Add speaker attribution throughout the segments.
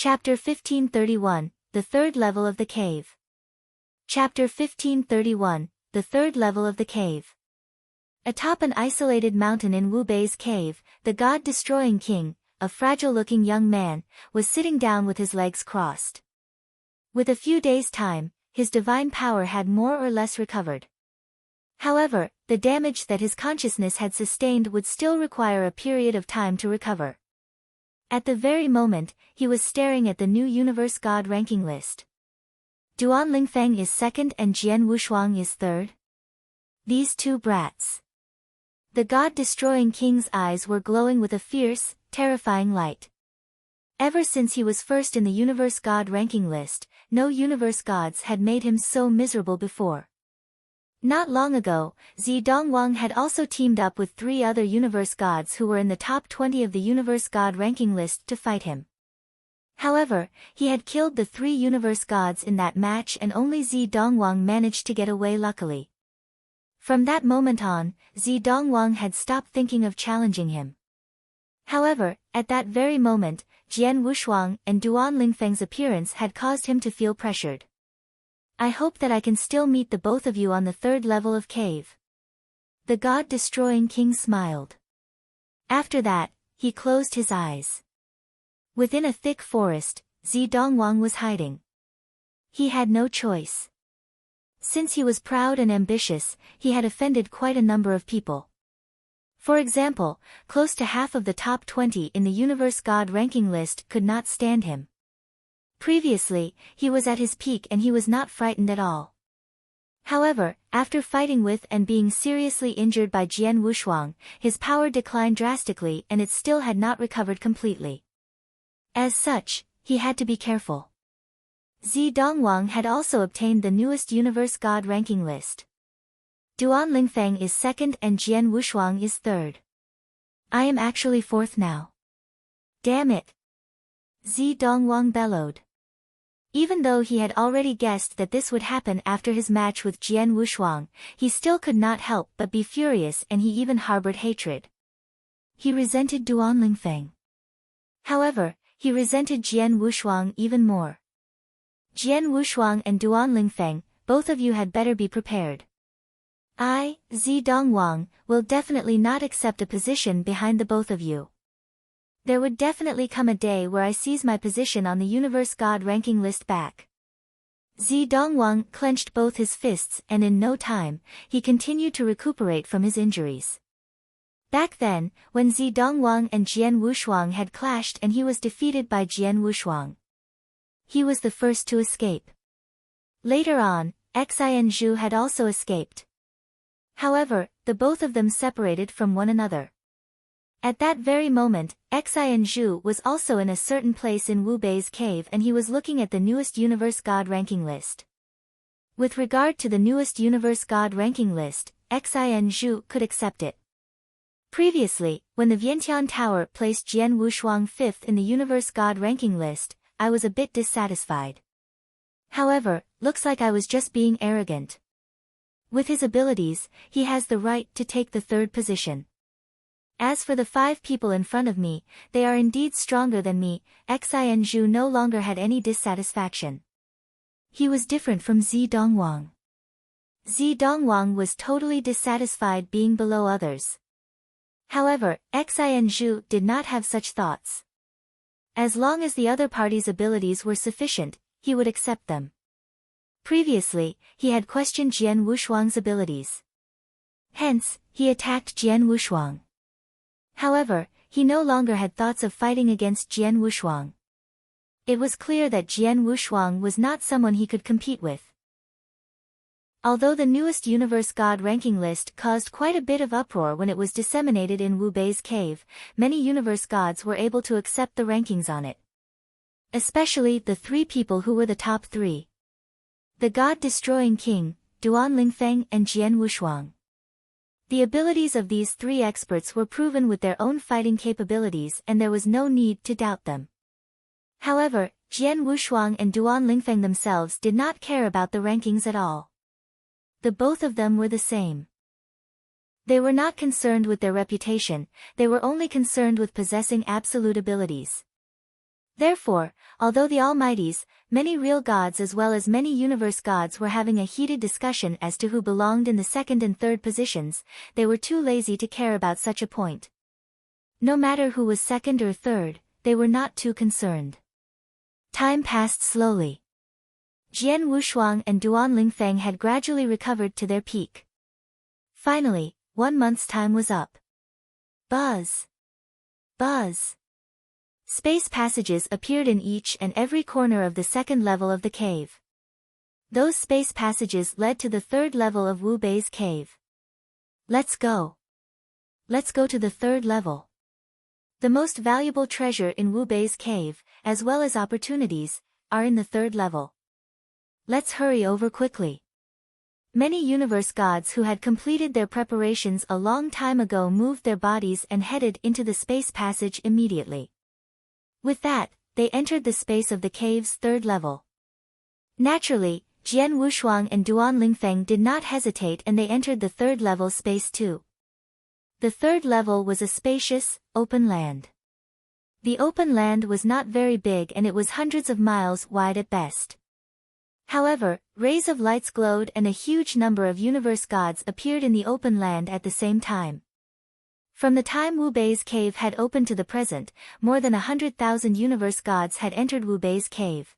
Speaker 1: Chapter 1531, The Third Level of the Cave. Chapter 1531, The Third Level of the Cave. Atop an isolated mountain in Wu Bei's cave, the god-destroying king, a fragile-looking young man, was sitting down with his legs crossed. With a few days' time, his divine power had more or less recovered. However, the damage that his consciousness had sustained would still require a period of time to recover. At the very moment, he was staring at the new universe god ranking list. Duan Lingfeng is second and Jian Wushuang is third. These two brats. The god-destroying king's eyes were glowing with a fierce, terrifying light. Ever since he was first in the universe god ranking list, no universe gods had made him so miserable before. Not long ago, Zi Dongwang had also teamed up with 3 other universe gods who were in the top 20 of the universe god ranking list to fight him. However, he had killed the 3 universe gods in that match and only Zi Dongwang managed to get away luckily. From that moment on, Zi Dongwang had stopped thinking of challenging him. However, at that very moment, Jian Wushuang and Duan Lingfeng's appearance had caused him to feel pressured. I hope that I can still meet the both of you on the third level of cave. The god-destroying king smiled. After that, he closed his eyes. Within a thick forest, Zi Dongwang was hiding. He had no choice. Since he was proud and ambitious, he had offended quite a number of people. For example, close to half of the top 20 in the universe god ranking list could not stand him. Previously, he was at his peak and he was not frightened at all. However, after fighting with and being seriously injured by Jian Wushuang, his power declined drastically and it still had not recovered completely. As such, he had to be careful. Zi Dongwang had also obtained the newest universe god ranking list. Duan Lingfeng is second and Jian Wushuang is third. I am actually fourth now. Damn it! Zi Dongwang bellowed. Even though he had already guessed that this would happen after his match with Jian Wushuang, he still could not help but be furious and he even harbored hatred. He resented Duan Lingfeng. However, he resented Jian Wushuang even more. Jian Wushuang and Duan Lingfeng, both of you had better be prepared. I, Zi Dongwang, will definitely not accept a position behind the both of you. There would definitely come a day where I seize my position on the universe god ranking list back. Zi Dongwang clenched both his fists and in no time, he continued to recuperate from his injuries. Back then, when Zi Dongwang and Jian Wushuang had clashed and he was defeated by Jian Wushuang. He was the first to escape. Later on, Xian Zhu had also escaped. However, the both of them separated from one another. At that very moment, Xian Zhu was also in a certain place in Wu Bei's cave and he was looking at the newest universe god ranking list. With regard to the newest universe god ranking list, Xian Zhu could accept it. Previously, when the Vientiane Tower placed Jian Wushuang 5th in the universe god ranking list, I was a bit dissatisfied. However, looks like I was just being arrogant. With his abilities, he has the right to take the 3rd position. As for the 5 people in front of me, they are indeed stronger than me. Xian Zhu no longer had any dissatisfaction. He was different from Zi Dongwang. Zi Dongwang was totally dissatisfied being below others. However, Xian Zhu did not have such thoughts. As long as the other party's abilities were sufficient, he would accept them. Previously, he had questioned Jian Wushuang's abilities. Hence, he attacked Jian Wushuang. However, he no longer had thoughts of fighting against Jian Wushuang. It was clear that Jian Wushuang was not someone he could compete with. Although the newest universe god ranking list caused quite a bit of uproar when it was disseminated in Wu Bei's cave, many universe gods were able to accept the rankings on it. Especially the 3 people who were the top 3. The god-destroying king, Duan Lingfeng and Jian Wushuang. The abilities of these 3 experts were proven with their own fighting capabilities and there was no need to doubt them. However, Jian Wushuang and Duan Lingfeng themselves did not care about the rankings at all. The both of them were the same. They were not concerned with their reputation, they were only concerned with possessing absolute abilities. Therefore, although the Almighties, many real gods as well as many universe gods were having a heated discussion as to who belonged in the second and third positions, they were too lazy to care about such a point. No matter who was second or third, they were not too concerned. Time passed slowly. Jian Wushuang and Duan Lingfeng had gradually recovered to their peak. Finally, 1 month's time was up. Buzz! Buzz! Space passages appeared in each and every corner of the second level of the cave. Those space passages led to the third level of Wu Bei's cave. Let's go. Let's go to the third level. The most valuable treasure in Wu Bei's cave, as well as opportunities, are in the third level. Let's hurry over quickly. Many universe gods who had completed their preparations a long time ago moved their bodies and headed into the space passage immediately. With that, they entered the space of the cave's third level. Naturally, Jian Wushuang and Duan Lingfeng did not hesitate and they entered the third level space too. The third level was a spacious, open land. The open land was not very big and it was hundreds of miles wide at best. However, rays of lights glowed and a huge number of universe gods appeared in the open land at the same time. From the time Wu Bei's cave had opened to the present, more than 100,000 universe gods had entered Wu Bei's cave.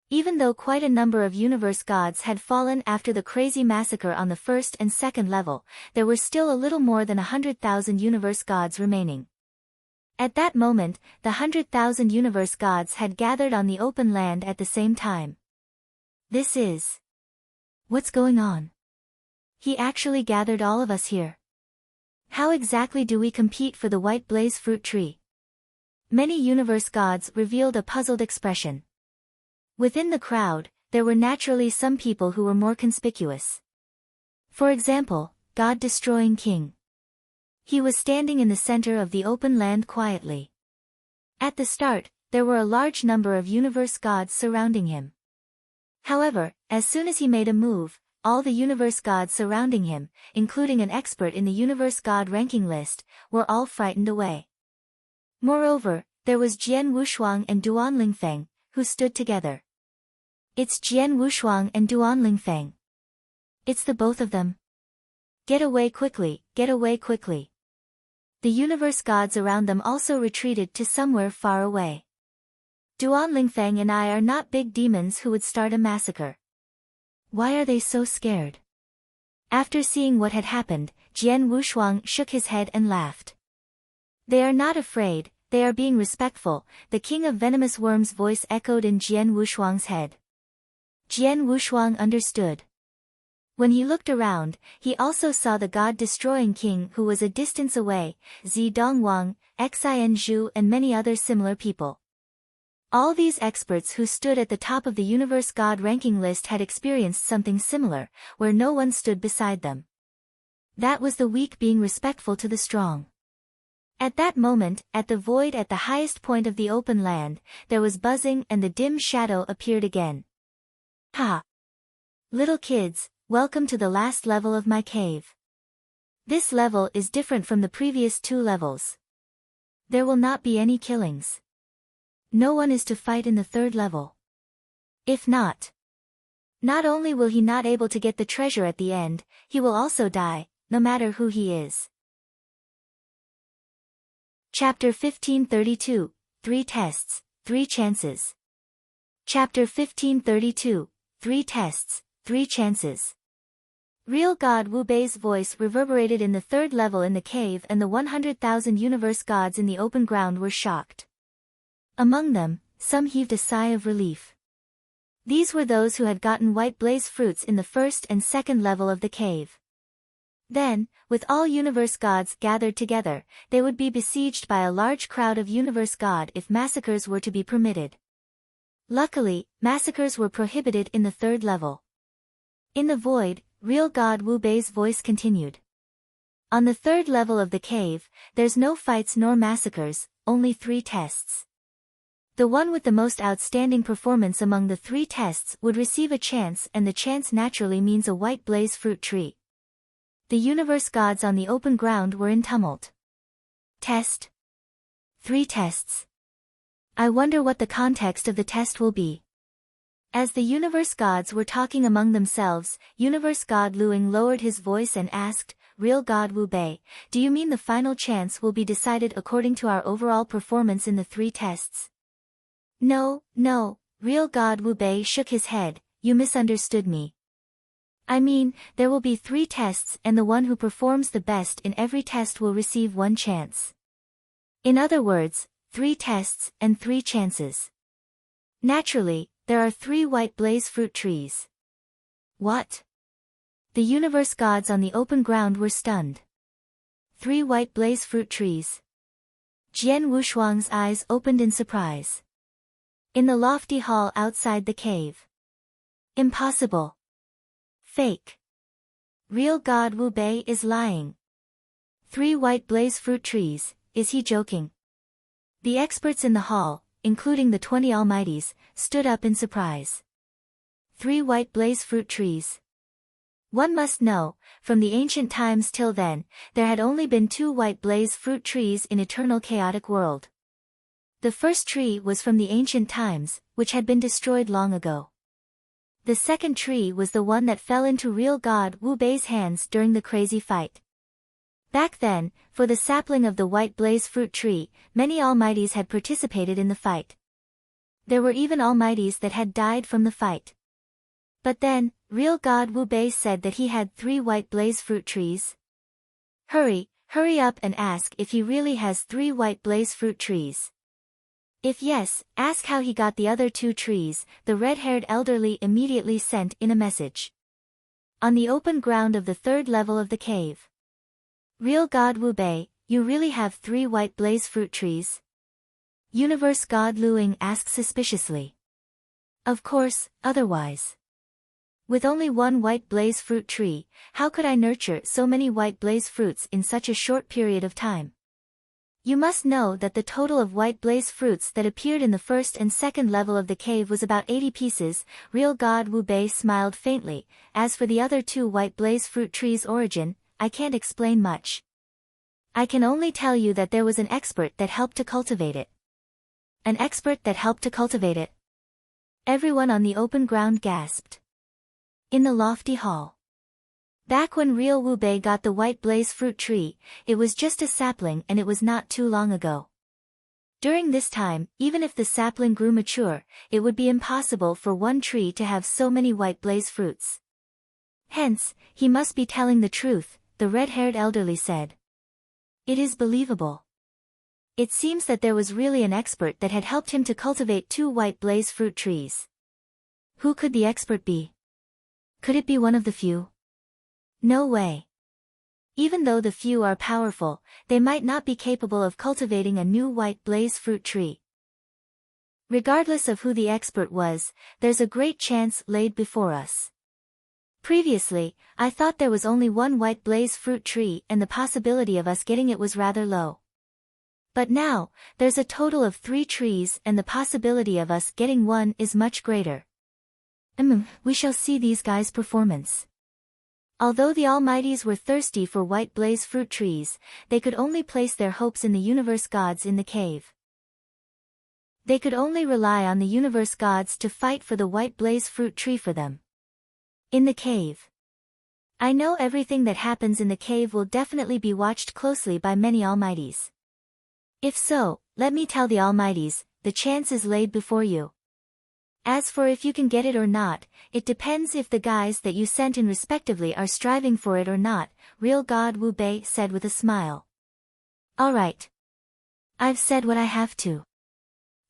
Speaker 1: Even though quite a number of universe gods had fallen after the crazy massacre on the first and second level, there were still a little more than 100,000 universe gods remaining. At that moment, the 100,000 universe gods had gathered on the open land at the same time. This is... What's going on? He actually gathered all of us here. How exactly do we compete for the white blaze fruit tree? Many universe gods revealed a puzzled expression. Within the crowd, there were naturally some people who were more conspicuous. For example, God-destroying King. He was standing in the center of the open land quietly. At the start, there were a large number of universe gods surrounding him. However, as soon as he made a move, all the universe gods surrounding him, including an expert in the universe god ranking list, were all frightened away. Moreover, there was Jian Wushuang and Duan Lingfeng, who stood together. It's Jian Wushuang and Duan Lingfeng. It's the both of them. Get away quickly, get away quickly. The universe gods around them also retreated to somewhere far away. Duan Lingfeng and I are not big demons who would start a massacre. Why are they so scared? After seeing what had happened, Jian Wushuang shook his head and laughed. They are not afraid, they are being respectful, the king of venomous worms' voice echoed in Jian Wushuang's head. Jian Wushuang understood. When he looked around, he also saw the god-destroying king who was a distance away, Zi Dongwang, Xin Zhu and many other similar people. All these experts who stood at the top of the universe god ranking list had experienced something similar, where no one stood beside them. That was the weak being respectful to the strong. At that moment, at the void at the highest point of the open land, there was buzzing and the dim shadow appeared again. Ha! Little kids, welcome to the last level of my cave. This level is different from the previous 2 levels. There will not be any killings. No one is to fight in the third level. If not only will he not able to get the treasure at the end, he will also die, no matter who he is. Chapter 1532, 3 Tests, 3 Chances. Chapter 1532, 3 Tests, 3 Chances. Real God Wu Bei's voice reverberated in the third level in the cave and the 100,000 universe gods in the open ground were shocked. Among them, some heaved a sigh of relief. These were those who had gotten white blaze fruits in the first and second level of the cave. Then, with all universe gods gathered together, they would be besieged by a large crowd of universe god if massacres were to be permitted. Luckily, massacres were prohibited in the third level. In the void, real God Wu Bei's voice continued. On the third level of the cave, there's no fights nor massacres, only 3 tests. The one with the most outstanding performance among the 3 tests would receive a chance, and the chance naturally means a white blaze fruit tree. The universe gods on the open ground were in tumult. Test. 3 tests. I wonder what the context of the test will be. As the universe gods were talking among themselves, Universe God Luing lowered his voice and asked, Real God Wu Bei, do you mean the final chance will be decided according to our overall performance in the 3 tests? No, Real God Wu Bei shook his head, you misunderstood me. I mean, there will be 3 tests and the one who performs the best in every test will receive 1 chance. In other words, 3 tests and 3 chances. Naturally, there are 3 white blaze fruit trees. What? The universe gods on the open ground were stunned. 3 white blaze fruit trees. Jian Wushuang's eyes opened in surprise. In the lofty hall outside the cave. Impossible. Fake. Real God Wu Bei is lying. 3 white blaze fruit trees, is he joking? The experts in the hall, including the 20 almighties, stood up in surprise. 3 white blaze fruit trees. One must know, from the ancient times till then, there had only been 2 white blaze fruit trees in eternal chaotic world. The first tree was from the ancient times, which had been destroyed long ago. The second tree was the one that fell into real God Wu Bei's hands during the crazy fight. Back then, for the sapling of the white blaze fruit tree, many almighties had participated in the fight. There were even almighties that had died from the fight. But then, real God Wu Bei said that he had 3 white blaze fruit trees. Hurry up and ask if he really has 3 white blaze fruit trees. If yes, ask how he got the other 2 trees, the red-haired elderly immediately sent in a message. On the open ground of the 3rd level of the cave. Real God Wu Bei, you really have 3 white blaze fruit trees? Universe God Luing asked suspiciously. Of course, otherwise. With only 1 white blaze fruit tree, how could I nurture so many white blaze fruits in such a short period of time? You must know that the total of white blaze fruits that appeared in the 1st and 2nd level of the cave was about 80 pieces. Real God Wu Bei smiled faintly. As for the other 2 white blaze fruit trees' origin, I can't explain much. I can only tell you that there was an expert that helped to cultivate it. An expert that helped to cultivate it? Everyone on the open ground gasped. In the lofty hall. Back when real Wu Bei got the white blaze fruit tree, it was just a sapling and it was not too long ago. During this time, even if the sapling grew mature, it would be impossible for 1 tree to have so many white blaze fruits. Hence, he must be telling the truth, the red-haired elderly said. It is believable. It seems that there was really an expert that had helped him to cultivate 2 white blaze fruit trees. Who could the expert be? Could it be one of the few? No way. Even though the few are powerful, they might not be capable of cultivating a new white blaze fruit tree. Regardless of who the expert was, there's a great chance laid before us. Previously, I thought there was only 1 white blaze fruit tree and the possibility of us getting it was rather low. But now, there's a total of 3 trees and the possibility of us getting 1 is much greater. We shall see these guys' performance. Although the almighties were thirsty for white blaze fruit trees, they could only place their hopes in the universe gods in the cave. They could only rely on the universe gods to fight for the white blaze fruit tree for them. In the cave. I know everything that happens in the cave will definitely be watched closely by many almighties. If so, let me tell the almighties, the chance is laid before you. As for if you can get it or not, it depends if the guys that you sent in respectively are striving for it or not, real God Wu Bei said with a smile. Alright. I've said what I have to.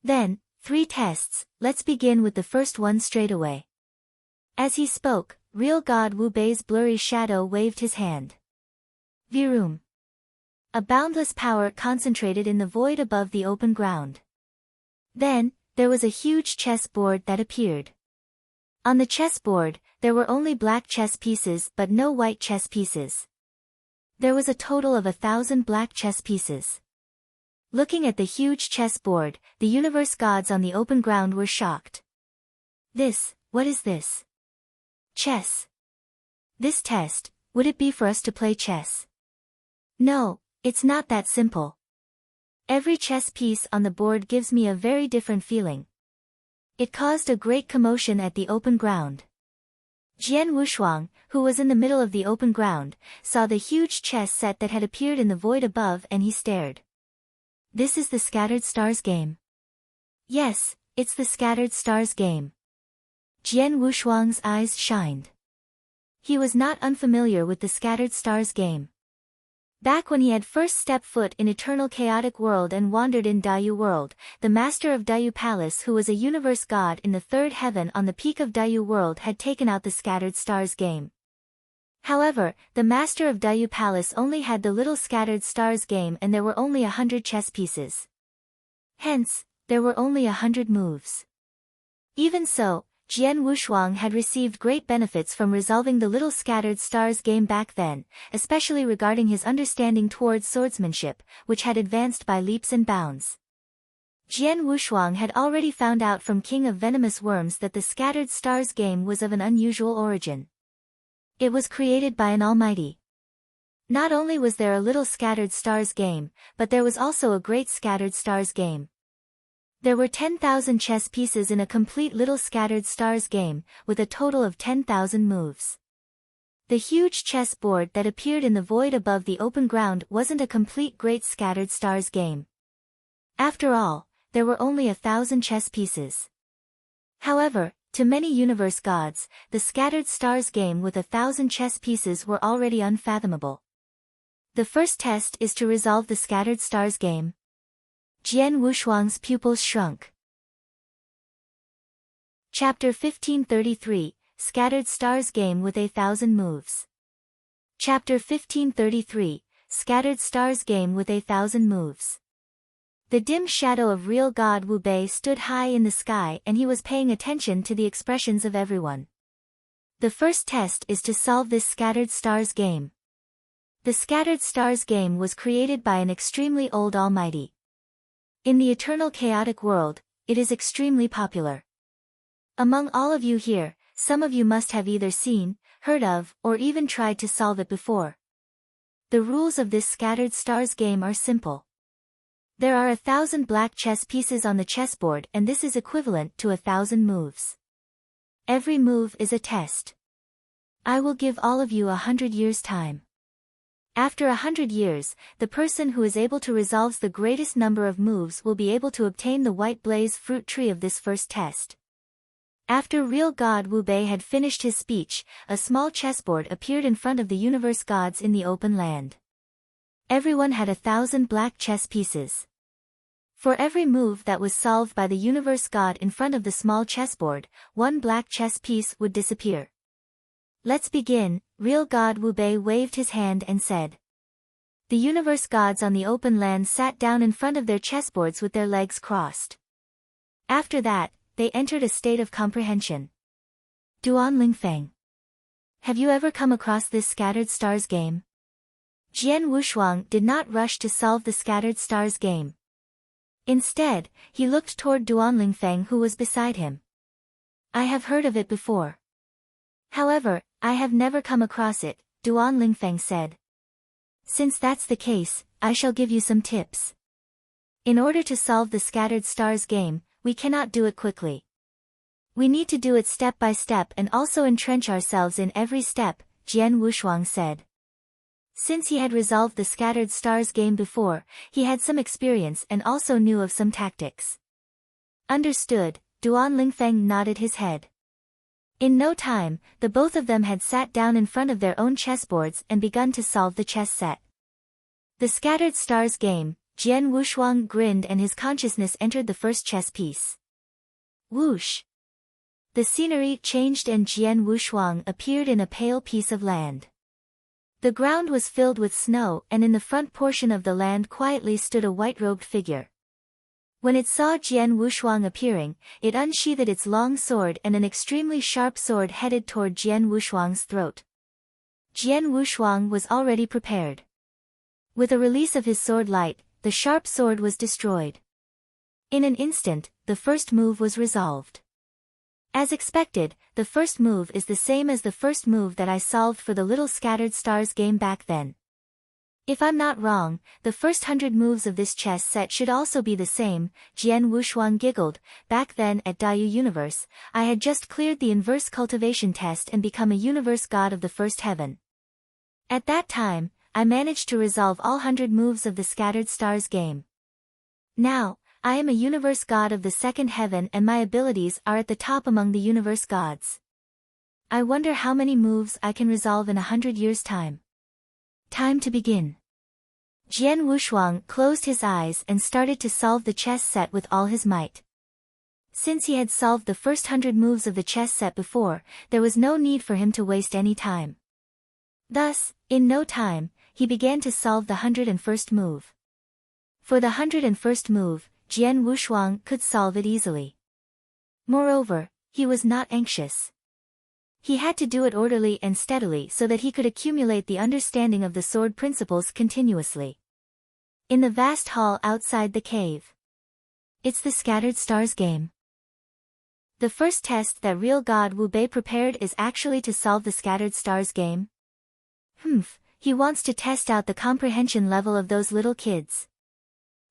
Speaker 1: Then, 3 tests, let's begin with the first one straight away. As he spoke, real God Wu Bei's blurry shadow waved his hand. Virum. A boundless power concentrated in the void above the open ground. Then, there was a huge chessboard that appeared. On the chessboard, there were only black chess pieces but no white chess pieces. There was a total of 1,000 black chess pieces. Looking at the huge chessboard, the universe gods on the open ground were shocked. What is this? Chess. This test, would it be for us to play chess? No, it's not that simple. Every chess piece on the board gives me a very different feeling. It caused a great commotion at the open ground. Jian Wushuang, who was in the middle of the open ground, saw the huge chess set that had appeared in the void above and he stared. This is the Scattered Stars game. Yes, it's the Scattered Stars game. Jian Wushuang's eyes shined. He was not unfamiliar with the Scattered Stars game. Back when he had first stepped foot in Eternal Chaotic World and wandered in Dayu World, the master of Dayu Palace, who was a universe god in the third heaven on the peak of Dayu World, had taken out the Scattered Stars game. However, the master of Dayu Palace only had the little Scattered Stars game and there were only 100 chess pieces. Hence, there were only 100 moves. Even so, Jian Wushuang had received great benefits from resolving the little Scattered Stars game back then, especially regarding his understanding towards swordsmanship, which had advanced by leaps and bounds. Jian Wushuang had already found out from King of Venomous Worms that the Scattered Stars game was of an unusual origin. It was created by an almighty. Not only was there a little Scattered Stars game, but there was also a great Scattered Stars game. There were 10,000 chess pieces in a complete little Scattered Stars game, with a total of 10,000 moves. The huge chess board that appeared in the void above the open ground wasn't a complete great Scattered Stars game. After all, there were only 1,000 chess pieces. However, to many universe gods, the Scattered Stars game with 1,000 chess pieces were already unfathomable. The first test is to resolve the Scattered Stars game. Jian Wushuang's pupils shrunk. Chapter 1533, Scattered Stars Game with 1,000 Moves. Chapter 1533, Scattered Stars Game with 1,000 Moves. The dim shadow of real god Wu Bei stood high in the sky and he was paying attention to the expressions of everyone. The first test is to solve this Scattered Stars game. The Scattered Stars game was created by an extremely old almighty. In the Eternal Chaotic World, it is extremely popular. Among all of you here, some of you must have either seen, heard of, or even tried to solve it before. The rules of this Scattered Stars game are simple. There are 1,000 black chess pieces on the chessboard and this is equivalent to 1,000 moves. Every move is a test. I will give all of you 100 years' time. After 100 years, the person who is able to resolve the greatest number of moves will be able to obtain the White Blaze fruit tree of this first test. After real god Wu Bei had finished his speech, a small chessboard appeared in front of the universe gods in the open land. Everyone had 1,000 black chess pieces. For every move that was solved by the universe god in front of the small chessboard, one black chess piece would disappear. Let's begin, real god Wu Bei waved his hand and said. The universe gods on the open land sat down in front of their chessboards with their legs crossed. After that, they entered a state of comprehension. Duan Lingfeng. Have you ever come across this Scattered Stars game? Jian Wushuang did not rush to solve the Scattered Stars game. Instead, he looked toward Duan Lingfeng who was beside him. I have heard of it before. However, I have never come across it, Duan Lingfeng said. Since that's the case, I shall give you some tips. In order to solve the Scattered Stars game, we cannot do it quickly. We need to do it step by step and also entrench ourselves in every step, Jian Wushuang said. Since he had resolved the Scattered Stars game before, he had some experience and also knew of some tactics. Understood, Duan Lingfeng nodded his head. In no time, the both of them had sat down in front of their own chessboards and begun to solve the chess set. The Scattered Stars game, Jian Wushuang grinned and his consciousness entered the first chess piece. Whoosh! The scenery changed and Jian Wushuang appeared in a pale piece of land. The ground was filled with snow and in the front portion of the land quietly stood a white-robed figure. When it saw Jian Wushuang appearing, it unsheathed its long sword and an extremely sharp sword headed toward Jian Wushuang's throat. Jian Wushuang was already prepared. With a release of his sword light, the sharp sword was destroyed. In an instant, the first move was resolved. As expected, the first move is the same as the first move that I solved for the little Scattered Stars game back then. If I'm not wrong, the first 100 moves of this chess set should also be the same, Jian Wushuang giggled. Back then at Daiyu Universe, I had just cleared the inverse cultivation test and become a universe god of the first heaven. At that time, I managed to resolve all 100 moves of the Scattered Stars game. Now, I am a universe god of the second heaven and my abilities are at the top among the universe gods. I wonder how many moves I can resolve in 100 years' time. Time to begin. Jian Wushuang closed his eyes and started to solve the chess set with all his might. Since he had solved the first 100 moves of the chess set before, there was no need for him to waste any time. Thus, in no time, he began to solve the 101st move. For the 101st move, Jian Wushuang could solve it easily. Moreover, he was not anxious. He had to do it orderly and steadily so that he could accumulate the understanding of the sword principles continuously. In the vast hall outside the cave. It's the Scattered Stars game. The first test that real god Wu Bei prepared is actually to solve the Scattered Stars game. He wants to test out the comprehension level of those little kids.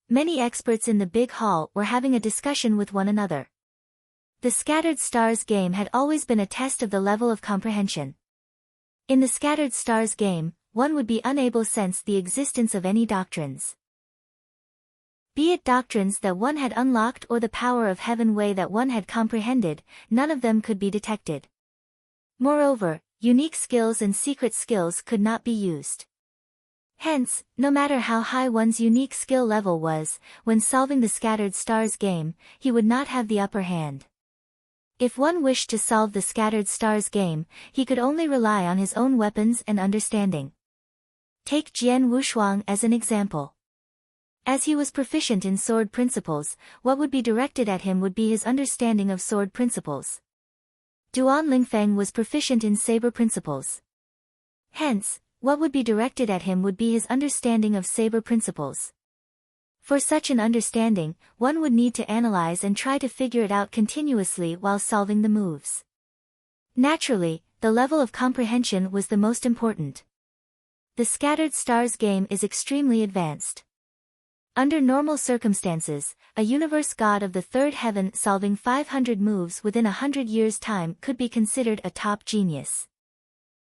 Speaker 1: Many experts in the big hall were having a discussion with one another. The Scattered Stars game had always been a test of the level of comprehension. In the Scattered Stars game, one would be unable to sense the existence of any doctrines. Be it doctrines that one had unlocked or the power of heaven way that one had comprehended, none of them could be detected. Moreover, unique skills and secret skills could not be used. Hence, no matter how high one's unique skill level was, when solving the Scattered Stars game, he would not have the upper hand. If one wished to solve the Scattered Stars game, he could only rely on his own weapons and understanding. Take Jian Wushuang as an example. As he was proficient in sword principles, what would be directed at him would be his understanding of sword principles. Duan Lingfeng was proficient in saber principles. Hence, what would be directed at him would be his understanding of saber principles. For such an understanding, one would need to analyze and try to figure it out continuously while solving the moves. Naturally, the level of comprehension was the most important. The Scattered Stars game is extremely advanced. Under normal circumstances, a universe god of the third heaven solving 500 moves within 100 years' time could be considered a top genius.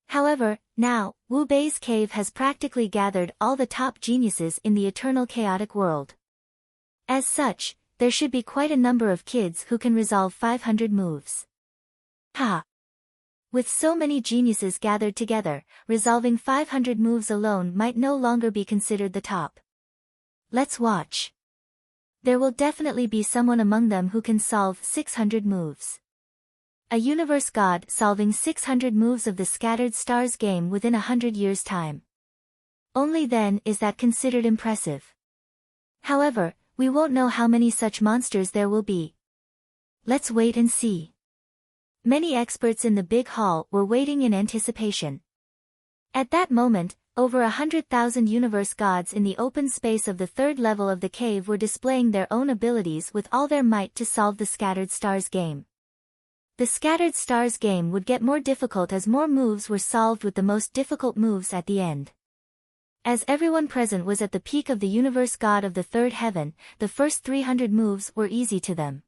Speaker 1: However, now, Wu Bei's cave has practically gathered all the top geniuses in the eternal chaotic world. As such, there should be quite a number of kids who can resolve 500 moves. With so many geniuses gathered together, resolving 500 moves alone might no longer be considered the top. Let's watch. There will definitely be someone among them who can solve 600 moves. A universe god solving 600 moves of the Scattered Stars game within 100 years' time. Only then is that considered impressive. However, we won't know how many such monsters there will be. Let's wait and see. Many experts in the big hall were waiting in anticipation. At that moment, over 100,000 universe gods in the open space of the third level of the cave were displaying their own abilities with all their might to solve the Scattered Stars game. The Scattered Stars game would get more difficult as more moves were solved with the most difficult moves at the end. As everyone present was at the peak of the universe god of the third heaven, the first 300 moves were easy to them.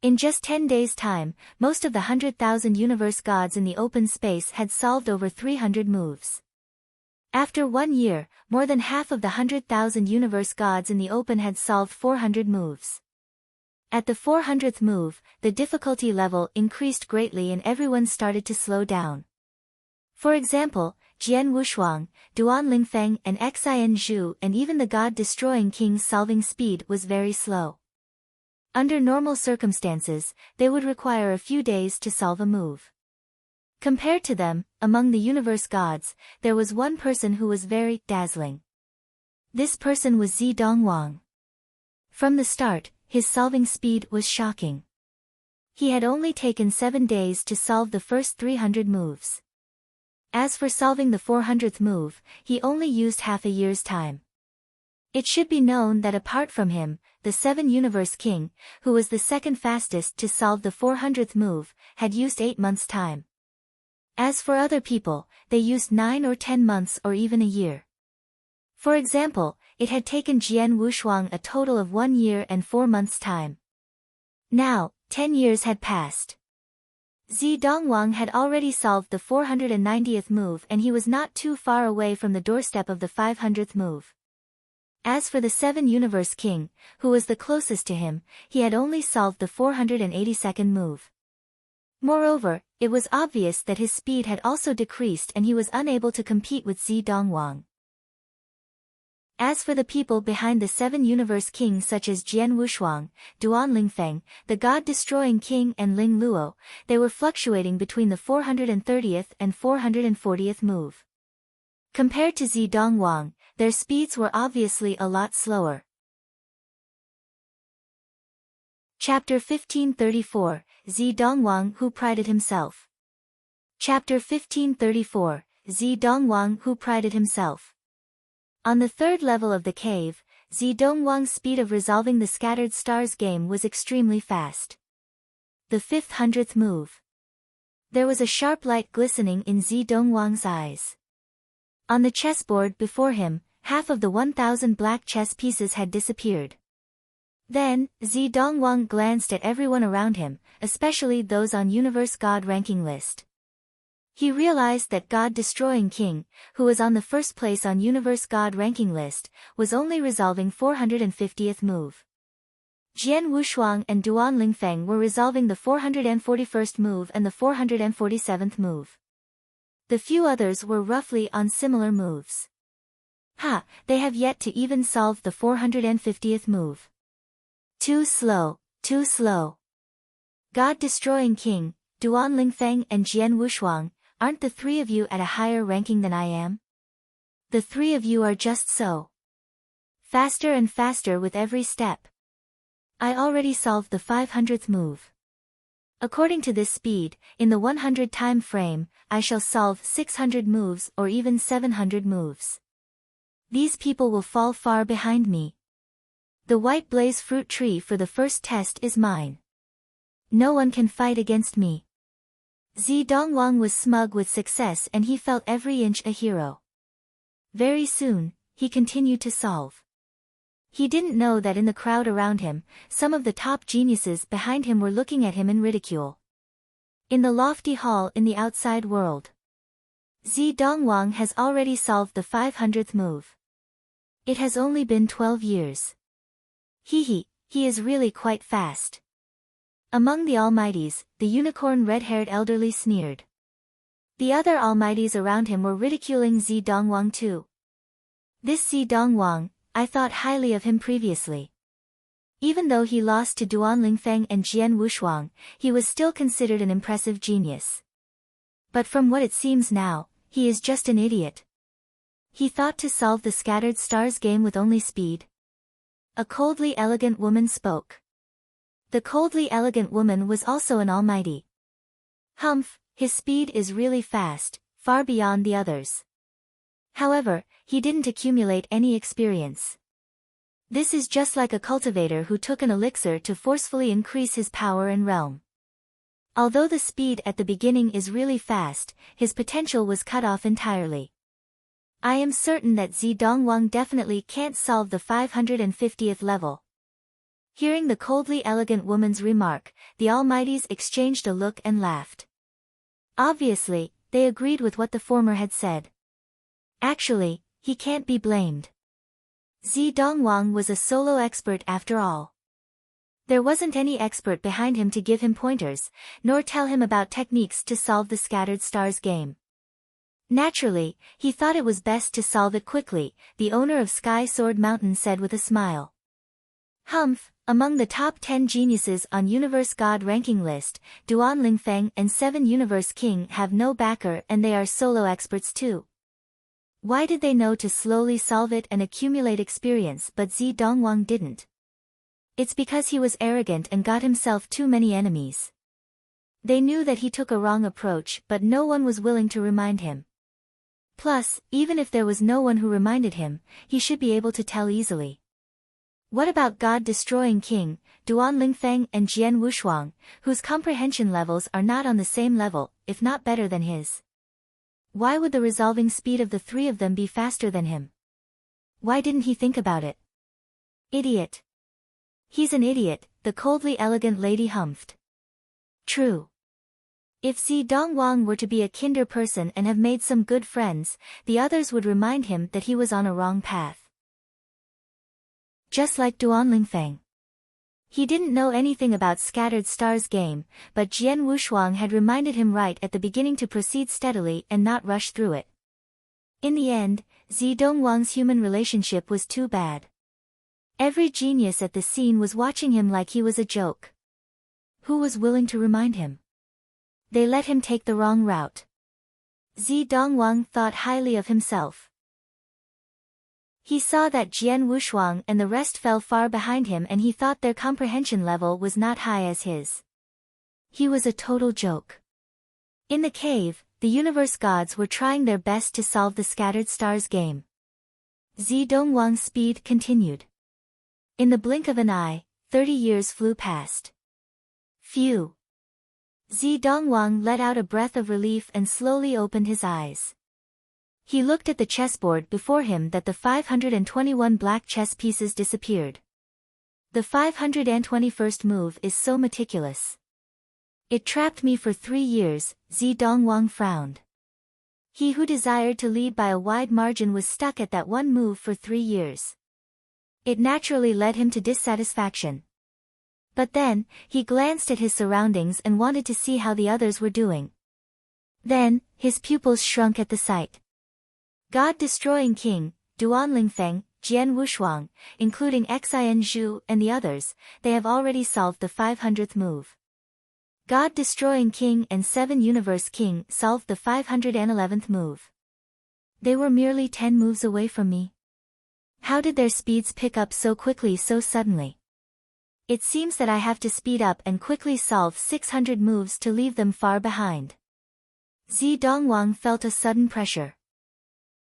Speaker 1: In just 10 days' time, most of the 100,000 universe gods in the open space had solved over 300 moves. After 1 year, more than half of the 100,000 universe gods in the open had solved 400 moves. At the 400th move, the difficulty level increased greatly and everyone started to slow down. For example, Jian Wushuang, Duan Lingfeng and Xian Zhu and even the god-destroying king's solving speed was very slow. Under normal circumstances, they would require a few days to solve a move. Compared to them, among the universe gods, there was one person who was very dazzling. This person was Zi Dongwang. From the start, his solving speed was shocking. He had only taken 7 days to solve the first 300 moves. As for solving the 400th move, he only used half a year's time. It should be known that apart from him, the 7 Universe King, who was the second fastest to solve the 400th move, had used 8 months' time. As for other people, they used 9 or 10 months or even a year. For example, it had taken Jian Wushuang a total of 1 year and 4 months' time. Now, 10 years had passed. Zi Dongwang had already solved the 490th move and he was not too far away from the doorstep of the 500th move. As for the 7 Universe King, who was the closest to him, he had only solved the 482nd move. Moreover, it was obvious that his speed had also decreased and he was unable to compete with Zi Dongwang. As for the people behind the 7 Universe Kings such as Jian Wushuang, Duan Lingfeng, the God-destroying King and Ling Luo, they were fluctuating between the 430th and 440th move. Compared to Zi Dongwang, their speeds were obviously a lot slower. Chapter 1534, Zi Dongwang Who Prided Himself. Chapter 1534, Zi Dongwang Who Prided Himself. On the 3rd level of the cave, Zi Dongwang's speed of resolving the scattered stars game was extremely fast. The 500th move. There was a sharp light glistening in Zi Dongwang's eyes. On the chessboard before him, half of the 1,000 black chess pieces had disappeared. Then, Zi Dongwang glanced at everyone around him, especially those on Universe God ranking list. He realized that God-destroying King, who was on the first place on Universe God ranking list, was only resolving 450th move. Jian Wushuang and Duan Lingfeng were resolving the 441st move and the 447th move. The few others were roughly on similar moves. They have yet to even solve the 450th move. Too slow, too slow. God-destroying King, Duan Lingfeng and Jian Wushuang, aren't the 3 of you at a higher ranking than I am? The 3 of you are just so faster and faster with every step. I already solved the 500th move. According to this speed, in the 100 time frame, I shall solve 600 moves or even 700 moves. These people will fall far behind me. The white blaze fruit tree for the first test is mine. No one can fight against me. Zi Dongwang was smug with success and he felt every inch a hero. Very soon, he continued to solve. He didn't know that in the crowd around him, some of the top geniuses behind him were looking at him in ridicule. In the lofty hall in the outside world, Zi Dongwang has already solved the 500th move. It has only been 12 years. He is really quite fast. Among the almighties, the unicorn red-haired elderly sneered. The other almighties around him were ridiculing Zi Dongwang too. This Zi Dongwang, I thought highly of him previously. Even though he lost to Duan Lingfeng and Jian Wushuang, he was still considered an impressive genius. But from what it seems now, he is just an idiot. He thought to solve the scattered stars game with only speed. A coldly elegant woman spoke. The coldly elegant woman was also an almighty. Humph, his speed is really fast, far beyond the others. However, he didn't accumulate any experience. This is just like a cultivator who took an elixir to forcefully increase his power and realm. Although the speed at the beginning is really fast, his potential was cut off entirely. I am certain that Zi Dongwang definitely can't solve the 550th level. Hearing the coldly elegant woman's remark, the almighties exchanged a look and laughed. Obviously, they agreed with what the former had said. Actually, he can't be blamed. Zi Dongwang was a solo expert after all. There wasn't any expert behind him to give him pointers, nor tell him about techniques to solve the scattered stars game. Naturally, he thought it was best to solve it quickly, the owner of Sky Sword Mountain said with a smile. Humph, among the top 10 geniuses on Universe God ranking list, Duan Lingfeng and 7 Universe King have no backer and they are solo experts too. Why did they know to slowly solve it and accumulate experience but Zi Dongwang didn't? It's because he was arrogant and got himself too many enemies. They knew that he took a wrong approach but no one was willing to remind him. Plus, even if there was no one who reminded him, he should be able to tell easily. What about God-destroying King, Duan Lingfeng and Jian Wushuang, whose comprehension levels are not on the same level, if not better than his? Why would the resolving speed of the 3 of them be faster than him? Why didn't he think about it? Idiot. He's an idiot, the coldly elegant lady humphed. True. If Zidongwang were to be a kinder person and have made some good friends, the others would remind him that he was on a wrong path. Just like Duanlingfeng. He didn't know anything about Scattered Stars game, but Jian Wushuang had reminded him right at the beginning to proceed steadily and not rush through it. In the end, Zidongwang's human relationship was too bad. Every genius at the scene was watching him like he was a joke. Who was willing to remind him? They let him take the wrong route. Zidongwang thought highly of himself. He saw that Jian Wushuang and the rest fell far behind him, and he thought their comprehension level was not high as his. He was a total joke. In the cave, the universe gods were trying their best to solve the Scattered Stars game. Zidongwang's speed continued. In the blink of an eye, 30 years flew past. Phew. Zidongwang let out a breath of relief and slowly opened his eyes. He looked at the chessboard before him that the 521 black chess pieces disappeared. The 521st move is so meticulous. It trapped me for 3 years, Zidongwang frowned. He who desired to lead by a wide margin was stuck at that one move for 3 years. It naturally led him to dissatisfaction. But then, he glanced at his surroundings and wanted to see how the others were doing. Then, his pupils shrunk at the sight. God-destroying King, Duanlingfeng, Jian Wushuang, including Xian Zhu and the others, they have already solved the 500th move. God-destroying King and 7 Universe King solved the 511th move. They were merely 10 moves away from me. How did their speeds pick up so quickly so suddenly? It seems that I have to speed up and quickly solve 600 moves to leave them far behind. Zidongwang felt a sudden pressure.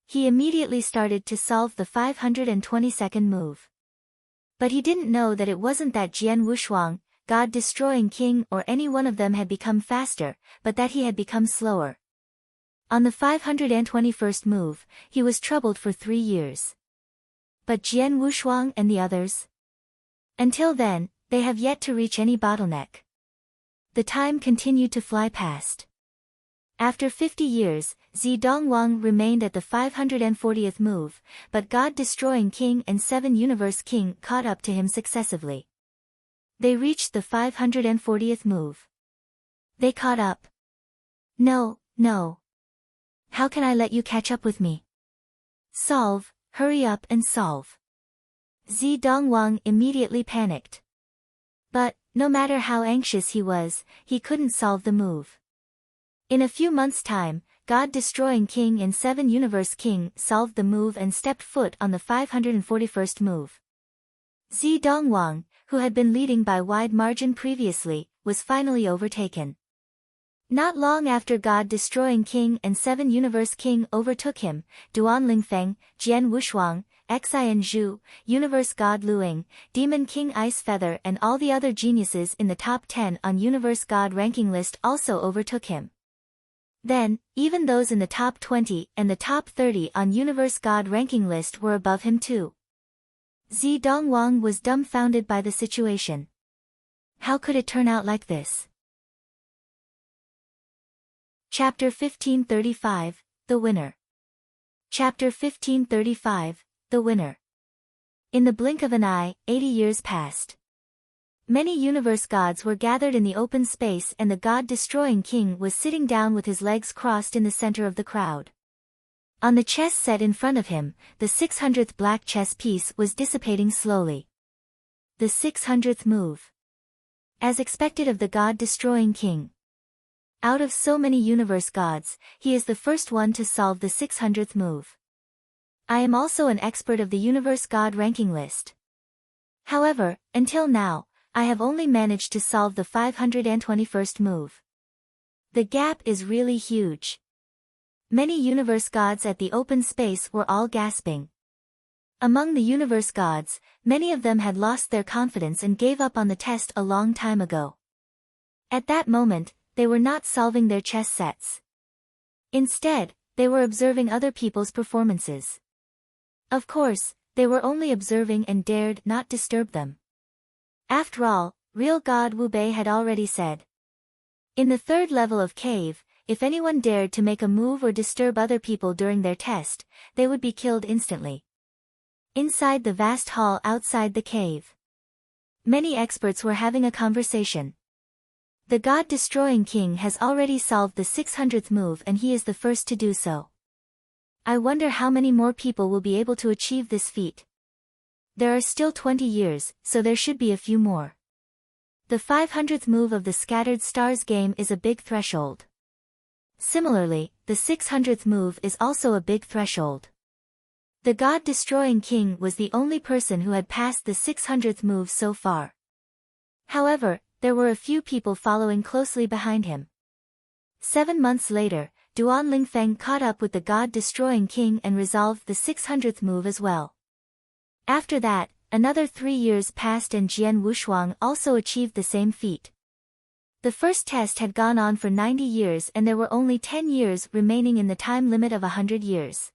Speaker 1: He immediately started to solve the 522nd move. But he didn't know that it wasn't that Jian Wushuang, God-destroying King or any one of them had become faster, but that he had become slower. On the 521st move, he was troubled for 3 years. But Jian Wushuang and the others? Until then, they have yet to reach any bottleneck. The time continued to fly past. After 50 years, Zidongwang remained at the 540th move, but God-destroying King and 7 Universe King caught up to him successively. They reached the 540th move. They caught up. No. How can I let you catch up with me? Solve, hurry up and solve. Zidongwang immediately panicked. But, no matter how anxious he was, he couldn't solve the move. In a few months' time, God-destroying King and 7 Universe King solved the move and stepped foot on the 541st move. Zidongwang, who had been leading by wide margin previously, was finally overtaken. Not long after God-destroying King and 7 Universe King overtook him, Duanlingfeng, Jian Wushuang, Xian Zhu, Universe God Luing, Demon King Ice Feather and all the other geniuses in the top 10 on Universe God ranking list also overtook him. Then, even those in the top 20 and the top 30 on Universe God ranking list were above him too. Zidongwang was dumbfounded by the situation. How could it turn out like this? Chapter 1535, The Winner. Chapter 1535, The Winner. In the blink of an eye, 80 years passed. Many universe gods were gathered in the open space, and the God-destroying King was sitting down with his legs crossed in the center of the crowd. On the chess set in front of him, the 600th black chess piece was dissipating slowly. The 600th move. As expected of the God-destroying King. Out of so many universe gods, he is the first one to solve the 600th move. I am also an expert of the universe god ranking list. However, until now, I have only managed to solve the 521st move. The gap is really huge. Many universe gods at the open space were all gasping. Among the universe gods, many of them had lost their confidence and gave up on the test a long time ago. At that moment, they were not solving their chess sets. Instead, they were observing other people's performances. Of course, they were only observing and dared not disturb them. After all, real God Wu Bei had already said. In the third level of cave, if anyone dared to make a move or disturb other people during their test, they would be killed instantly. Inside the vast hall outside the cave, many experts were having a conversation. The God-destroying king has already solved the 600th move and he is the first to do so. I wonder how many more people will be able to achieve this feat. There are still 20 years, so there should be a few more. The 500th move of the Scattered Stars game is a big threshold. Similarly, the 600th move is also a big threshold. The God-destroying king was the only person who had passed the 600th move so far. However, there were a few people following closely behind him. 7 months later, Duan Lingfeng caught up with the God-destroying king and resolved the 600th move as well. After that, another 3 years passed and Jian Wushuang also achieved the same feat. The first test had gone on for 90 years and there were only 10 years remaining in the time limit of 100 years.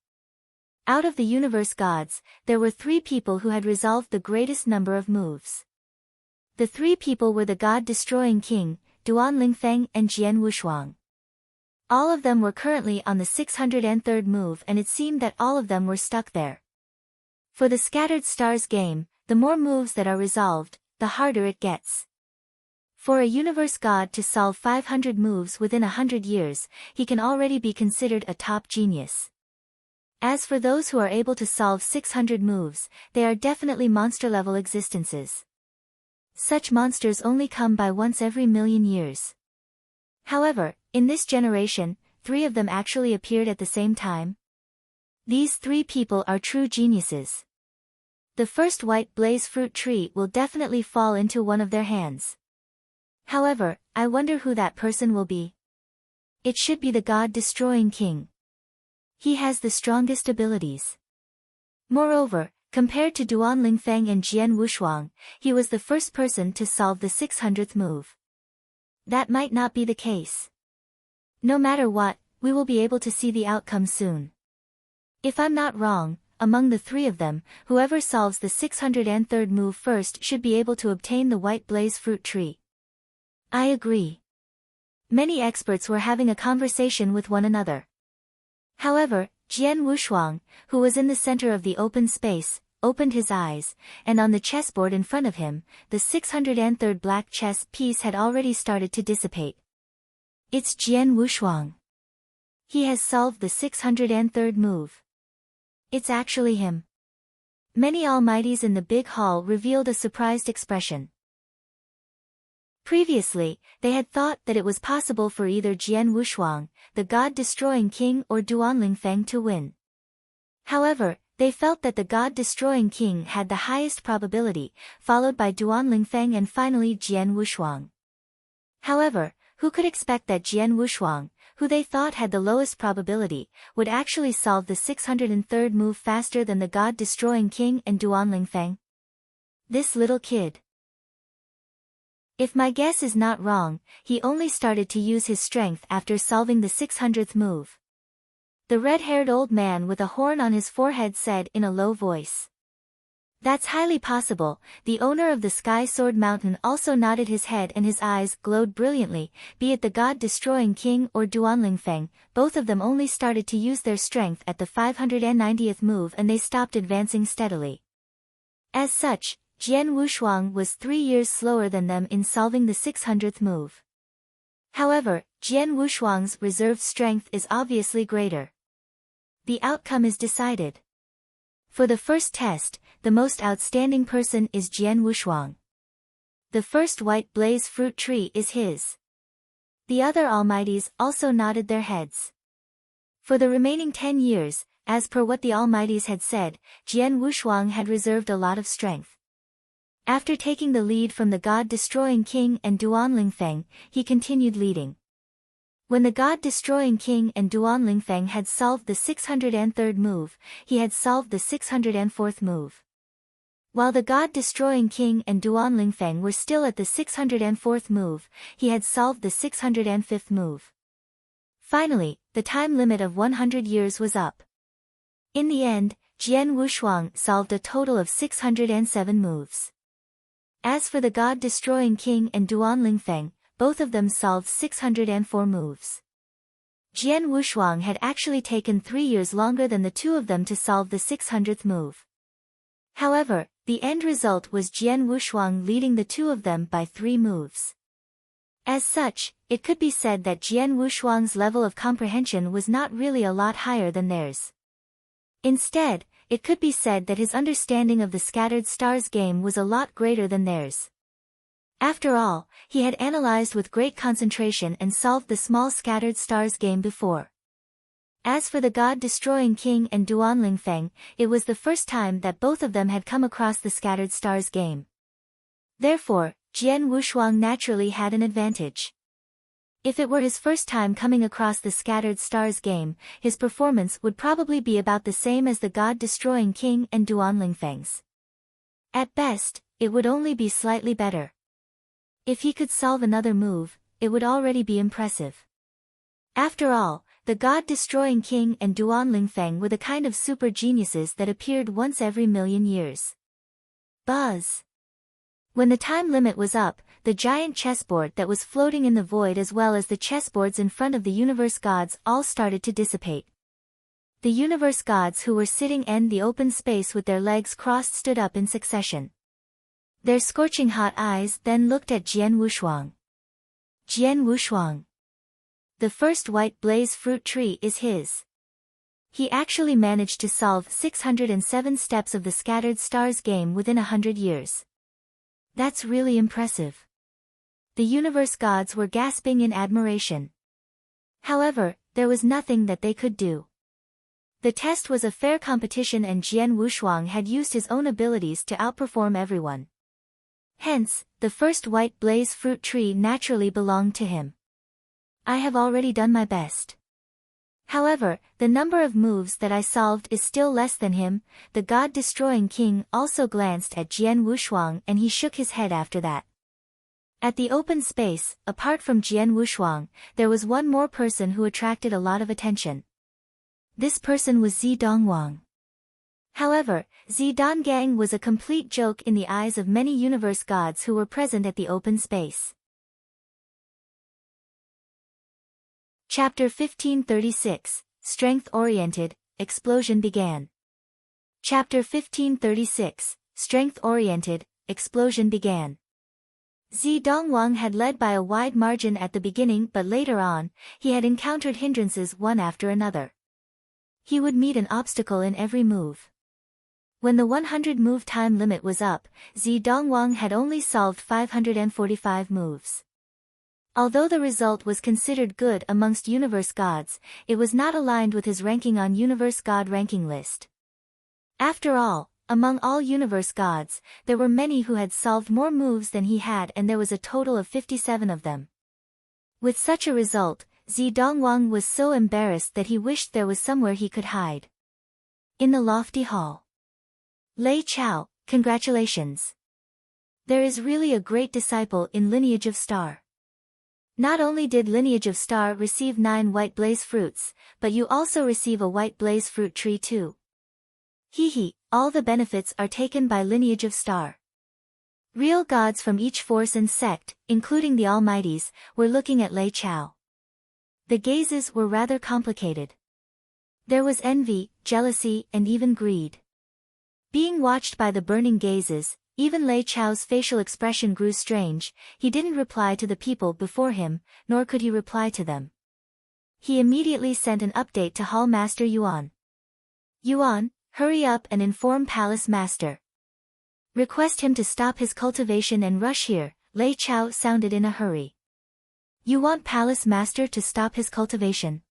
Speaker 1: Out of the universe gods, there were 3 people who had resolved the greatest number of moves. The 3 people were the God-destroying king, Duan Lingfeng and Jian Wushuang. All of them were currently on the 603rd move and it seemed that all of them were stuck there. For the Scattered Stars game, the more moves that are resolved, the harder it gets. For a universe god to solve 500 moves within 100 years, he can already be considered a top genius. As for those who are able to solve 600 moves, they are definitely monster-level existences. Such monsters only come by once every million years. However, in this generation, 3 of them actually appeared at the same time. These 3 people are true geniuses. The first white blaze fruit tree will definitely fall into one of their hands. However, I wonder who that person will be. It should be the God-destroying king. He has the strongest abilities. Moreover, compared to Duan Lingfeng and Jian Wushuang, he was the first person to solve the 600th move. That might not be the case. No matter what, we will be able to see the outcome soon. If I'm not wrong, among the 3 of them, whoever solves the 603rd move first should be able to obtain the white blaze fruit tree. I agree. Many experts were having a conversation with one another. However, Jian Wushuang, who was in the center of the open space, opened his eyes, and on the chessboard in front of him, the 603rd black chess piece had already started to dissipate. It's Jian Wushuang. He has solved the 603rd move. It's actually him. Many almighties in the big hall revealed a surprised expression. Previously, they had thought that it was possible for either Jian Wushuang, the God-destroying king or Duan Lingfeng to win. However, they felt that the God-destroying king had the highest probability, followed by Duan Lingfeng and finally Jian Wushuang. However, who could expect that Jian Wushuang, who they thought had the lowest probability, would actually solve the 603rd move faster than the God-destroying king and Duan Lingfeng? This little kid. If my guess is not wrong, he only started to use his strength after solving the 600th move. The red-haired old man with a horn on his forehead said in a low voice. That's highly possible. The owner of the Sky Sword Mountain also nodded his head and his eyes glowed brilliantly, be it the God-destroying king or Duan Lingfeng, both of them only started to use their strength at the 590th move and they stopped advancing steadily. As such, Jian Wushuang was 3 years slower than them in solving the 600th move. However, Jian Wushuang's reserved strength is obviously greater. The outcome is decided. For the first test, the most outstanding person is Jian Wushuang. The first white blaze fruit tree is his. The other almighties also nodded their heads. For the remaining 10 years, as per what the almighties had said, Jian Wushuang had reserved a lot of strength. After taking the lead from the God-destroying king and Duan Lingfeng, he continued leading. When the God-destroying king and Duan Lingfeng had solved the 603rd move, he had solved the 604th move. While the God-destroying king and Duan Lingfeng were still at the 604th move, he had solved the 605th move. Finally, the time limit of 100 years was up. In the end, Jian Wushuang solved a total of 607 moves. As for the God-destroying king and Duan Lingfeng, both of them solved 604 moves. Jian Wushuang had actually taken 3 years longer than the two of them to solve the 600th move. However, the end result was Jian Wushuang leading the two of them by 3 moves. As such, it could be said that Jian Wushuang's level of comprehension was not really a lot higher than theirs. Instead, it could be said that his understanding of the Scattered Stars game was a lot greater than theirs. After all, he had analyzed with great concentration and solved the small Scattered Stars game before. As for the God-destroying king and Duan Lingfeng, it was the first time that both of them had come across the Scattered Stars game. Therefore, Jian Wushuang naturally had an advantage. If it were his first time coming across the Scattered Stars game, his performance would probably be about the same as the God-destroying king and Duan Lingfeng's. At best, it would only be slightly better. If he could solve another move, it would already be impressive. After all, the God-destroying king and Duan Lingfeng were the kind of super geniuses that appeared once every million years. Buzz! When the time limit was up, the giant chessboard that was floating in the void as well as the chessboards in front of the universe gods all started to dissipate. The universe gods who were sitting in the open space with their legs crossed stood up in succession. Their scorching hot eyes then looked at Jian Wushuang. Jian Wushuang. The first white blaze fruit tree is his. He actually managed to solve 607 steps of the Scattered Stars game within 100 years. That's really impressive. The universe gods were gasping in admiration. However, there was nothing that they could do. The test was a fair competition and Jian Wushuang had used his own abilities to outperform everyone. Hence, the first white blaze fruit tree naturally belonged to him. I have already done my best. However, the number of moves that I solved is still less than him. The God-destroying king also glanced at Jian Wushuang and he shook his head after that. At the open space, apart from Jian Wushuang, there was one more person who attracted a lot of attention. This person was Zi Dongwang. However, Zi Donggang was a complete joke in the eyes of many universe gods who were present at the open space. Chapter 1536, Strength-Oriented, Explosion began. Chapter 1536, Strength-Oriented, Explosion began. Zi Dongwang had led by a wide margin at the beginning but later on, he had encountered hindrances one after another. He would meet an obstacle in every move. When the 100-move time limit was up, Zi Dongwang had only solved 545 moves. Although the result was considered good amongst universe gods, it was not aligned with his ranking on universe god ranking list. After all, among all universe gods, there were many who had solved more moves than he had and there was a total of 57 of them. With such a result, Zi Dongwang was so embarrassed that he wished there was somewhere he could hide. In the lofty hall. Lei Chao, congratulations. There is really a great disciple in Lineage of Star. Not only did Lineage of Star receive 9 white blaze fruits, but you also receive a white blaze fruit tree too. Hee, all the benefits are taken by Lineage of Star. Real gods from each force and sect, including the Almighties, were looking at Lei Chao. The gazes were rather complicated. There was envy, jealousy, and even greed. Being watched by the burning gazes, even Lei Chao's facial expression grew strange. He didn't reply to the people before him, nor could he reply to them. He immediately sent an update to Hall Master Yuan. Yuan, hurry up and inform Palace Master. Request him to stop his cultivation and rush here. Lei Chao sounded in a hurry. You want Palace Master to stop his cultivation?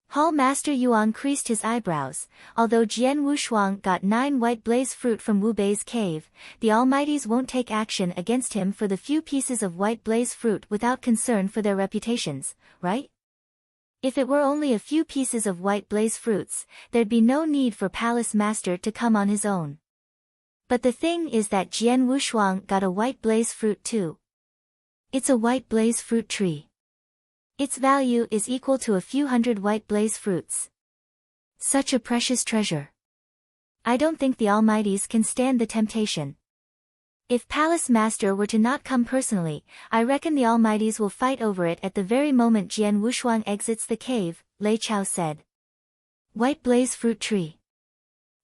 Speaker 1: Hall Master Yuan creased his eyebrows. Although Jian Wushuang got 9 white blaze fruit from Wu Bei's cave, the Almighties won't take action against him for the few pieces of white blaze fruit without concern for their reputations, right? If it were only a few pieces of white blaze fruits, there'd be no need for Palace Master to come on his own. But the thing is that Jian Wushuang got a white blaze fruit too. It's a white blaze fruit tree. Its value is equal to a few hundred white blaze fruits. Such a precious treasure. I don't think the Almighties can stand the temptation. If Palace Master were to not come personally, I reckon the Almighties will fight over it at the very moment Jian Wushuang exits the cave, Lei Chao said. White Blaze Fruit Tree.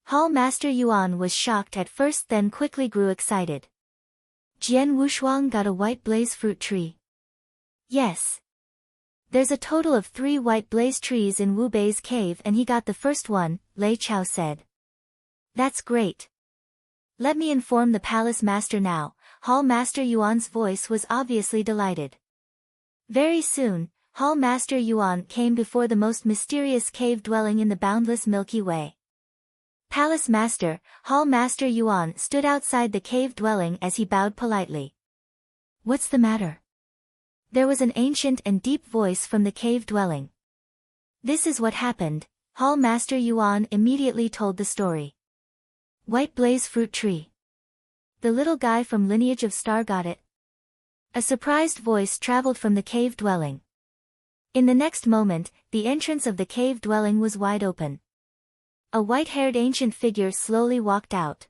Speaker 1: Hall Master Yuan was shocked at first, then quickly grew excited. Jian Wushuang got a White Blaze Fruit Tree. Yes. There's a total of 3 White Blaze trees in Wu Bei's cave and he got the first one, Lei Chao said. That's great. Let me inform the Palace Master now. Hall Master Yuan's voice was obviously delighted. Very soon, Hall Master Yuan came before the most mysterious cave dwelling in the boundless Milky Way. Palace Master, Hall Master Yuan stood outside the cave dwelling as he bowed politely. What's the matter? There was an ancient and deep voice from the cave dwelling. This is what happened. Hall Master Yuan immediately told the story. White Blaze Fruit Tree. The little guy from Lineage of Star got it. A surprised voice traveled from the cave dwelling. In the next moment, the entrance of the cave dwelling was wide open. A white-haired ancient figure slowly walked out.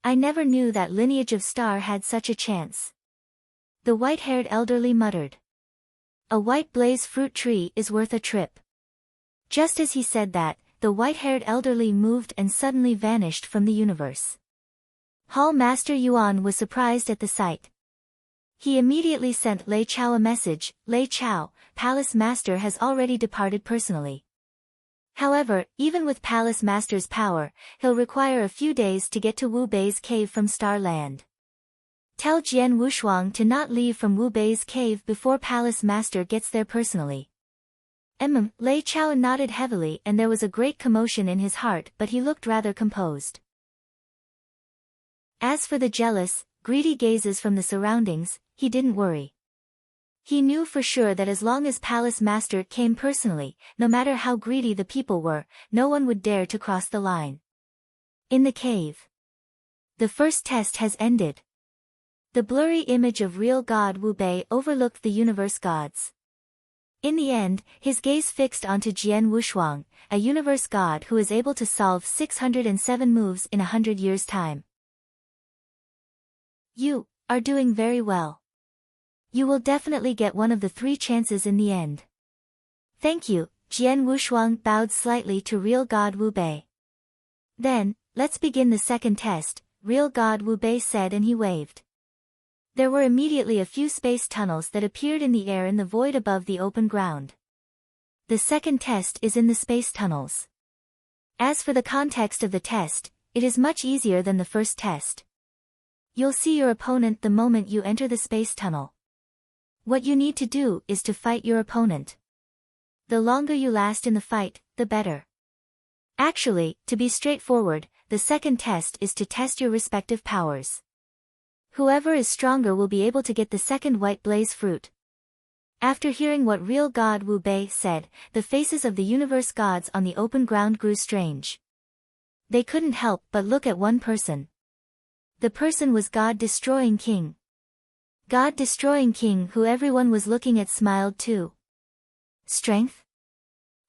Speaker 1: I never knew that Lineage of Star had such a chance. The white-haired elderly muttered. A White Blaze Fruit Tree is worth a trip. Just as he said that, the white-haired elderly moved and suddenly vanished from the universe. Hall Master Yuan was surprised at the sight. He immediately sent Lei Chao a message. Lei Chao, Palace Master has already departed personally. However, even with Palace Master's power, he'll require a few days to get to Wu Bei's cave from Star Land. Tell Jian Wushuang to not leave from Wu Bei's cave before Palace Master gets there personally. Lei Chao nodded heavily and there was a great commotion in his heart, but he looked rather composed. As for the jealous, greedy gazes from the surroundings, he didn't worry. He knew for sure that as long as Palace Master came personally, no matter how greedy the people were, no one would dare to cross the line. In the cave. The first test has ended. The blurry image of real God Wu Bei overlooked the universe gods. In the end, his gaze fixed onto Jian Wushuang, a universe god who is able to solve 607 moves in 100 years' time. You are doing very well. You will definitely get one of the 3 chances in the end. Thank you, Jian Wushuang bowed slightly to real god Wu Bei. Then, let's begin the second test, real god Wu Bei said and he waved. There were immediately a few space tunnels that appeared in the air in the void above the open ground. The second test is in the space tunnels. As for the context of the test, it is much easier than the first test. You'll see your opponent the moment you enter the space tunnel. What you need to do is to fight your opponent. The longer you last in the fight, the better. Actually, to be straightforward, the second test is to test your respective powers. Whoever is stronger will be able to get the second White Blaze fruit. After hearing what real god Wu Bei said, the faces of the universe gods on the open ground grew strange. They couldn't help but look at one person. The person was God-destroying King. God-destroying King, who everyone was looking at, smiled too. Strength?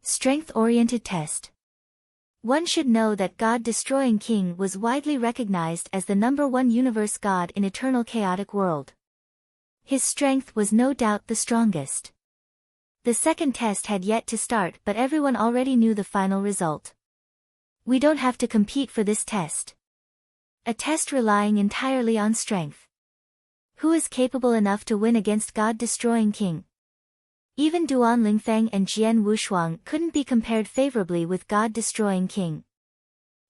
Speaker 1: Strength-oriented test. One should know that God-destroying King was widely recognized as the #1 universe god in eternal chaotic world. His strength was no doubt the strongest. The second test had yet to start, but everyone already knew the final result. We don't have to compete for this test. A test relying entirely on strength. Who is capable enough to win against God-destroying King? Even Duan Lingfeng and Jian Wushuang couldn't be compared favorably with God-destroying King.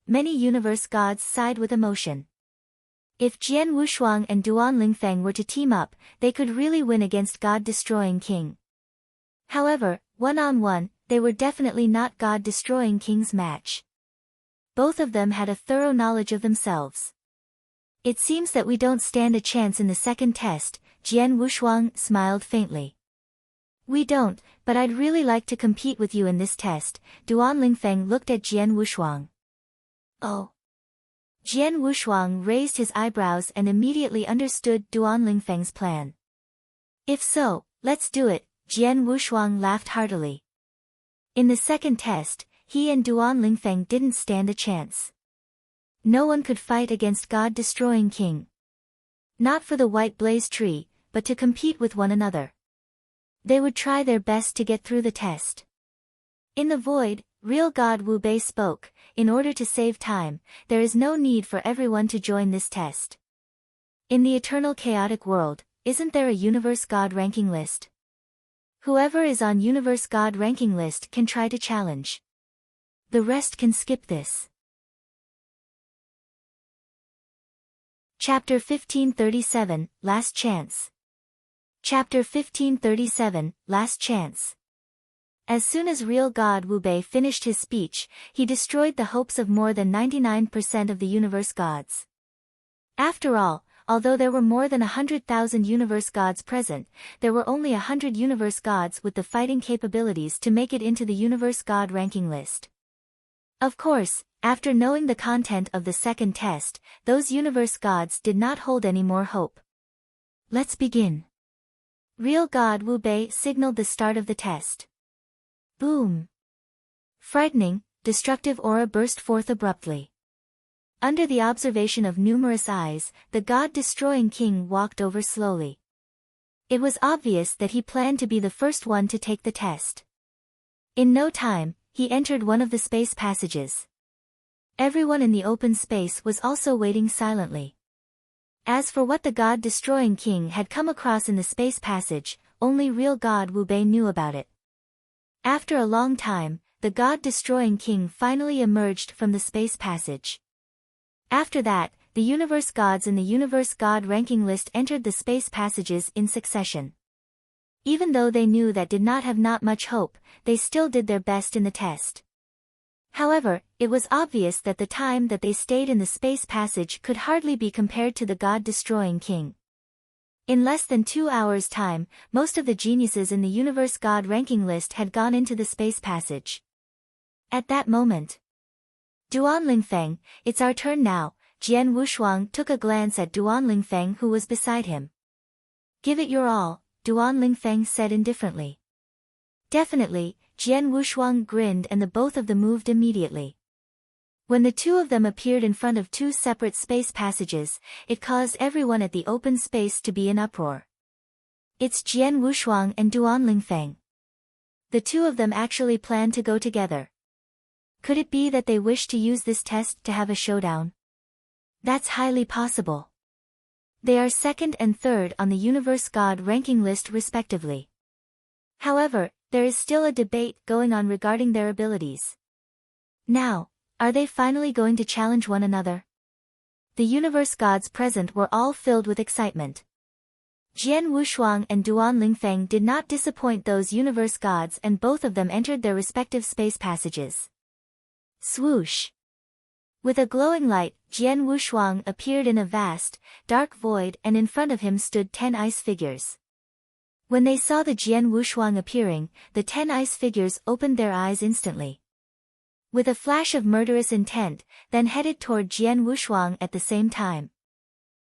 Speaker 1: Many universe gods sighed with emotion. If Jian Wushuang and Duan Lingfeng were to team up, they could really win against God-destroying King. However, one-on-one, they were definitely not God-destroying King's match. Both of them had a thorough knowledge of themselves. It seems that we don't stand a chance in the second test, Jian Wushuang smiled faintly. We don't, but I'd really like to compete with you in this test. Duan Lingfeng looked at Jian Wushuang. Oh. Jian Wushuang raised his eyebrows and immediately understood Duan Lingfeng's plan. If so, let's do it, Jian Wushuang laughed heartily. In the second test, he and Duan Lingfeng didn't stand a chance. No one could fight against God-destroying king. Not for the white blaze tree, but to compete with one another. They would try their best to get through the test. In the void, real God Wu Bei spoke, in order to save time, there is no need for everyone to join this test. In the eternal chaotic world, isn't there a universe God ranking list? Whoever is on universe God ranking list can try to challenge. The rest can skip this. Chapter 1537, Last Chance. Chapter 1537, Last Chance. As soon as real God Wu Bei finished his speech, he destroyed the hopes of more than 99% of the universe gods. After all, although there were more than 100,000 universe gods present, there were only 100 universe gods with the fighting capabilities to make it into the universe god ranking list. Of course, after knowing the content of the second test, those universe gods did not hold any more hope. Let's begin. Real God Wu Bei signaled the start of the test. Boom! Frightening, destructive aura burst forth abruptly. Under the observation of numerous eyes, the god-destroying king walked over slowly. It was obvious that he planned to be the first one to take the test. In no time, he entered one of the space passages. Everyone in the open space was also waiting silently. As for what the god-destroying king had come across in the space passage, only real God Wu Bei knew about it. After a long time, the god-destroying king finally emerged from the space passage. After that, the universe gods in the universe god ranking list entered the space passages in succession. Even though they knew that did not have not much hope, they still did their best in the test. However, it was obvious that the time that they stayed in the space passage could hardly be compared to the god-destroying king. In less than 2 hours' time, most of the geniuses in the universe god ranking list had gone into the space passage. At that moment, Duan Lingfeng, it's our turn now. Jian Wushuang took a glance at Duan Lingfeng who was beside him. Give it your all, Duan Lingfeng said indifferently. Definitely, Jian Wushuang grinned and the both of them moved immediately. When the two of them appeared in front of two separate space passages, it caused everyone at the open space to be in uproar. It's Jian Wushuang and Duan Lingfeng. The two of them actually planned to go together. Could it be that they wished to use this test to have a showdown? That's highly possible. They are second and third on the universe god ranking list respectively. However, there is still a debate going on regarding their abilities. Now, are they finally going to challenge one another? The universe gods present were all filled with excitement. Jian Wushuang and Duan Lingfeng did not disappoint those universe gods and both of them entered their respective space passages. Swoosh! With a glowing light, Jian Wushuang appeared in a vast, dark void and in front of him stood 10 ice figures. When they saw the Jian Wushuang appearing, the 10 ice figures opened their eyes instantly. With a flash of murderous intent, then headed toward Jian Wushuang at the same time.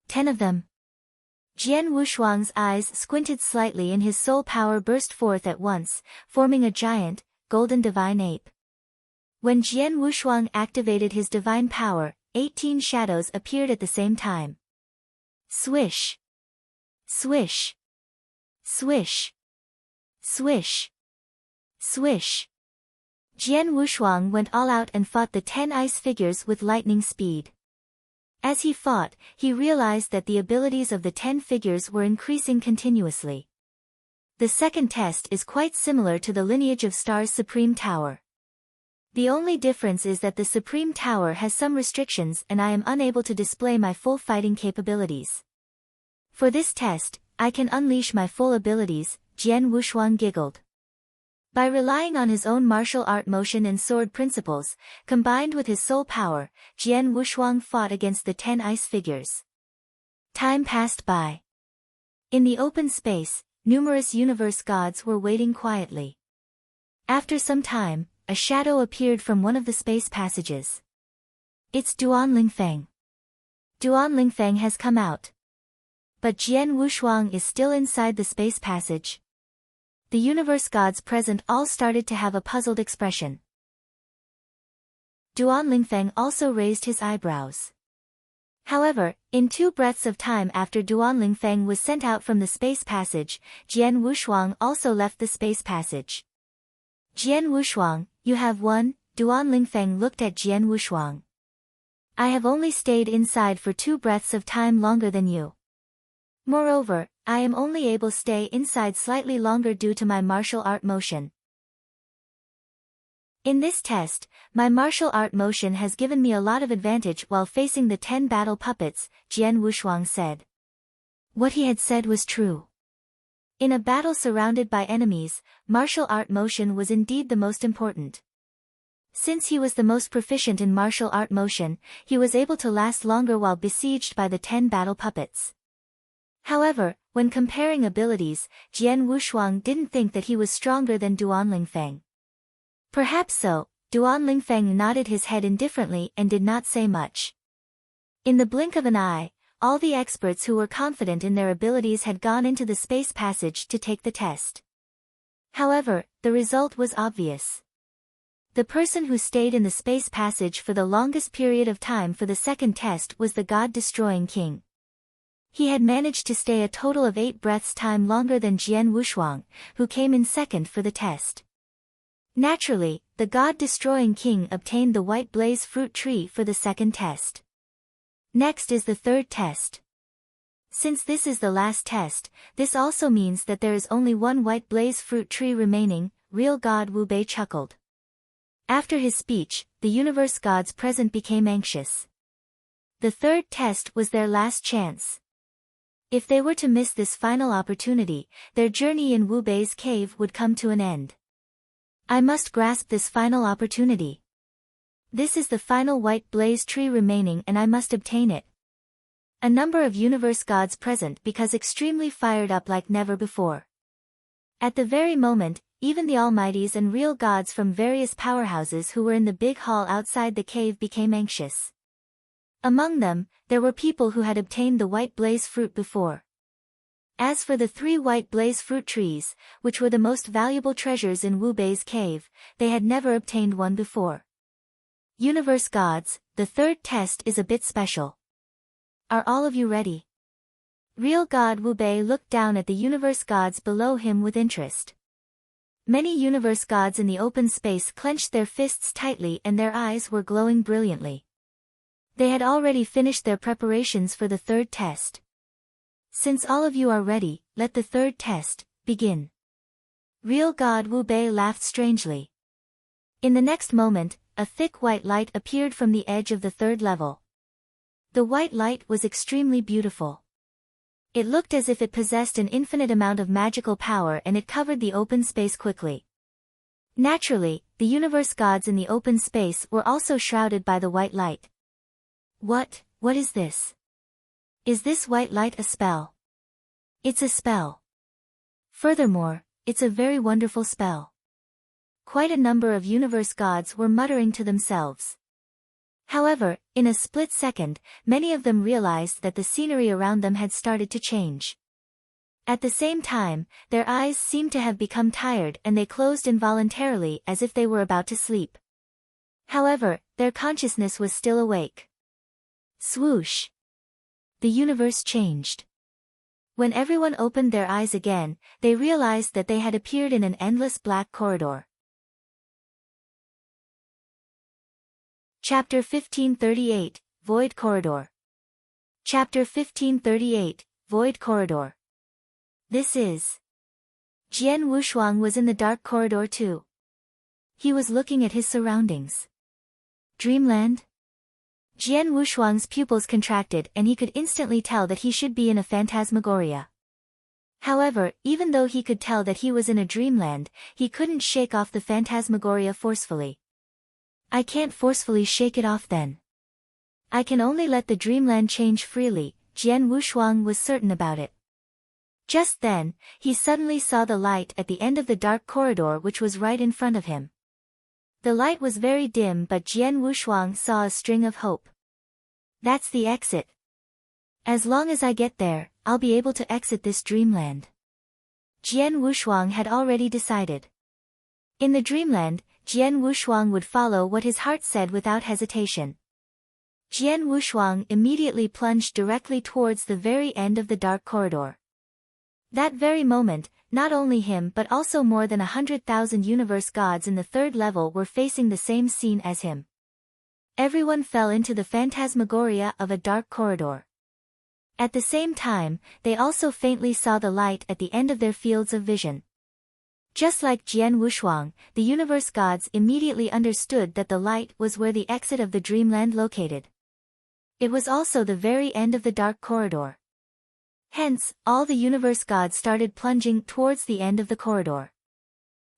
Speaker 1: 10 of them. Jian Wushuang's eyes squinted slightly and his soul power burst forth at once, forming a giant, golden divine ape. When Jian Wushuang activated his divine power, 18 shadows appeared at the same time. Swish! Swish! Swish! Swish! Swish! Jian Wushuang went all out and fought the 10 ice figures with lightning speed. As he fought, he realized that the abilities of the 10 figures were increasing continuously. The second test is quite similar to the lineage of Star's Supreme Tower. The only difference is that the Supreme Tower has some restrictions and I am unable to display my full fighting capabilities. For this test, I can unleash my full abilities, Jian Wushuang giggled. By relying on his own martial art motion and sword principles, combined with his soul power, Jian Wushuang fought against the 10 ice figures. Time passed by. In the open space, numerous universe gods were waiting quietly. After some time, a shadow appeared from one of the space passages. It's Duan Lingfeng. Duan Lingfeng has come out. But Jian Wushuang is still inside the space passage. The universe gods present all started to have a puzzled expression. Duan Lingfeng also raised his eyebrows. However, in 2 breaths of time after Duan Lingfeng was sent out from the space passage, Jian Wushuang also left the space passage. Jian Wushuang, you have won. Duan Lingfeng looked at Jian Wushuang. I have only stayed inside for 2 breaths of time longer than you. Moreover, I am only able to stay inside slightly longer due to my martial art motion. In this test, my martial art motion has given me a lot of advantage while facing the 10 battle puppets, Jian Wushuang said. What he had said was true. In a battle surrounded by enemies, martial art motion was indeed the most important. Since he was the most proficient in martial art motion, he was able to last longer while besieged by the 10 battle puppets. However, when comparing abilities, Jian Wushuang didn't think that he was stronger than Duan Lingfeng. Perhaps so. Duan Lingfeng nodded his head indifferently and did not say much. In the blink of an eye, all the experts who were confident in their abilities had gone into the space passage to take the test. However, the result was obvious. The person who stayed in the space passage for the longest period of time for the second test was the God-destroying king. He had managed to stay a total of 8 breaths time longer than Jian Wushuang, who came in second for the test. Naturally, the God-destroying king obtained the white blaze fruit tree for the second test. Next is the third test. Since this is the last test, this also means that there is only one white blaze fruit tree remaining. Real God Wu Bei chuckled. After his speech, the universe gods present became anxious. The third test was their last chance. If they were to miss this final opportunity, their journey in Wu Bei's cave would come to an end. I must grasp this final opportunity. This is the final white blaze tree remaining and I must obtain it. A number of universe gods present because extremely fired up like never before. At the very moment, even the almighties and real gods from various powerhouses who were in the big hall outside the cave became anxious. Among them, there were people who had obtained the white blaze fruit before. As for the 3 white blaze fruit trees, which were the most valuable treasures in Wu Bei's cave, they had never obtained one before. Universe gods, the third test is a bit special. Are all of you ready? Real God Wu Bei looked down at the universe gods below him with interest. Many universe gods in the open space clenched their fists tightly and their eyes were glowing brilliantly. They had already finished their preparations for the third test. Since all of you are ready, let the third test begin. Real God Wu Bei laughed strangely. In the next moment, a thick white light appeared from the edge of the third level. The white light was extremely beautiful. It looked as if it possessed an infinite amount of magical power and it covered the open space quickly. Naturally, the universe gods in the open space were also shrouded by the white light. What is this? Is this white light a spell? It's a spell. Furthermore, it's a very wonderful spell. Quite a number of universe gods were muttering to themselves. However, in a split second, many of them realized that the scenery around them had started to change. At the same time, their eyes seemed to have become tired and they closed involuntarily as if they were about to sleep. However, their consciousness was still awake. Swoosh! The universe changed. When everyone opened their eyes again, they realized that they had appeared in an endless black corridor. Chapter 1538, Void Corridor. Chapter 1538, Void Corridor. This is. Jian Wushuang was in the dark corridor too. He was looking at his surroundings. Dreamland? Jian Wushuang's pupils contracted and he could instantly tell that he should be in a phantasmagoria. However, even though he could tell that he was in a dreamland, he couldn't shake off the phantasmagoria forcefully. I can't forcefully shake it off then. I can only let the dreamland change freely. Jian Wushuang was certain about it. Just then, he suddenly saw the light at the end of the dark corridor which was right in front of him. The light was very dim but Jian Wushuang saw a string of hope. That's the exit. As long as I get there, I'll be able to exit this dreamland. Jian Wushuang had already decided. In the dreamland, Jian Wushuang would follow what his heart said without hesitation. Jian Wushuang immediately plunged directly towards the very end of the dark corridor. That very moment, not only him but also more than 100,000 universe gods in the third level were facing the same scene as him. Everyone fell into the phantasmagoria of a dark corridor. At the same time, they also faintly saw the light at the end of their fields of vision. Just like Jian Wushuang, the universe gods immediately understood that the light was where the exit of the dreamland located. It was also the very end of the dark corridor. Hence, all the universe gods started plunging towards the end of the corridor.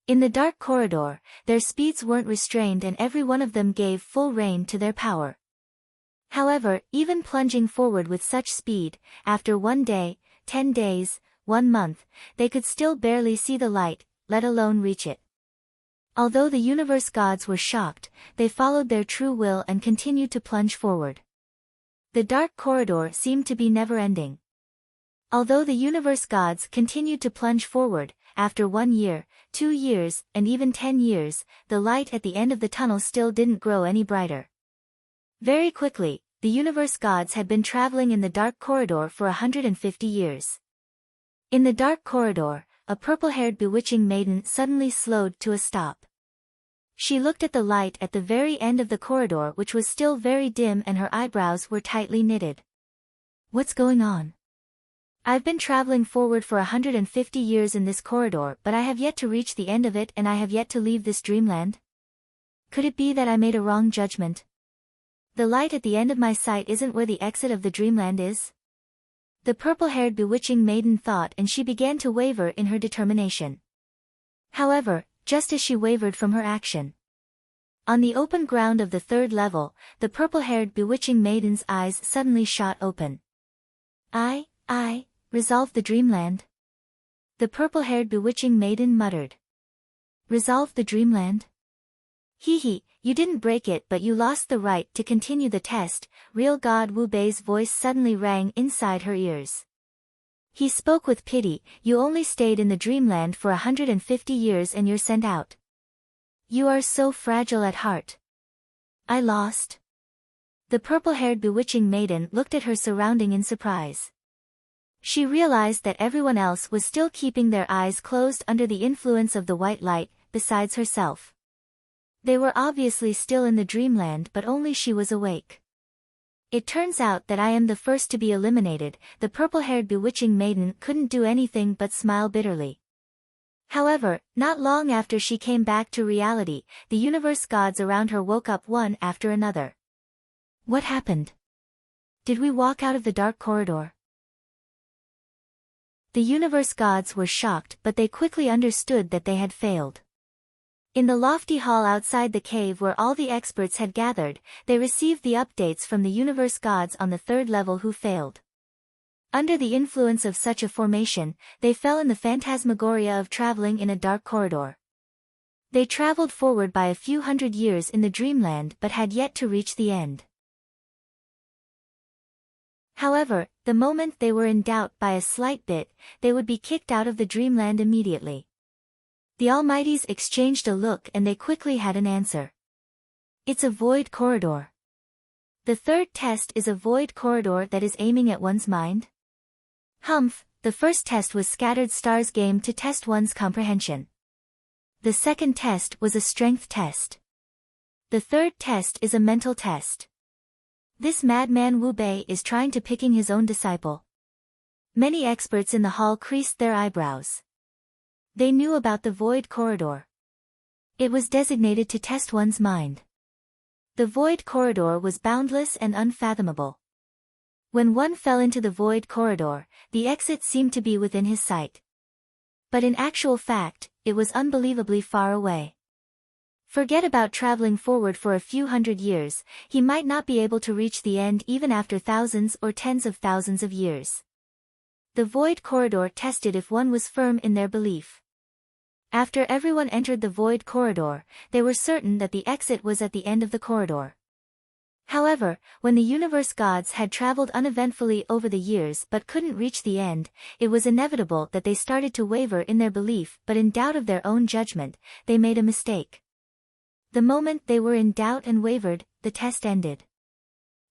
Speaker 1: In the dark corridor, their speeds weren't restrained and every one of them gave full rein to their power. However, even plunging forward with such speed, after 1 day, 10 days, 1 month, they could still barely see the light, let alone reach it. Although the universe gods were shocked, they followed their true will and continued to plunge forward. The dark corridor seemed to be never-ending. Although the universe gods continued to plunge forward, after 1 year, 2 years, and even 10 years, the light at the end of the tunnel still didn't grow any brighter. Very quickly, the universe gods had been traveling in the dark corridor for 150 years. In the dark corridor, a purple-haired bewitching maiden suddenly slowed to a stop. She looked at the light at the very end of the corridor, which was still very dim, and her eyebrows were tightly knitted. "What's going on? I've been traveling forward for 150 years in this corridor, but I have yet to reach the end of it and I have yet to leave this dreamland. Could it be that I made a wrong judgment? The light at the end of my sight isn't where the exit of the dreamland is?" The purple-haired bewitching maiden thought, and she began to waver in her determination. However, just as she wavered from her action, on the open ground of the third level, the purple-haired bewitching maiden's eyes suddenly shot open. I resolve the dreamland?" The purple-haired bewitching maiden muttered. "Resolve the dreamland? Hee, you didn't break it, but you lost the right to continue the test." Real God Wu Bei's voice suddenly rang inside her ears. He spoke with pity. "You only stayed in the dreamland for 150 years and you're sent out. You are so fragile at heart." "I lost?" The purple-haired bewitching maiden looked at her surrounding in surprise. She realized that everyone else was still keeping their eyes closed under the influence of the white light, besides herself. They were obviously still in the dreamland, but only she was awake. "It turns out that I am the first to be eliminated." The purple-haired bewitching maiden couldn't do anything but smile bitterly. However, not long after she came back to reality, the universe gods around her woke up one after another. "What happened? Did we walk out of the dark corridor?" The universe gods were shocked, but they quickly understood that they had failed. In the lofty hall outside the cave where all the experts had gathered, they received the updates from the universe gods on the third level who failed. Under the influence of such a formation, they fell in the phantasmagoria of traveling in a dark corridor. They traveled forward by a few hundred years in the dreamland but had yet to reach the end. However, the moment they were in doubt by a slight bit, they would be kicked out of the dreamland immediately. The Almighties exchanged a look and they quickly had an answer. "It's a void corridor." The third test is a void corridor that is aiming at one's mind? Humph, the first test was Scattered Stars game to test one's comprehension. The second test was a strength test. The third test is a mental test. This madman Wu Bei is trying to picking his own disciple. Many experts in the hall creased their eyebrows. They knew about the void corridor. It was designated to test one's mind. The void corridor was boundless and unfathomable. When one fell into the void corridor, the exit seemed to be within his sight. But in actual fact, it was unbelievably far away. Forget about traveling forward for a few hundred years, he might not be able to reach the end even after thousands or tens of thousands of years. The void corridor tested if one was firm in their belief. After everyone entered the void corridor, they were certain that the exit was at the end of the corridor. However, when the universe gods had traveled uneventfully over the years but couldn't reach the end, it was inevitable that they started to waver in their belief, but in doubt of their own judgment, they made a mistake. The moment they were in doubt and wavered, the test ended.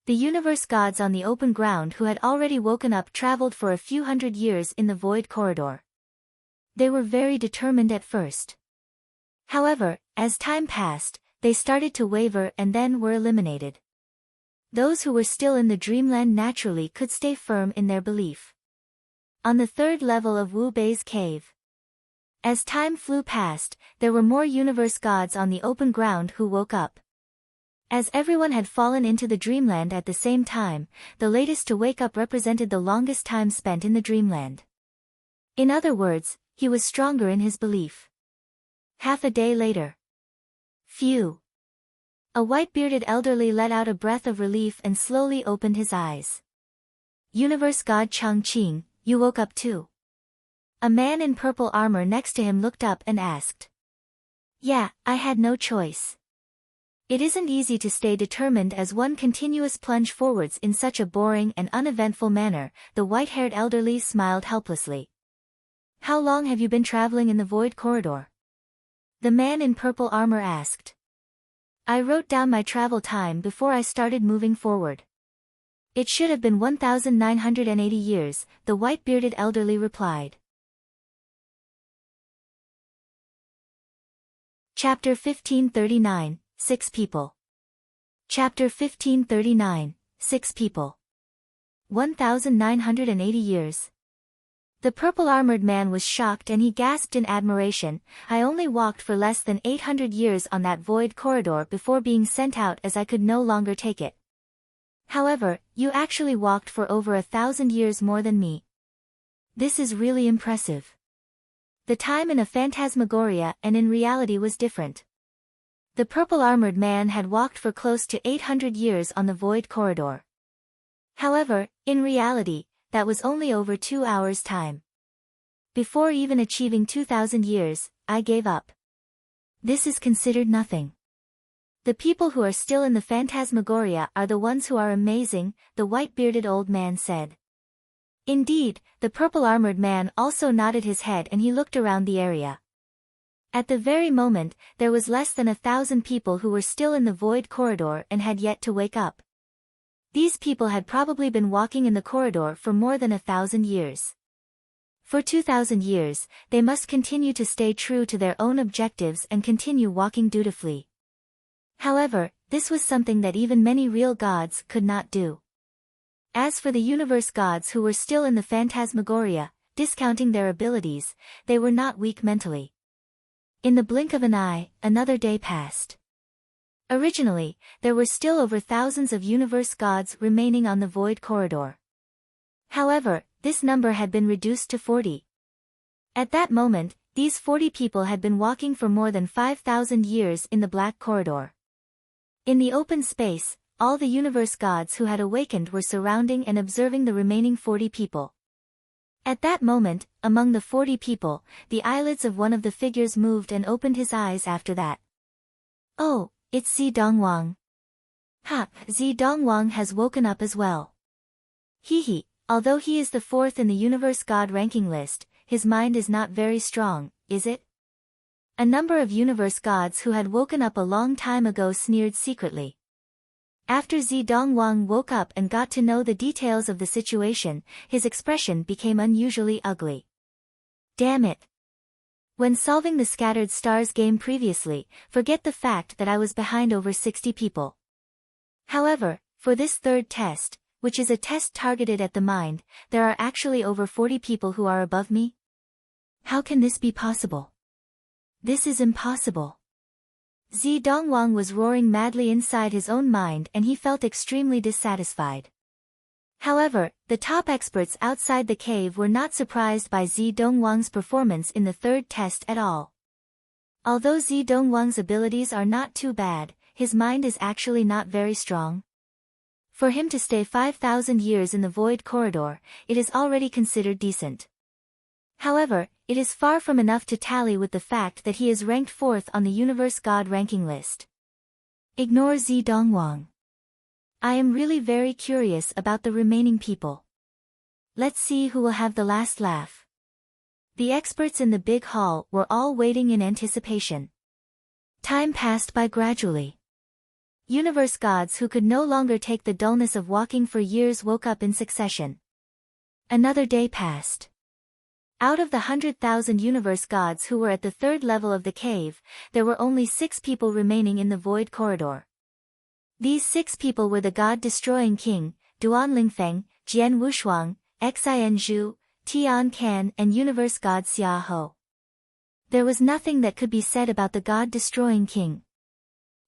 Speaker 1: The universe gods on the open ground who had already woken up traveled for a few hundred years in the void corridor. They were very determined at first. However, as time passed, they started to waver and then were eliminated. Those who were still in the dreamland naturally could stay firm in their belief. On the third level of Wu Bei's cave. As time flew past, there were more universe gods on the open ground who woke up. As everyone had fallen into the dreamland at the same time, the latest to wake up represented the longest time spent in the dreamland. In other words, he was stronger in his belief. Half a day later. Phew! A white-bearded elderly let out a breath of relief and slowly opened his eyes. Universe God Changqing, you woke up too. A man in purple armor next to him looked up and asked. Yeah, I had no choice. It isn't easy to stay determined as one continuous plunge forwards in such a boring and uneventful manner, the white-haired elderly smiled helplessly. How long have you been traveling in the void corridor? The man in purple armor asked. I wrote down my travel time before I started moving forward. It should have been 1,980 years, the white-bearded elderly replied. Chapter 1539, 6 People. Chapter 1539, 6 People. 1,980 years. The purple-armored man was shocked and he gasped in admiration. I only walked for less than 800 years on that void corridor before being sent out as I could no longer take it. However, you actually walked for over 1,000 years more than me. This is really impressive. The time in a phantasmagoria and in reality was different. The purple-armored man had walked for close to 800 years on the void corridor. However, in reality, that was only over 2 hours' time. Before even achieving 2,000 years, I gave up. This is considered nothing. The people who are still in the phantasmagoria are the ones who are amazing, the white-bearded old man said. Indeed, the purple-armored man also nodded his head and he looked around the area. At the very moment, there was less than 1,000 people who were still in the void corridor and had yet to wake up. These people had probably been walking in the corridor for more than 1,000 years. For 2,000 years, they must continue to stay true to their own objectives and continue walking dutifully. However, this was something that even many real gods could not do. As for the universe gods who were still in the phantasmagoria, discounting their abilities, they were not weak mentally. In the blink of an eye, another day passed. Originally, there were still over thousands of universe gods remaining on the void corridor. However, this number had been reduced to 40. At that moment, these 40 people had been walking for more than 5,000 years in the black corridor. In the open space, all the universe gods who had awakened were surrounding and observing the remaining 40 people. At that moment, among the 40 people, the eyelids of one of the figures moved and opened his eyes after that. Oh, it's Zidongwang. Ha, Zidongwang has woken up as well. He, although he is the 4th in the universe god ranking list, his mind is not very strong, is it? A number of universe gods who had woken up a long time ago sneered secretly. After Zidongwang woke up and got to know the details of the situation, his expression became unusually ugly. Damn it. When solving the Scattered Stars game previously, forget the fact that I was behind over 60 people. However, for this third test, which is a test targeted at the mind, there are actually over 40 people who are above me? How can this be possible? This is impossible. Zidongwang was roaring madly inside his own mind and he felt extremely dissatisfied. However, the top experts outside the cave were not surprised by Zidongwang's performance in the third test at all. Although Zidongwang's abilities are not too bad, his mind is actually not very strong. For him to stay 5,000 years in the void corridor, it is already considered decent. However, it is far from enough to tally with the fact that he is ranked 4th on the universe god ranking list. Ignore Zidongwang. I am really very curious about the remaining people. Let's see who will have the last laugh. The experts in the big hall were all waiting in anticipation. Time passed by gradually. Universe gods who could no longer take the dullness of walking for years woke up in succession. Another day passed. Out of the 100,000 universe gods who were at the third level of the cave, there were only 6 people remaining in the void corridor. These 6 people were the God-destroying king, Duan Lingfeng, Jian Wushuang, Xin Zhu, Tian Can and universe god Xia Ho. There was nothing that could be said about the God-destroying king.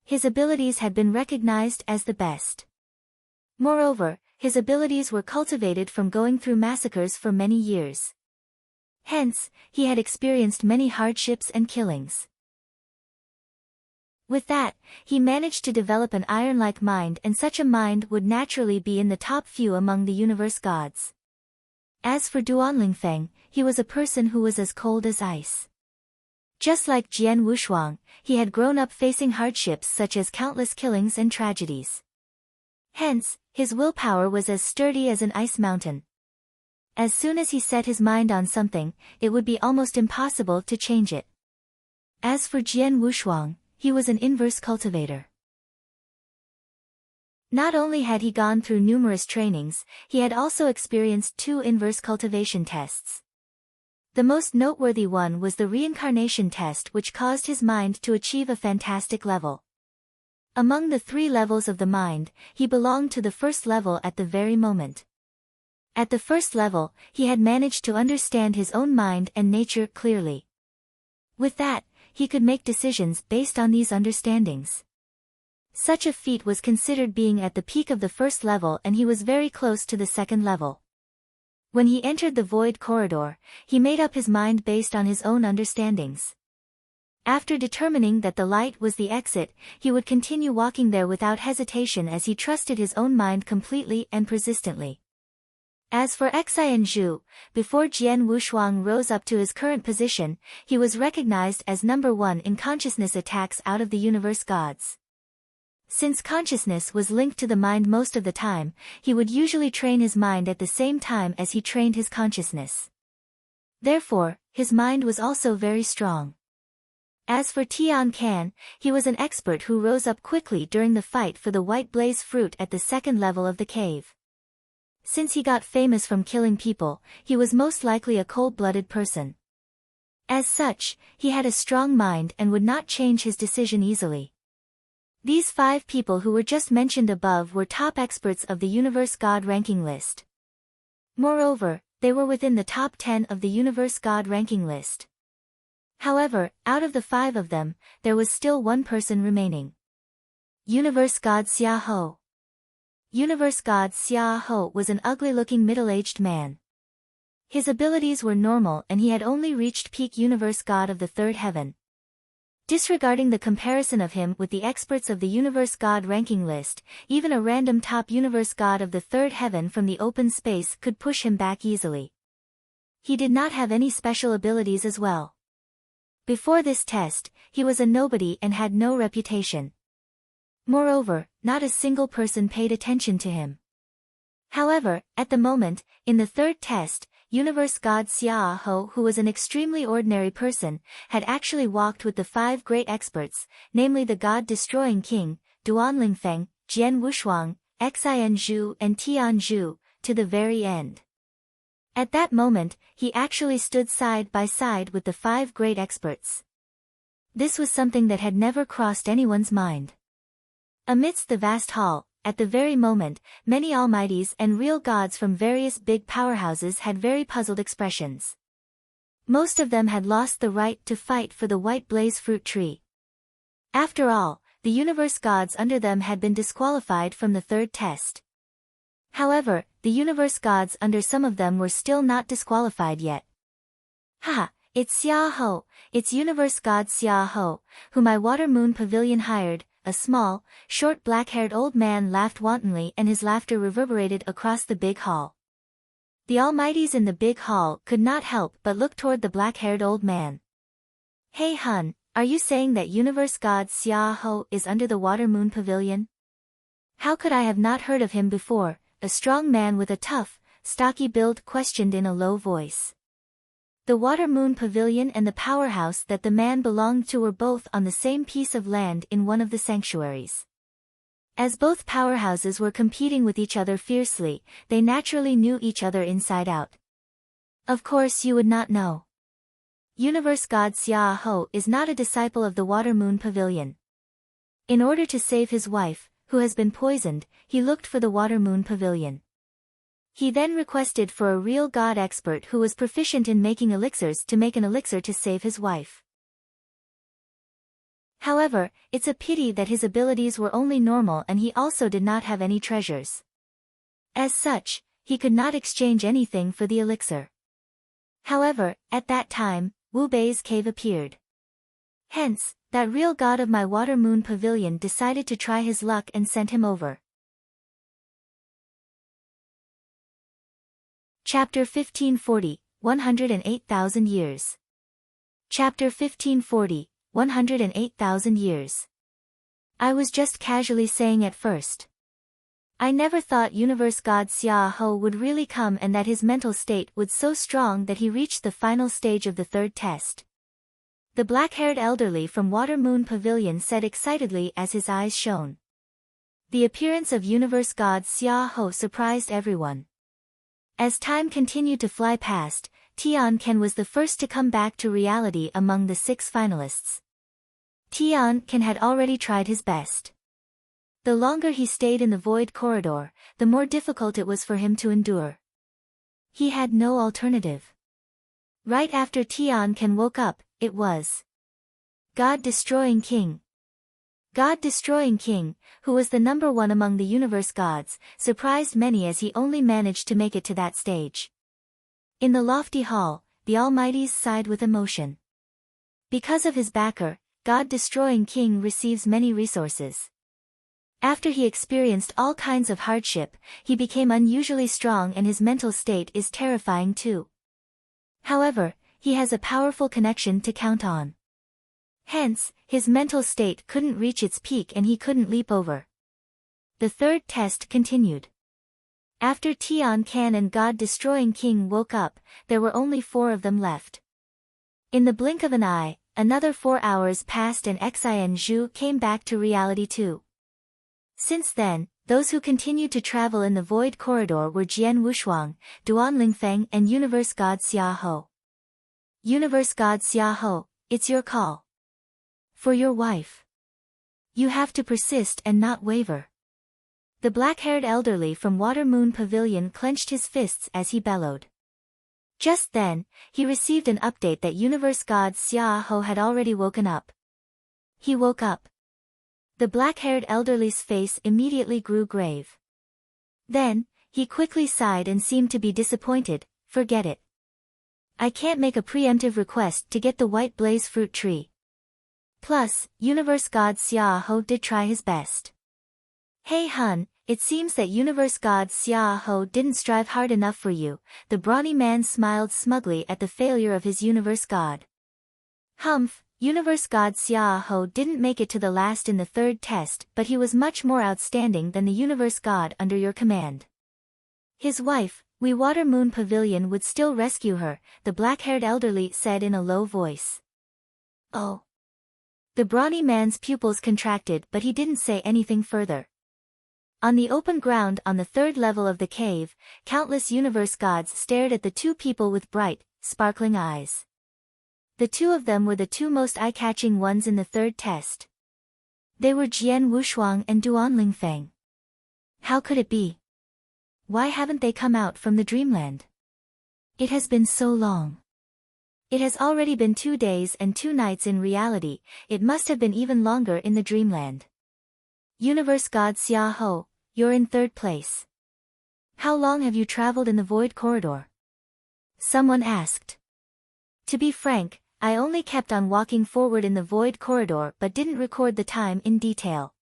Speaker 1: His abilities had been recognized as the best. Moreover, his abilities were cultivated from going through massacres for many years. Hence, he had experienced many hardships and killings. With that, he managed to develop an iron-like mind, and such a mind would naturally be in the top few among the universe gods. As for Duan Lingfeng, he was a person who was as cold as ice. Just like Jian Wushuang, he had grown up facing hardships such as countless killings and tragedies. Hence, his willpower was as sturdy as an ice mountain. As soon as he set his mind on something, it would be almost impossible to change it. As for Jian Wushuang, he was an inverse cultivator. Not only had he gone through numerous trainings, he had also experienced 2 inverse cultivation tests. The most noteworthy one was the reincarnation test, which caused his mind to achieve a fantastic level. Among the 3 levels of the mind, he belonged to the first level at the very moment. At the first level, he had managed to understand his own mind and nature clearly. With that, he could make decisions based on these understandings. Such a feat was considered being at the peak of the first level, and he was very close to the second level. When he entered the void corridor, he made up his mind based on his own understandings. After determining that the light was the exit, he would continue walking there without hesitation as he trusted his own mind completely and persistently. As for Xin Zhu, before Jian Wushuang rose up to his current position, he was recognized as number 1 in consciousness attacks out of the universe gods. Since consciousness was linked to the mind most of the time, he would usually train his mind at the same time as he trained his consciousness. Therefore, his mind was also very strong. As for Tian Can, he was an expert who rose up quickly during the fight for the white blaze fruit at the second level of the cave. Since he got famous from killing people, he was most likely a cold-blooded person. As such, he had a strong mind and would not change his decision easily. These 5 people who were just mentioned above were top experts of the universe god ranking list. Moreover, they were within the top 10 of the universe god ranking list. However, out of the 5 of them, there was still one person remaining. Universe god Xia Ho. Universe god Xia Ho was an ugly-looking middle-aged man. His abilities were normal and he had only reached peak universe god of the 3rd heaven. Disregarding the comparison of him with the experts of the universe god ranking list, even a random top universe god of the 3rd heaven from the open space could push him back easily. He did not have any special abilities as well. Before this test, he was a nobody and had no reputation. Moreover, not a single person paid attention to him. However, at the moment, in the 3rd test, universe god Xia Ho, who was an extremely ordinary person, had actually walked with the 5 great experts, namely the god-destroying king, Duan Lingfeng, Jian Wushuang, Xin Zhu and Tian Zhu, to the very end. At that moment, he actually stood side by side with the 5 great experts. This was something that had never crossed anyone's mind. Amidst the vast hall, at the very moment, many almighties and real gods from various big powerhouses had very puzzled expressions. Most of them had lost the right to fight for the white blaze fruit tree. After all, the universe gods under them had been disqualified from the 3rd test. However, the universe gods under some of them were still not disqualified yet. Haha, it's Xia Ho, it's universe god Xia Ho, whom my water moon pavilion hired. A small, short black-haired old man laughed wantonly and his laughter reverberated across the big hall. The almighties in the big hall could not help but look toward the black-haired old man. Hey Hun, are you saying that universe god Xia Ho is under the water moon pavilion? How could I have not heard of him before? A strong man with a tough, stocky build questioned in a low voice. The Water Moon Pavilion and the powerhouse that the man belonged to were both on the same piece of land in one of the sanctuaries. As both powerhouses were competing with each other fiercely, they naturally knew each other inside out. Of course you would not know. Universe God Xia Ho is not a disciple of the Water Moon Pavilion. In order to save his wife, who has been poisoned, he looked for the Water Moon Pavilion. He then requested for a real god expert who was proficient in making elixirs to make an elixir to save his wife. However, it's a pity that his abilities were only normal and he also did not have any treasures. As such, he could not exchange anything for the elixir. However, at that time, Wu Bei's cave appeared. Hence, that real god of my Water Moon Pavilion decided to try his luck and sent him over. Chapter 1540, 108,000 Years. Chapter 1540, 108,000 Years. I was just casually saying at first. I never thought Universe God Xia Ho would really come and that his mental state was so strong that he reached the final stage of the third test. The black-haired elderly from Water Moon Pavilion said excitedly as his eyes shone. The appearance of Universe God Xia Ho surprised everyone. As time continued to fly past, Tian Ken was the first to come back to reality among the 6 finalists. Tian Ken had already tried his best. The longer he stayed in the void corridor, the more difficult it was for him to endure. He had no alternative. Right after Tian Ken woke up, it was God-destroying King. God-destroying King, who was the number 1 among the universe gods, surprised many as he only managed to make it to that stage. In the lofty hall, the Almighties sighed with emotion. Because of his backer, God-destroying King receives many resources. After he experienced all kinds of hardship, he became unusually strong and his mental state is terrifying too. However, he has a powerful connection to count on. Hence, his mental state couldn't reach its peak and he couldn't leap over. The third test continued. After Tian Ken and God-destroying King woke up, there were only 4 of them left. In the blink of an eye, another 4 hours passed and Xian Zhu came back to reality too. Since then, those who continued to travel in the void corridor were Jian Wushuang, Duan Lingfeng and Universe God Xia Ho. Universe God Xia Ho, it's your call. For your wife. You have to persist and not waver. The black-haired elderly from Water Moon Pavilion clenched his fists as he bellowed. Just then, he received an update that Universe God Xia Ho had already woken up. He woke up. The black-haired elderly's face immediately grew grave. Then, he quickly sighed and seemed to be disappointed. Forget it. I can't make a preemptive request to get the white blaze fruit tree. Plus, Universe God Xia Ho did try his best. Hey hun, it seems that Universe God Xia Ho didn't strive hard enough for you. The brawny man smiled smugly at the failure of his Universe God. Humph, Universe God Xia Ho didn't make it to the last in the third test, but he was much more outstanding than the Universe God under your command. His wife, Water Moon Pavilion would still rescue her, the black-haired elderly said in a low voice. Oh. The brawny man's pupils contracted but he didn't say anything further. On the open ground on the 3rd level of the cave, countless universe gods stared at the 2 people with bright, sparkling eyes. The 2 of them were the 2 most eye-catching ones in the 3rd test. They were Jian Wushuang and Duan Lingfeng. How could it be? Why haven't they come out from the dreamland? It has been so long. It has already been 2 days and 2 nights in reality, it must have been even longer in the dreamland. Universe God Xia Ho, you're in 3rd place. How long have you traveled in the void corridor? Someone asked. To be frank, I only kept on walking forward in the void corridor but didn't record the time in detail.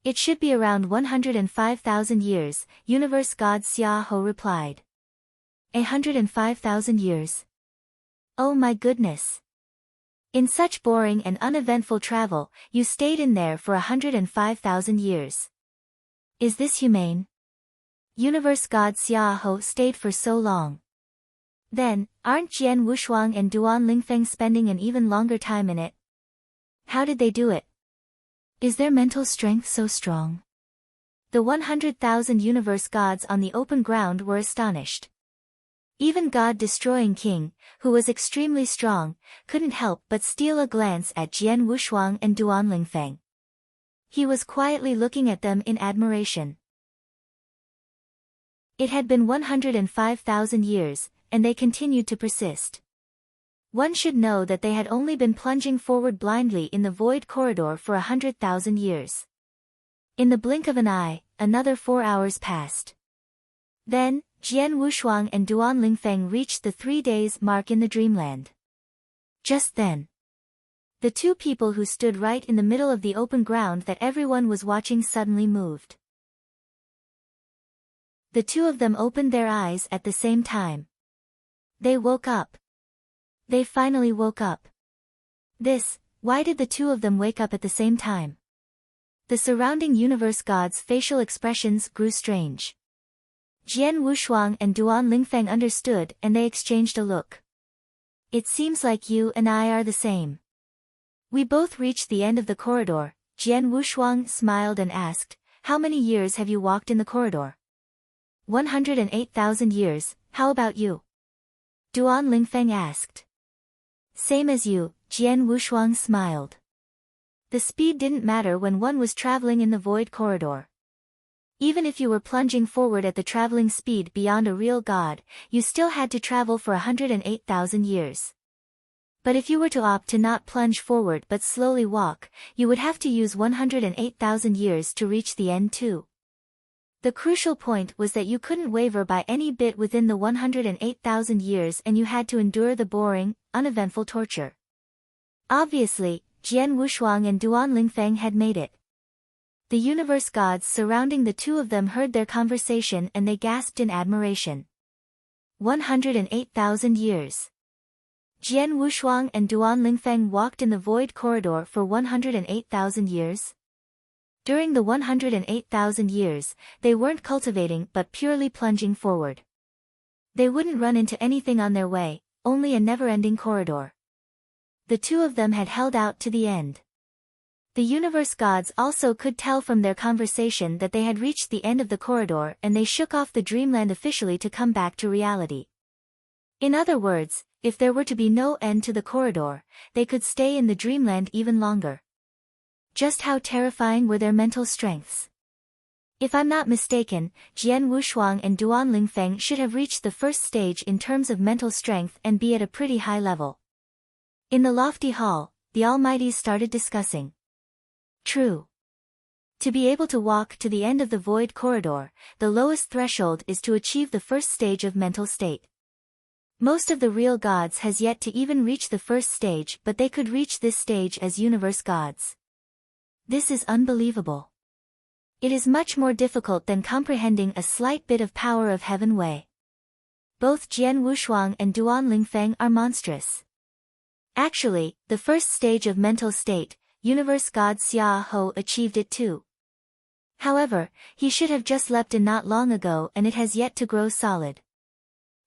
Speaker 1: It should be around 105,000 years, Universe God Xia Ho replied. 105,000 years. Oh my goodness. In such boring and uneventful travel, you stayed in there for 105,000 years. Is this humane? Universe God Xiaoho stayed for so long. Then, aren't Jian Wushuang and Duan Lingfeng spending an even longer time in it? How did they do it? Is their mental strength so strong? The 100,000 universe gods on the open ground were astonished. Even God-destroying King, who was extremely strong, couldn't help but steal a glance at Jian Wushuang and Duan Lingfeng. He was quietly looking at them in admiration. It had been 105,000 years, and they continued to persist. One should know that they had only been plunging forward blindly in the void corridor for 100,000 years. In the blink of an eye, another 4 hours passed. Then, Jian Wushuang and Duan Lingfeng reached the 3 days mark in the dreamland. Just then, the two people who stood right in the middle of the open ground that everyone was watching suddenly moved. The two of them opened their eyes at the same time. They woke up. They finally woke up. Why did the two of them wake up at the same time? The surrounding universe gods' facial expressions grew strange. Jian Wushuang and Duan Lingfeng understood and they exchanged a look. It seems like you and I are the same. We both reached the end of the corridor. Jian Wushuang smiled and asked, how many years have you walked in the corridor? 108,000 years, how about you? Duan Lingfeng asked. Same as you, Jian Wushuang smiled. The speed didn't matter when one was traveling in the void corridor. Even if you were plunging forward at the traveling speed beyond a real god, you still had to travel for 108,000 years. But if you were to opt to not plunge forward but slowly walk, you would have to use 108,000 years to reach the end too. The crucial point was that you couldn't waver by any bit within the 108,000 years and you had to endure the boring, uneventful torture. Obviously, Jian Wushuang and Duan Lingfeng had made it. The universe gods surrounding the two of them heard their conversation and they gasped in admiration. 108,000 years. Jian Wushuang and Duan Lingfeng walked in the void corridor for 108,000 years? During the 108,000 years, they weren't cultivating but purely plunging forward. They wouldn't run into anything on their way, only a never-ending corridor. The two of them had held out to the end. The universe gods also could tell from their conversation that they had reached the end of the corridor and they shook off the dreamland officially to come back to reality. In other words, if there were to be no end to the corridor, they could stay in the dreamland even longer. Just how terrifying were their mental strengths? If I'm not mistaken, Jian Wushuang and Duan Lingfeng should have reached the first stage in terms of mental strength and be at a pretty high level. In the lofty hall, the Almighties started discussing. True. To be able to walk to the end of the void corridor, the lowest threshold is to achieve the first stage of mental state. Most of the real gods has yet to even reach the first stage, but they could reach this stage as universe gods. This is unbelievable. It is much more difficult than comprehending a slight bit of power of heaven way. Both Jian Wushuang and Duan Lingfeng are monstrous. Actually, the first stage of mental state, universe god Xia Ho achieved it too. However, he should have just leapt in not long ago and it has yet to grow solid.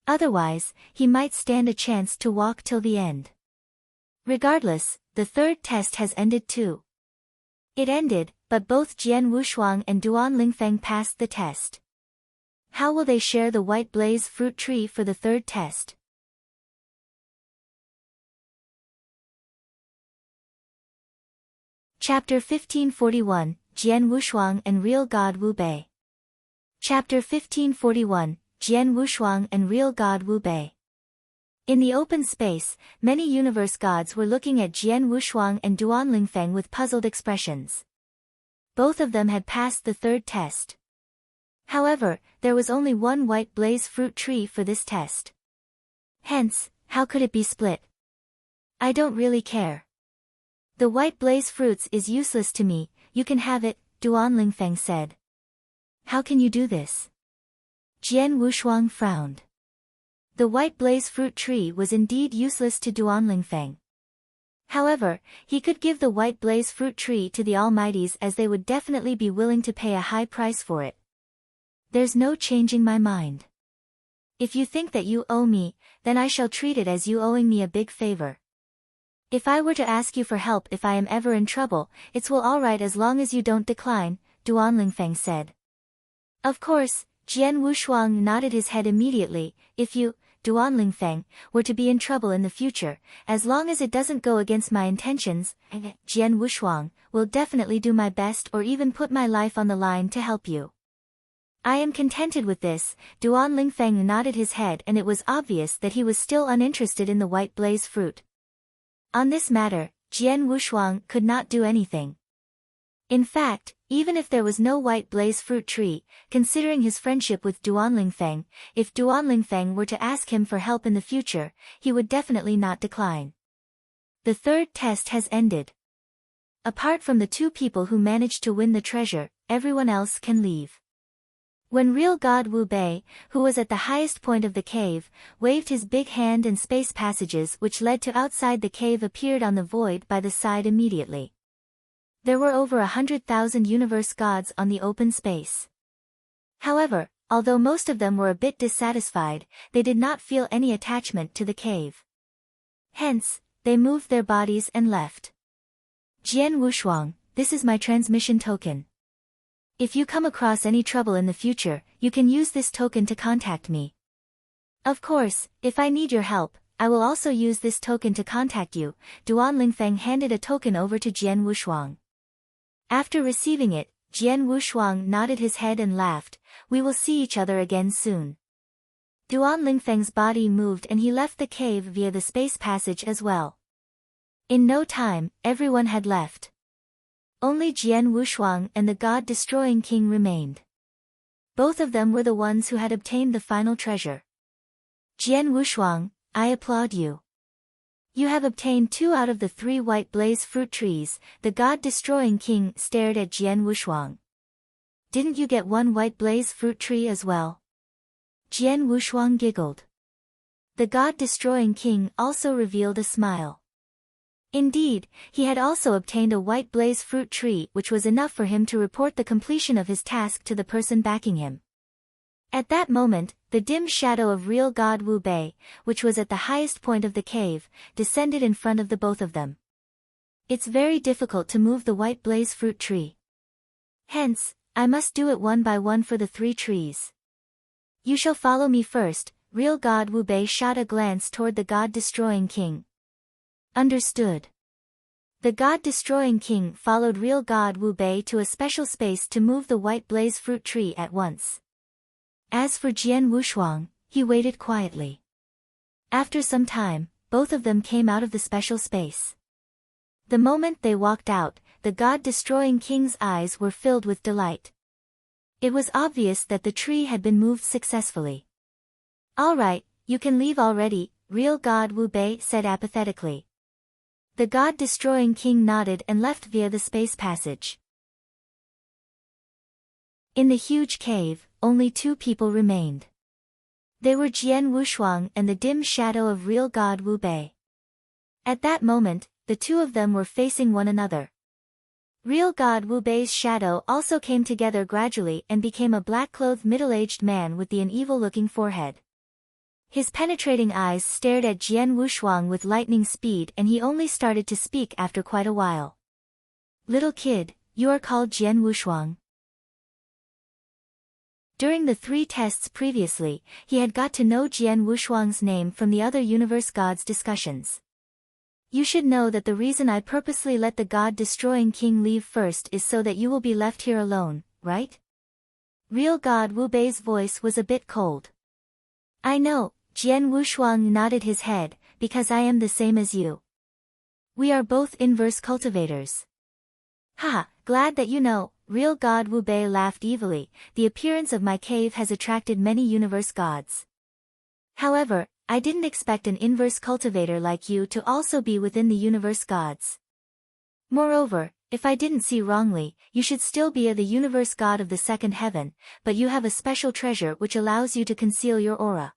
Speaker 1: Otherwise, he might stand a chance to walk till the end. Regardless, the third test has ended too. It ended, but both Jian Wushuang and Duan Lingfeng passed the test. How will they share the white blaze fruit tree for the third test? Chapter 1541, Jian Wushuang and Real God Wu Bei. Chapter 1541, Jian Wushuang and Real God Wu Bei. In the open space, many universe gods were looking at Jian Wushuang and Duan Lingfeng with puzzled expressions. Both of them had passed the third test. However, there was only one white blaze fruit tree for this test. Hence, how could it be split? I don't really care. The white blaze fruits is useless to me, you can have it, Duan Lingfeng said. How can you do this? Jian Wushuang frowned. The white blaze fruit tree was indeed useless to Duan Lingfeng. However, he could give the white blaze fruit tree to the Almighties as they would definitely be willing to pay a high price for it. There's no changing my mind. If you think that you owe me, then I shall treat it as you owing me a big favor. If I were to ask you for help if I am ever in trouble, it's well all right as long as you don't decline, Duan Lingfeng said. Of course, Jian Wushuang nodded his head immediately. If you, Duan Lingfeng, were to be in trouble in the future, as long as it doesn't go against my intentions, Jian Wushuang, will definitely do my best or even put my life on the line to help you. I am contented with this. Duan Lingfeng nodded his head and it was obvious that he was still uninterested in the white blaze fruit. On this matter, Jian Wushuang could not do anything. In fact, even if there was no white blaze fruit tree, considering his friendship with Duan Lingfeng, if Duan Lingfeng were to ask him for help in the future, he would definitely not decline. The third test has ended. Apart from the two people who managed to win the treasure, everyone else can leave. When real god Wu Bei, who was at the highest point of the cave, waved his big hand and space passages which led to outside the cave appeared on the void by the side immediately. There were over 100,000 universe gods on the open space. However, although most of them were a bit dissatisfied, they did not feel any attachment to the cave. Hence, they moved their bodies and left. Jian Wushuang, this is my transmission token. If you come across any trouble in the future, you can use this token to contact me. Of course, if I need your help, I will also use this token to contact you. Duan Lingfeng handed a token over to Jian Wushuang. After receiving it, Jian Wushuang nodded his head and laughed. We will see each other again soon. Duan Lingfeng's body moved and he left the cave via the space passage as well. In no time, everyone had left. Only Jian Wushuang and the God-destroying king remained. Both of them were the ones who had obtained the final treasure. Jian Wushuang, I applaud you. You have obtained 2 out of the 3 white blaze fruit trees. The God-destroying king stared at Jian Wushuang. Didn't you get 1 white blaze fruit tree as well? Jian Wushuang giggled. The God-destroying king also revealed a smile. Indeed, he had also obtained a white blaze fruit tree which was enough for him to report the completion of his task to the person backing him. At that moment, the dim shadow of real god Wu Bei, which was at the highest point of the cave, descended in front of the both of them. It's very difficult to move the white blaze fruit tree. Hence, I must do it one by one for the 3 trees. You shall follow me first. Real god Wu Bei shot a glance toward the god-destroying king. Understood. The God-destroying king followed real god Wu Bei to a special space to move the white blaze fruit tree at once. As for Jian Wushuang, he waited quietly. After some time, both of them came out of the special space. The moment they walked out, the God-destroying king's eyes were filled with delight. It was obvious that the tree had been moved successfully. All right, you can leave already, real god Wu Bei said apathetically. The God-destroying king nodded and left via the space passage. In the huge cave, only 2 people remained. They were Jian Wushuang and the dim shadow of real god Wu Bei. At that moment, the 2 of them were facing one another. Real god Wu Bei's shadow also came together gradually and became a black-clothed middle-aged man with an evil-looking forehead. His penetrating eyes stared at Jian Wushuang with lightning speed and he only started to speak after quite a while. Little kid, you are called Jian Wushuang. During the 3 tests previously, he had got to know Jian Wushuang's name from the other universe gods' discussions. You should know that the reason I purposely let the God-destroying king leave first is so that you will be left here alone, right? Real god Wu Bei's voice was a bit cold. I know, Jian Wushuang nodded his head, because I am the same as you. We are both inverse cultivators. Haha, glad that you know, real god Wu Bei laughed evilly. The appearance of my cave has attracted many universe gods. However, I didn't expect an inverse cultivator like you to also be within the universe gods. Moreover, if I didn't see wrongly, you should still be the universe god of the second heaven, but you have a special treasure which allows you to conceal your aura.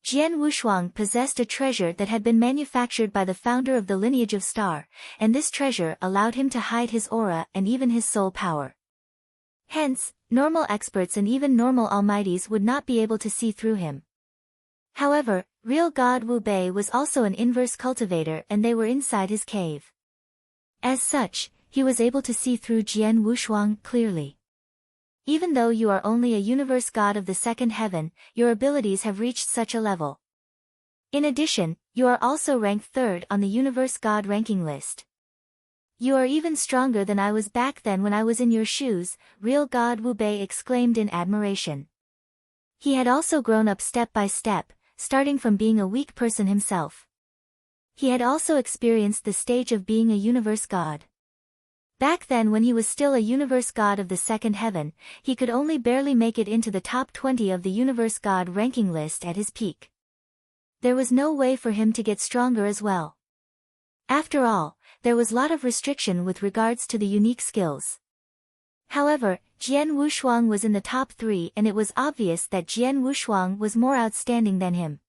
Speaker 1: Jian Wushuang possessed a treasure that had been manufactured by the founder of the lineage of Star, and this treasure allowed him to hide his aura and even his soul power. Hence, normal experts and even normal almighties would not be able to see through him. However, real god Wu Bei was also an inverse cultivator and they were inside his cave. As such, he was able to see through Jian Wushuang clearly. Even though you are only a universe god of the second heaven, your abilities have reached such a level. In addition, you are also ranked 3rd on the universe god ranking list. You are even stronger than I was back then when I was in your shoes, real god Wu Bei exclaimed in admiration. He had also grown up step by step, starting from being a weak person himself. He had also experienced the stage of being a universe god. Back then when he was still a universe god of the second heaven, he could only barely make it into the top 20 of the universe god ranking list at his peak. There was no way for him to get stronger as well. After all, there was lot of restriction with regards to the unique skills. However, Jian Wushuang was in the top 3 and it was obvious that Jian Wushuang was more outstanding than him.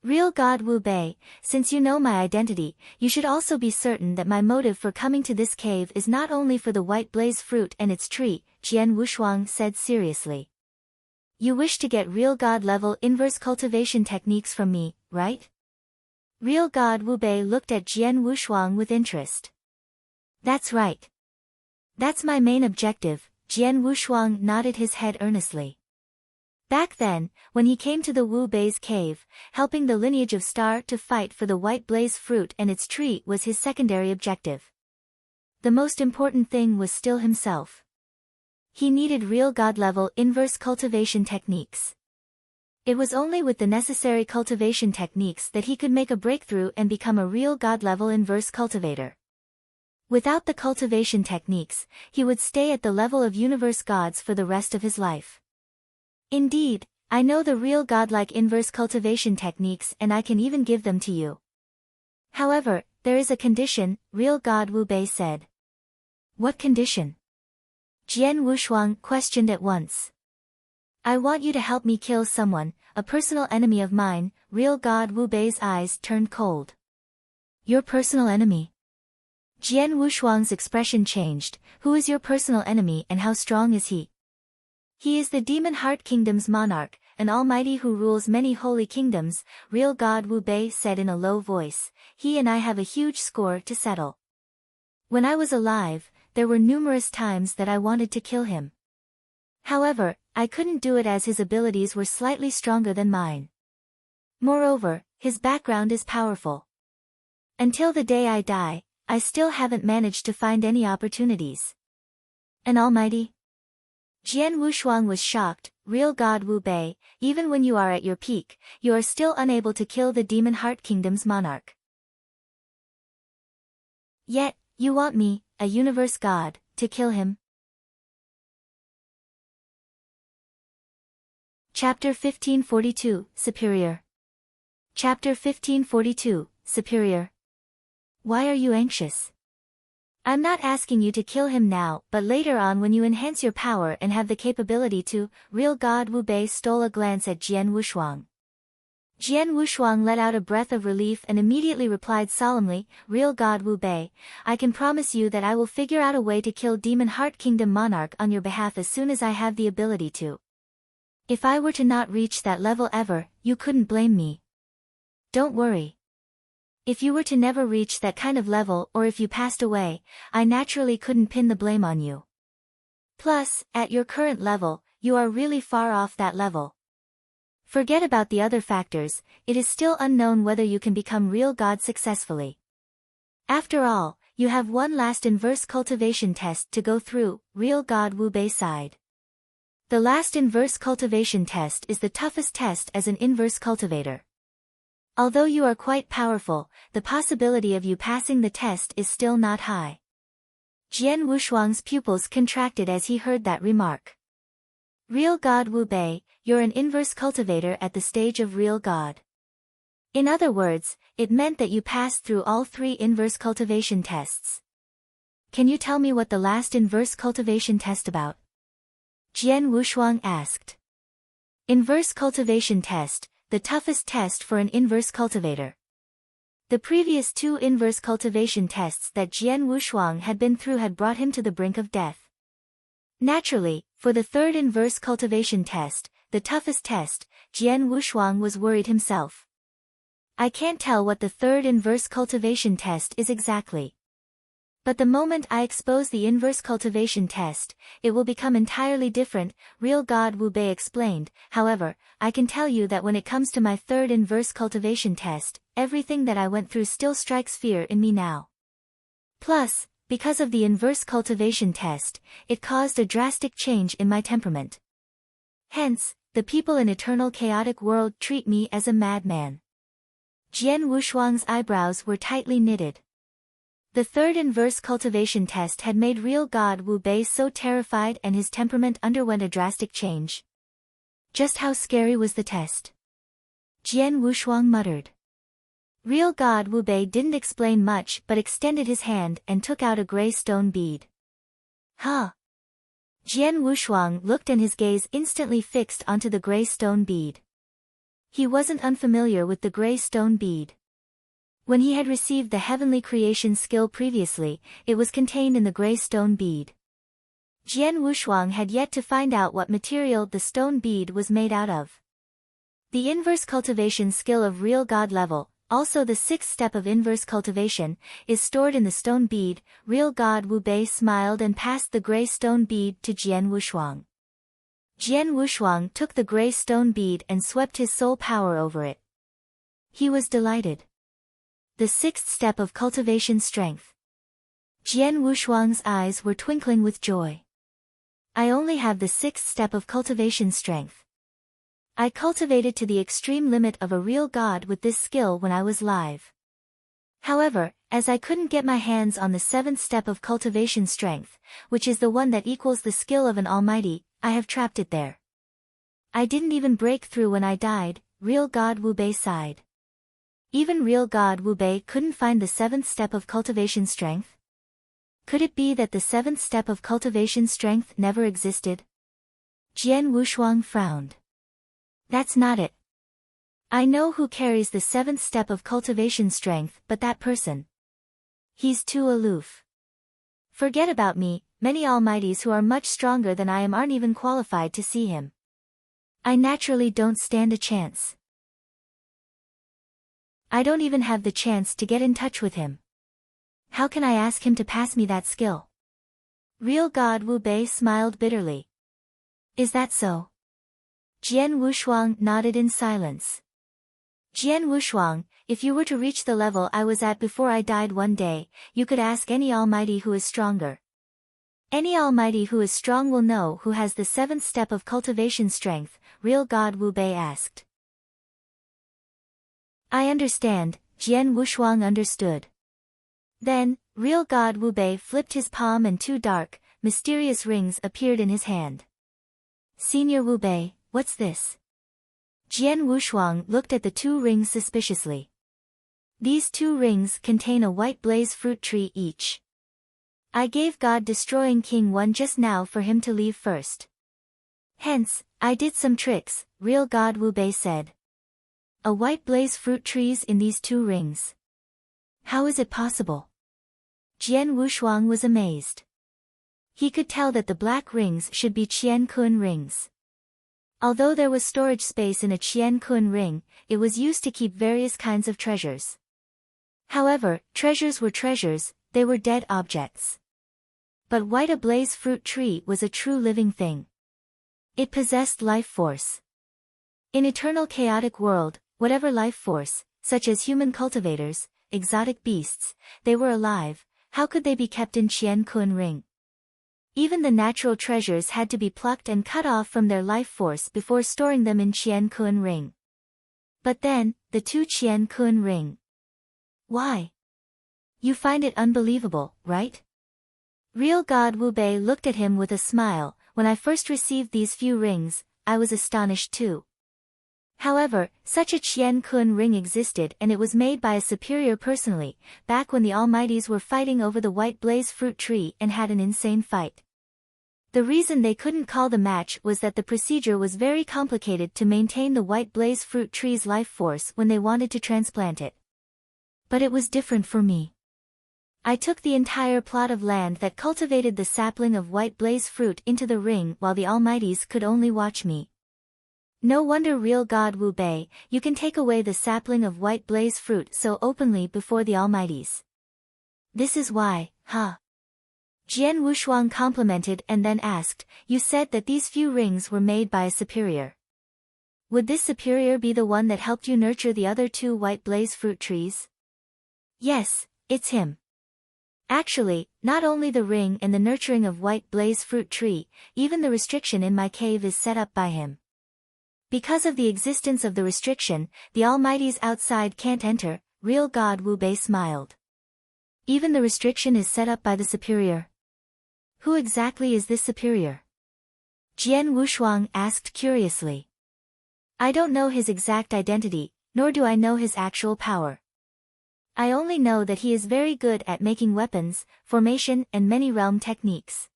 Speaker 1: Real God Wu Bei, since you know my identity, you should also be certain that my motive for coming to this cave is not only for the white blaze fruit and its tree, Jian Wushuang said seriously. You wish to get real God level inverse cultivation techniques from me, right? Real God Wu Bei looked at Jian Wushuang with interest. That's right. That's my main objective, Jian Wushuang nodded his head earnestly. Back then, when he came to the Wu Bei's cave, helping the lineage of Star to fight for the white blaze fruit and its tree was his secondary objective. The most important thing was still himself. He needed real God-level inverse cultivation techniques. It was only with the necessary cultivation techniques that he could make a breakthrough and become a real God-level inverse cultivator. Without the cultivation techniques, he would stay at the level of universe gods for the rest of his life. Indeed, I know the real godlike inverse cultivation techniques and I can even give them to you. However, there is a condition, real God Wu Bei said. What condition? Jian Wushuang questioned at once. I want you to help me kill someone, a personal enemy of mine, real God Wu Bei's eyes turned cold. Your personal enemy? Jian Wushuang's expression changed. Who is your personal enemy and how strong is he? He is the Demon Heart Kingdom's monarch, an almighty who rules many holy kingdoms, real God Wu Bei said in a low voice. He and I have a huge score to settle. When I was alive, there were numerous times that I wanted to kill him. However, I couldn't do it as his abilities were slightly stronger than mine. Moreover, his background is powerful. Until the day I die, I still haven't managed to find any opportunities. An almighty? Jian Wushuang was shocked, real God Wu Bei, even when you are at your peak, you are still unable to kill the Demon Heart Kingdom's monarch. Yet, you want me, a universe god, to kill him? Chapter 1542, Superior. Chapter 1542, Superior. Why are you anxious? I'm not asking you to kill him now, but later on when you enhance your power and have the capability to, real God Wu Bei stole a glance at Jian Wushuang. Jian Wushuang let out a breath of relief and immediately replied solemnly, real God Wu Bei, I can promise you that I will figure out a way to kill Demon Heart Kingdom Monarch on your behalf as soon as I have the ability to. If I were to not reach that level ever, you couldn't blame me. Don't worry. If you were to never reach that kind of level or if you passed away, I naturally couldn't pin the blame on you. Plus, at your current level, you are really far off that level. Forget about the other factors, it is still unknown whether you can become real god successfully. After all, you have one last inverse cultivation test to go through, real god Wu Bei sighed. The last inverse cultivation test is the toughest test as an inverse cultivator. Although you are quite powerful, the possibility of you passing the test is still not high. Jian Wushuang's pupils contracted as he heard that remark. Real God Wu Bei, you're an inverse cultivator at the stage of real God. In other words, it meant that you passed through all 3 inverse cultivation tests. Can you tell me what the last inverse cultivation test about? Jian Wushuang asked. Inverse cultivation test, the toughest test for an inverse cultivator. The previous 2 inverse cultivation tests that Jian Wushuang had been through had brought him to the brink of death. Naturally, for the 3rd inverse cultivation test, the toughest test, Jian Wushuang was worried himself. I can't tell what the 3rd inverse cultivation test is exactly. But the moment I expose the inverse cultivation test, it will become entirely different, real God Wu Bei explained. However, I can tell you that when it comes to my 3rd inverse cultivation test, everything that I went through still strikes fear in me now. Plus, because of the inverse cultivation test, it caused a drastic change in my temperament. Hence, the people in eternal chaotic world treat me as a madman. Jian Wushuang's eyebrows were tightly knitted. The 3rd inverse cultivation test had made real God Wu Bei so terrified and his temperament underwent a drastic change. Just how scary was the test? Jian Wushuang muttered. Real God Wu Bei didn't explain much but extended his hand and took out a gray stone bead. Huh? Jian Wushuang looked and his gaze instantly fixed onto the gray stone bead. He wasn't unfamiliar with the gray stone bead. When he had received the heavenly creation skill previously, it was contained in the gray stone bead. Jian Wushuang had yet to find out what material the stone bead was made out of. The inverse cultivation skill of real God level, also the 6th step of inverse cultivation, is stored in the stone bead. Real God Wu Bei smiled and passed the gray stone bead to Jian Wushuang. Jian Wushuang took the gray stone bead and swept his soul power over it. He was delighted. The 6th step of cultivation strength. Jian Wushuang's eyes were twinkling with joy. I only have the 6th step of cultivation strength. I cultivated to the extreme limit of a real god with this skill when I was live. However, as I couldn't get my hands on the 7th step of cultivation strength, which is the one that equals the skill of an almighty, I have trapped it there. I didn't even break through when I died, real God Wu Bei sighed. Even real God Wu Bei couldn't find the 7th step of cultivation strength? Could it be that the 7th step of cultivation strength never existed? Jian Wushuang frowned. That's not it. I know who carries the 7th step of cultivation strength, but that person. He's too aloof. Forget about me, many almighties who are much stronger than I am aren't even qualified to see him. I naturally don't stand a chance. I don't even have the chance to get in touch with him. How can I ask him to pass me that skill? Real God Wu Bei smiled bitterly. Is that so? Jian Wushuang nodded in silence. Jian Wushuang, if you were to reach the level I was at before I died one day, you could ask any almighty who is stronger. Any almighty who is strong will know who has the 7th step of cultivation strength, real God Wu Bei asked. I understand, Jian Wushuang understood. Then, real God Wu Bei flipped his palm and 2 dark, mysterious rings appeared in his hand. Senior Wu Bei, what's this? Jian Wushuang looked at the 2 rings suspiciously. These 2 rings contain a white blaze fruit tree each. I gave God-destroying King one just now for him to leave first. Hence, I did some tricks, real God Wu Bei said. A white blaze fruit trees in these 2 rings. How is it possible? Jian Wushuang was amazed. He could tell that the black rings should be Qian Kun rings. Although there was storage space in a Qian Kun ring, it was used to keep various kinds of treasures. However, treasures were treasures, they were dead objects. But white ablaze fruit tree was a true living thing. It possessed life force. In eternal chaotic world, whatever life force, such as human cultivators, exotic beasts, they were alive, how could they be kept in Qian Kun ring? Even the natural treasures had to be plucked and cut off from their life force before storing them in Qian Kun ring. But then, the 2 Qian Kun ring. Why? You find it unbelievable, right? Real God Wu Bei looked at him with a smile. When I first received these few rings, I was astonished too. However, such a Qian Kun ring existed and it was made by a superior personally, back when the almighties were fighting over the white blaze fruit tree and had an insane fight. The reason they couldn't call the match was that the procedure was very complicated to maintain the white blaze fruit tree's life force when they wanted to transplant it. But it was different for me. I took the entire plot of land that cultivated the sapling of white blaze fruit into the ring while the Almighties could only watch me. No wonder real God Wu Bei, you can take away the sapling of white blaze fruit so openly before the Almighties. This is why, huh? Jian Wushuang complimented and then asked, you said that these few rings were made by a superior. Would this superior be the one that helped you nurture the other 2 white blaze fruit trees? Yes, it's him. Actually, not only the ring and the nurturing of white blaze fruit tree, even the restriction in my cave is set up by him. Because of the existence of the restriction, the Almighties outside can't enter, real God Wu Bei smiled. Even the restriction is set up by the superior. Who exactly is this superior? Jian Wushuang asked curiously. I don't know his exact identity, nor do I know his actual power. I only know that he is very good at making weapons, formation and many realm techniques.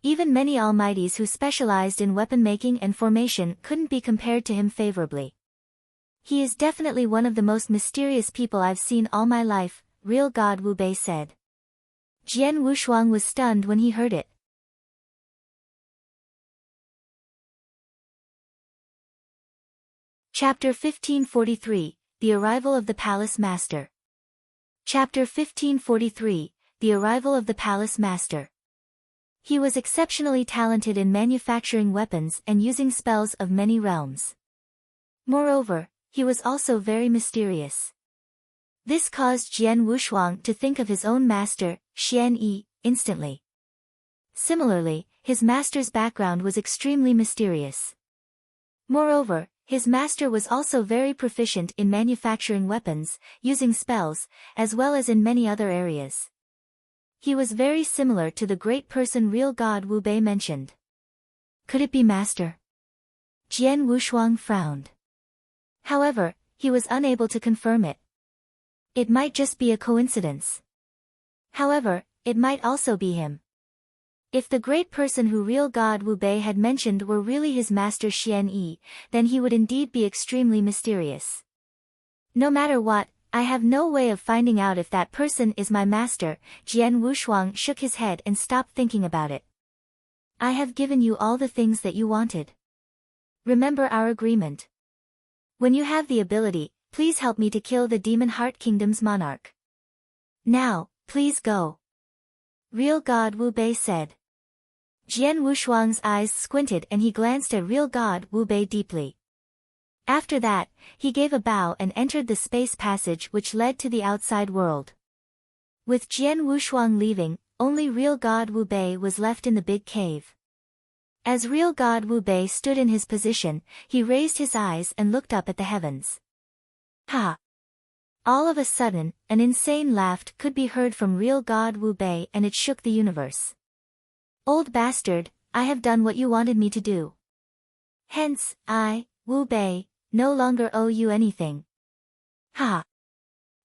Speaker 1: Even many Almighties who specialized in weapon making and formation couldn't be compared to him favorably. He is definitely one of the most mysterious people I've seen all my life, real God Wu Bei said. Jian Wushuang was stunned when he heard it. Chapter 1543, The Arrival of the Palace Master. Chapter 1543, The Arrival of the Palace Master. He was exceptionally talented in manufacturing weapons and using spells of many realms. Moreover, he was also very mysterious. This caused Jian Wushuang to think of his own master, Xian Yi, instantly. Similarly, his master's background was extremely mysterious. Moreover, his master was also very proficient in manufacturing weapons, using spells, as well as in many other areas. He was very similar to the great person real God Wu Bei mentioned. Could it be master? Jian Wushuang frowned. However, he was unable to confirm it. It might just be a coincidence. However, it might also be him. If the great person who real God Wu Bei had mentioned were really his master Xian Yi, then he would indeed be extremely mysterious. No matter what, I have no way of finding out if that person is my master. Jian Wushuang shook his head and stopped thinking about it. I have given you all the things that you wanted. Remember our agreement. When you have the ability, please help me to kill the Demon Heart Kingdom's monarch. Now, please go. Real God Wu Bei said. Jian Wushuang's eyes squinted and he glanced at real God Wu Bei deeply. After that, he gave a bow and entered the space passage which led to the outside world. With Jian Wushuang leaving, only real God Wu Bei was left in the big cave. As real God Wu Bei stood in his position, he raised his eyes and looked up at the heavens. Ha! All of a sudden, an insane laugh could be heard from real God Wu Bei and it shook the universe. Old bastard, I have done what you wanted me to do. Hence, I, Wu Bei, no longer owe you anything. Ha!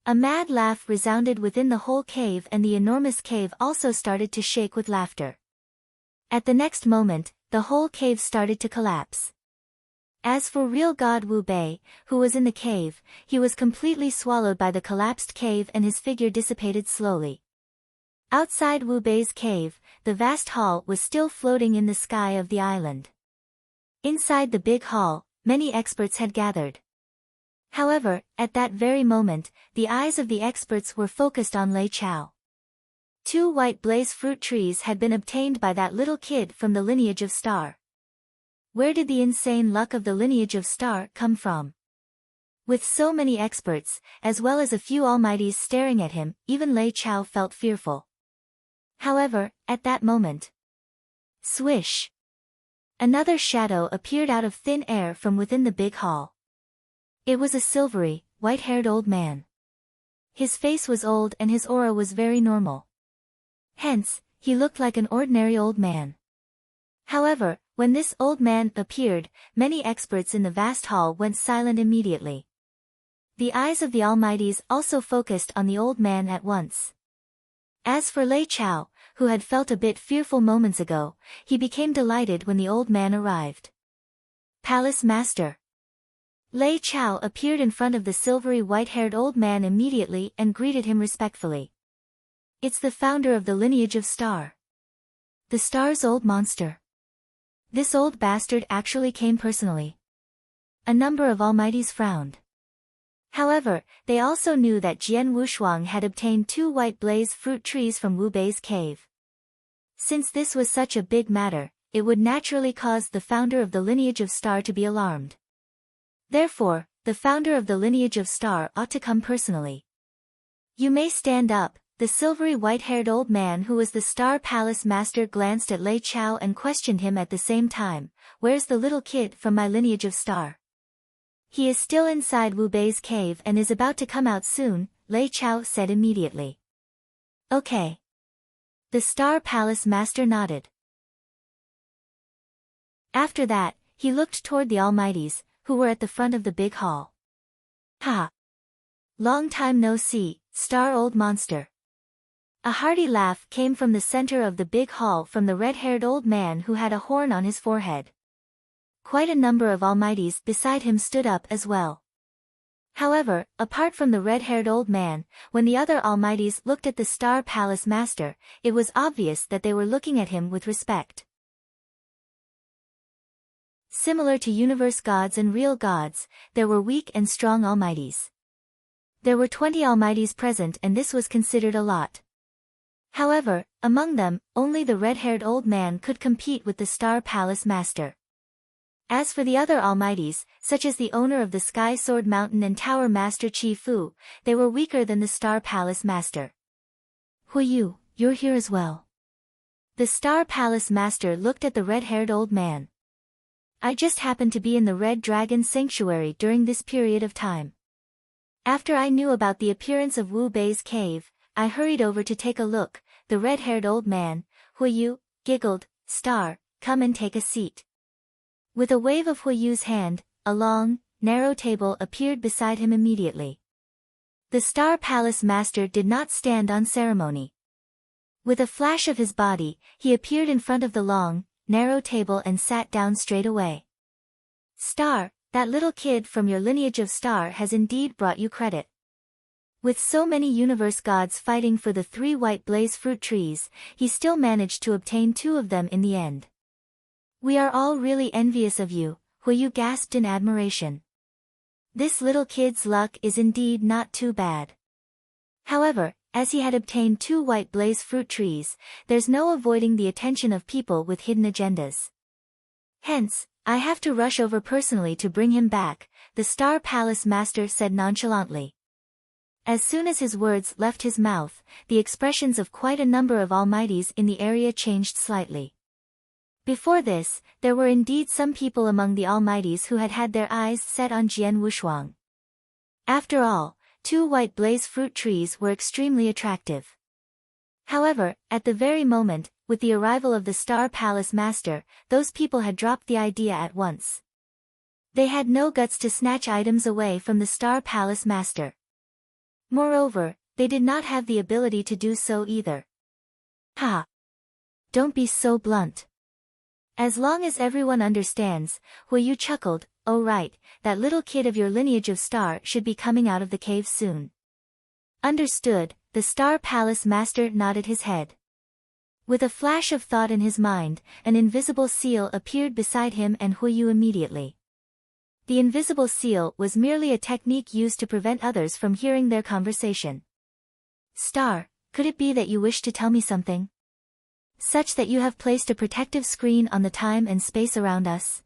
Speaker 1: A mad laugh resounded within the whole cave and the enormous cave also started to shake with laughter. At the next moment, the whole cave started to collapse. As for real God Wu Bei, who was in the cave, he was completely swallowed by the collapsed cave and his figure dissipated slowly. Outside Wu Bei's cave, the vast hall was still floating in the sky of the island. Inside the big hall, many experts had gathered. However, at that very moment, the eyes of the experts were focused on Lei Chao. 2 white blaze fruit trees had been obtained by that little kid from the lineage of Star. Where did the insane luck of the lineage of Star come from? With so many experts, as well as a few almighties staring at him, even Lei Chao felt fearful. However, at that moment, swish! Another shadow appeared out of thin air from within the big hall. It was a silvery, white-haired old man. His face was old and his aura was very normal. Hence, he looked like an ordinary old man. However, when this old man appeared, many experts in the vast hall went silent immediately. The eyes of the Almighties also focused on the old man at once. As for Lei Chao, who had felt a bit fearful moments ago, he became delighted when the old man arrived. Palace Master. Lei Chao appeared in front of the silvery white-haired old man immediately and greeted him respectfully. It's the founder of the lineage of Star. The Star's old monster. This old bastard actually came personally. A number of Almighties frowned. However, they also knew that Jian Wushuang had obtained 2 white blaze fruit trees from Wu Bei's cave. Since this was such a big matter, it would naturally cause the founder of the lineage of Star to be alarmed. Therefore, the founder of the lineage of Star ought to come personally. You may stand up. The silvery white-haired old man who was the Star Palace Master glanced at Lei Chao and questioned him at the same time. Where's the little kid from my lineage of Star? He is still inside Wu Bei's cave and is about to come out soon, Lei Chao said immediately. Okay. The Star Palace Master nodded. After that, he looked toward the Almighties, who were at the front of the big hall. Ha! Long time no see, Star old monster. A hearty laugh came from the center of the big hall from the red-haired old man who had a horn on his forehead. Quite a number of Almighties beside him stood up as well. However, apart from the red-haired old man, when the other Almighties looked at the Star Palace Master, it was obvious that they were looking at him with respect. Similar to universe gods and real gods, there were weak and strong Almighties. There were 20 Almighties present and this was considered a lot. However, among them, only the red-haired old man could compete with the Star Palace Master. As for the other Almighties, such as the owner of the Sky Sword Mountain and Tower Master Chi Fu, they were weaker than the Star Palace Master. Huiyu, you're here as well. The Star Palace Master looked at the red-haired old man. I just happened to be in the Red Dragon Sanctuary during this period of time. After I knew about the appearance of Wu Bei's cave, I hurried over to take a look. The red-haired old man, Huiyu, giggled, Star, come and take a seat. With a wave of Huiyu's hand, a long, narrow table appeared beside him immediately. The Star Palace Master did not stand on ceremony. With a flash of his body, he appeared in front of the long, narrow table and sat down straight away. Star, that little kid from your lineage of Star has indeed brought you credit. With so many universe gods fighting for the 3 white blaze fruit trees, he still managed to obtain 2 of them in the end. We are all really envious of you, Huiyu gasped in admiration. This little kid's luck is indeed not too bad. However, as he had obtained 2 white blaze fruit trees, there's no avoiding the attention of people with hidden agendas. Hence, I have to rush over personally to bring him back, the Star Palace Master said nonchalantly. As soon as his words left his mouth, the expressions of quite a number of Almighties in the area changed slightly. Before this, there were indeed some people among the Almighties who had had their eyes set on Jian Wushuang. After all, 2 white blaze fruit trees were extremely attractive. However, at the very moment, with the arrival of the Star Palace Master, those people had dropped the idea at once. They had no guts to snatch items away from the Star Palace Master. Moreover, they did not have the ability to do so either. Ha! Don't be so blunt. As long as everyone understands, Huiyu chuckled, oh right, that little kid of your lineage of Star should be coming out of the cave soon. Understood, the Star Palace Master nodded his head. With a flash of thought in his mind, an invisible seal appeared beside him and Huiyu immediately. The invisible seal was merely a technique used to prevent others from hearing their conversation. Star, could it be that you wish to tell me something? Such that you have placed a protective screen on the time and space around us?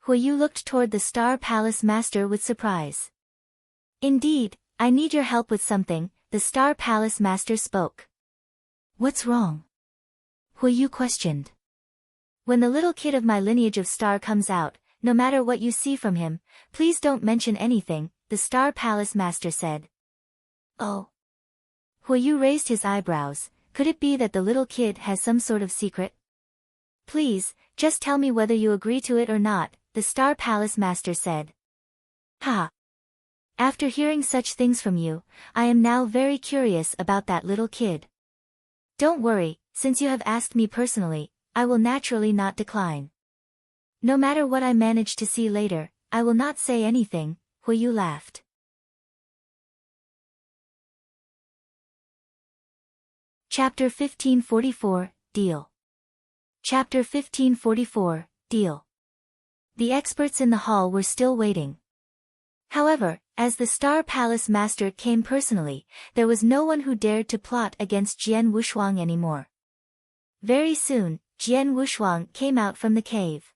Speaker 1: Huiyu looked toward the Star Palace Master with surprise. Indeed, I need your help with something, the Star Palace Master spoke. What's wrong? Huiyu questioned. When the little kid of my lineage of Star comes out, no matter what you see from him, please don't mention anything, the Star Palace Master said. Oh. Huiyu raised his eyebrows. Could it be that the little kid has some sort of secret? Please, just tell me whether you agree to it or not, the Star Palace Master said. Ha! After hearing such things from you, I am now very curious about that little kid. Don't worry, since you have asked me personally, I will naturally not decline. No matter what I manage to see later, I will not say anything, Huiyu laughed. Chapter 1544, Deal. Chapter 1544, Deal. The experts in the hall were still waiting. However, as the Star Palace Master came personally, there was no one who dared to plot against Jian Wushuang anymore. Very soon, Jian Wushuang came out from the cave.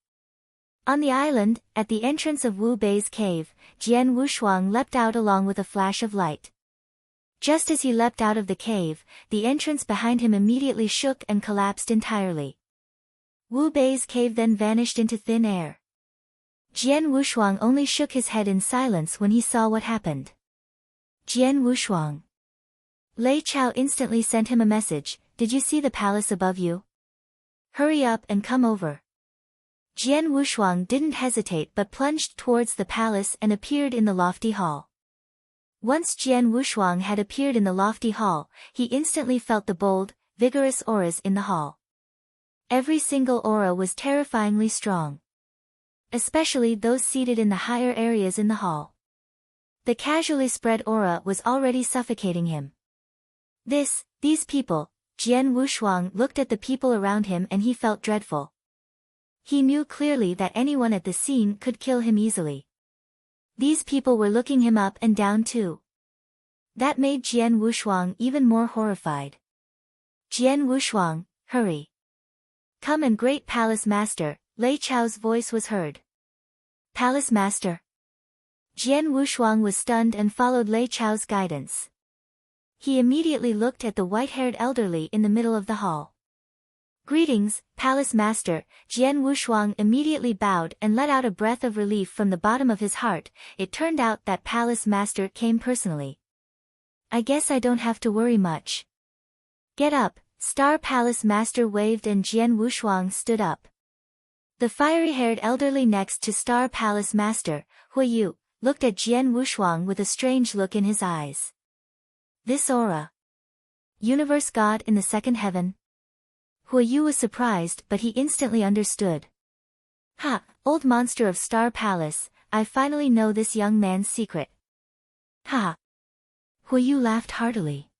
Speaker 1: On the island, at the entrance of Wu Bei's cave, Jian Wushuang leapt out along with a flash of light. Just as he leapt out of the cave, the entrance behind him immediately shook and collapsed entirely. Wu Bei's cave then vanished into thin air. Jian Wushuang only shook his head in silence when he saw what happened. Jian Wushuang. Lei Chao instantly sent him a message, "Did you see the palace above you? Hurry up and come over." Jian Wushuang didn't hesitate but plunged towards the palace and appeared in the lofty hall. Once Jian Wushuang had appeared in the lofty hall, he instantly felt the bold, vigorous auras in the hall. Every single aura was terrifyingly strong. Especially those seated in the higher areas in the hall. The casually spread aura was already suffocating him. These people, Jian Wushuang looked at the people around him and he felt dreadful. He knew clearly that anyone at the scene could kill him easily. These people were looking him up and down too. That made Jian Wushuang even more horrified. Jian Wushuang, hurry. Come and great Palace Master, Lei Chao's voice was heard. Palace Master. Jian Wushuang was stunned and followed Lei Chao's guidance. He immediately looked at the white-haired elderly in the middle of the hall. Greetings, Palace Master. Jian Wushuang immediately bowed and let out a breath of relief from the bottom of his heart. It turned out that Palace Master came personally. I guess I don't have to worry much. Get up, Star Palace Master waved and Jian Wushuang stood up. The fiery-haired elderly next to Star Palace Master, Huiyu, looked at Jian Wushuang with a strange look in his eyes. This aura. Universe God in the second heaven? Huiyu was surprised but he instantly understood. Ha, old monster of Star Palace, I finally know this young man's secret. Ha. Huiyu laughed heartily.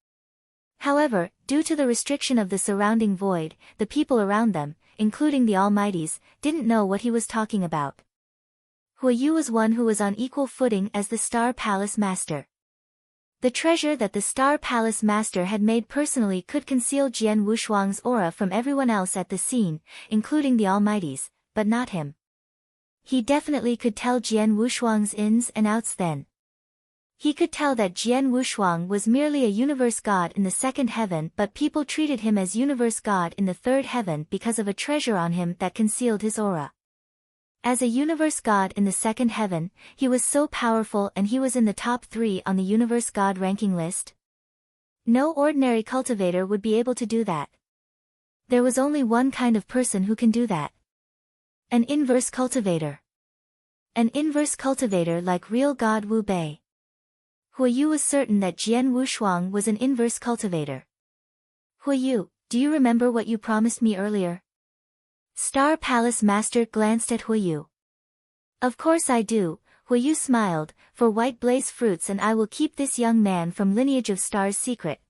Speaker 1: However, due to the restriction of the surrounding void, the people around them, including the Almighties, didn't know what he was talking about. Huiyu was one who was on equal footing as the Star Palace Master. The treasure that the Star Palace Master had made personally could conceal Jian Wushuang's aura from everyone else at the scene, including the Almighties, but not him. He definitely could tell Jian Wushuang's ins and outs then. He could tell that Jian Wushuang was merely a universe god in the second heaven but people treated him as universe god in the third heaven because of a treasure on him that concealed his aura. As a universe god in the second heaven, he was so powerful and he was in the top 3 on the universe god ranking list. No ordinary cultivator would be able to do that. There was only one kind of person who can do that. An inverse cultivator. An inverse cultivator like real god Wu Bei. Huiyu was certain that Jian Wushuang was an inverse cultivator. Huiyu, do you remember what you promised me earlier? Star Palace Master glanced at Huiyu. Of course I do, Huiyu smiled, for white blaze fruits and I will keep this young man from lineage of stars secret.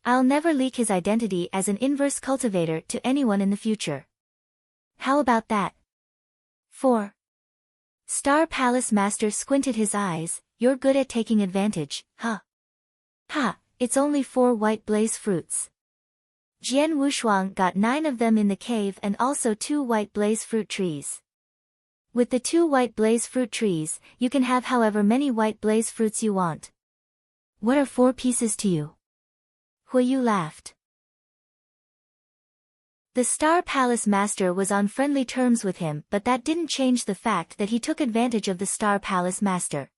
Speaker 1: I'll never leak his identity as an inverse cultivator to anyone in the future. How about that? 4. Star Palace Master squinted his eyes, you're good at taking advantage, huh? Ha, it's only 4 white blaze fruits. Jian Wushuang got 9 of them in the cave and also 2 white blaze fruit trees. With the 2 white blaze fruit trees, you can have however many white blaze fruits you want. What are 4 pieces to you? Huiyu laughed. The Star Palace Master was on friendly terms with him but that didn't change the fact that he took advantage of the Star Palace Master.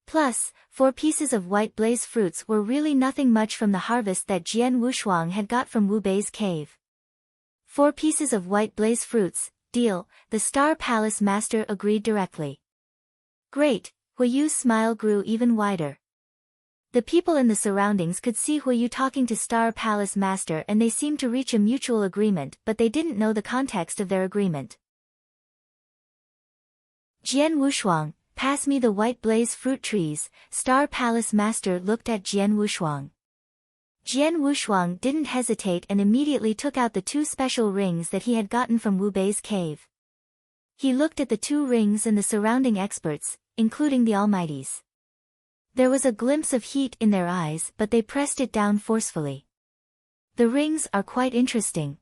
Speaker 1: Plus, 4 pieces of white blaze fruits were really nothing much from the harvest that Jian Wushuang had got from Wu Bei's cave. 4 pieces of white blaze fruits, deal, the Star Palace Master agreed directly. Great, Huiyu's smile grew even wider. The people in the surroundings could see Huiyu talking to Star Palace Master and they seemed to reach a mutual agreement, but they didn't know the context of their agreement. Jian Wushuang, pass me the white blaze fruit trees. Star Palace Master looked at Jian Wushuang. Jian Wushuang didn't hesitate and immediately took out the 2 special rings that he had gotten from Wu Bei's cave. He looked at the 2 rings and the surrounding experts, including the Almighties. There was a glimpse of heat in their eyes, but they pressed it down forcefully. The rings are quite interesting.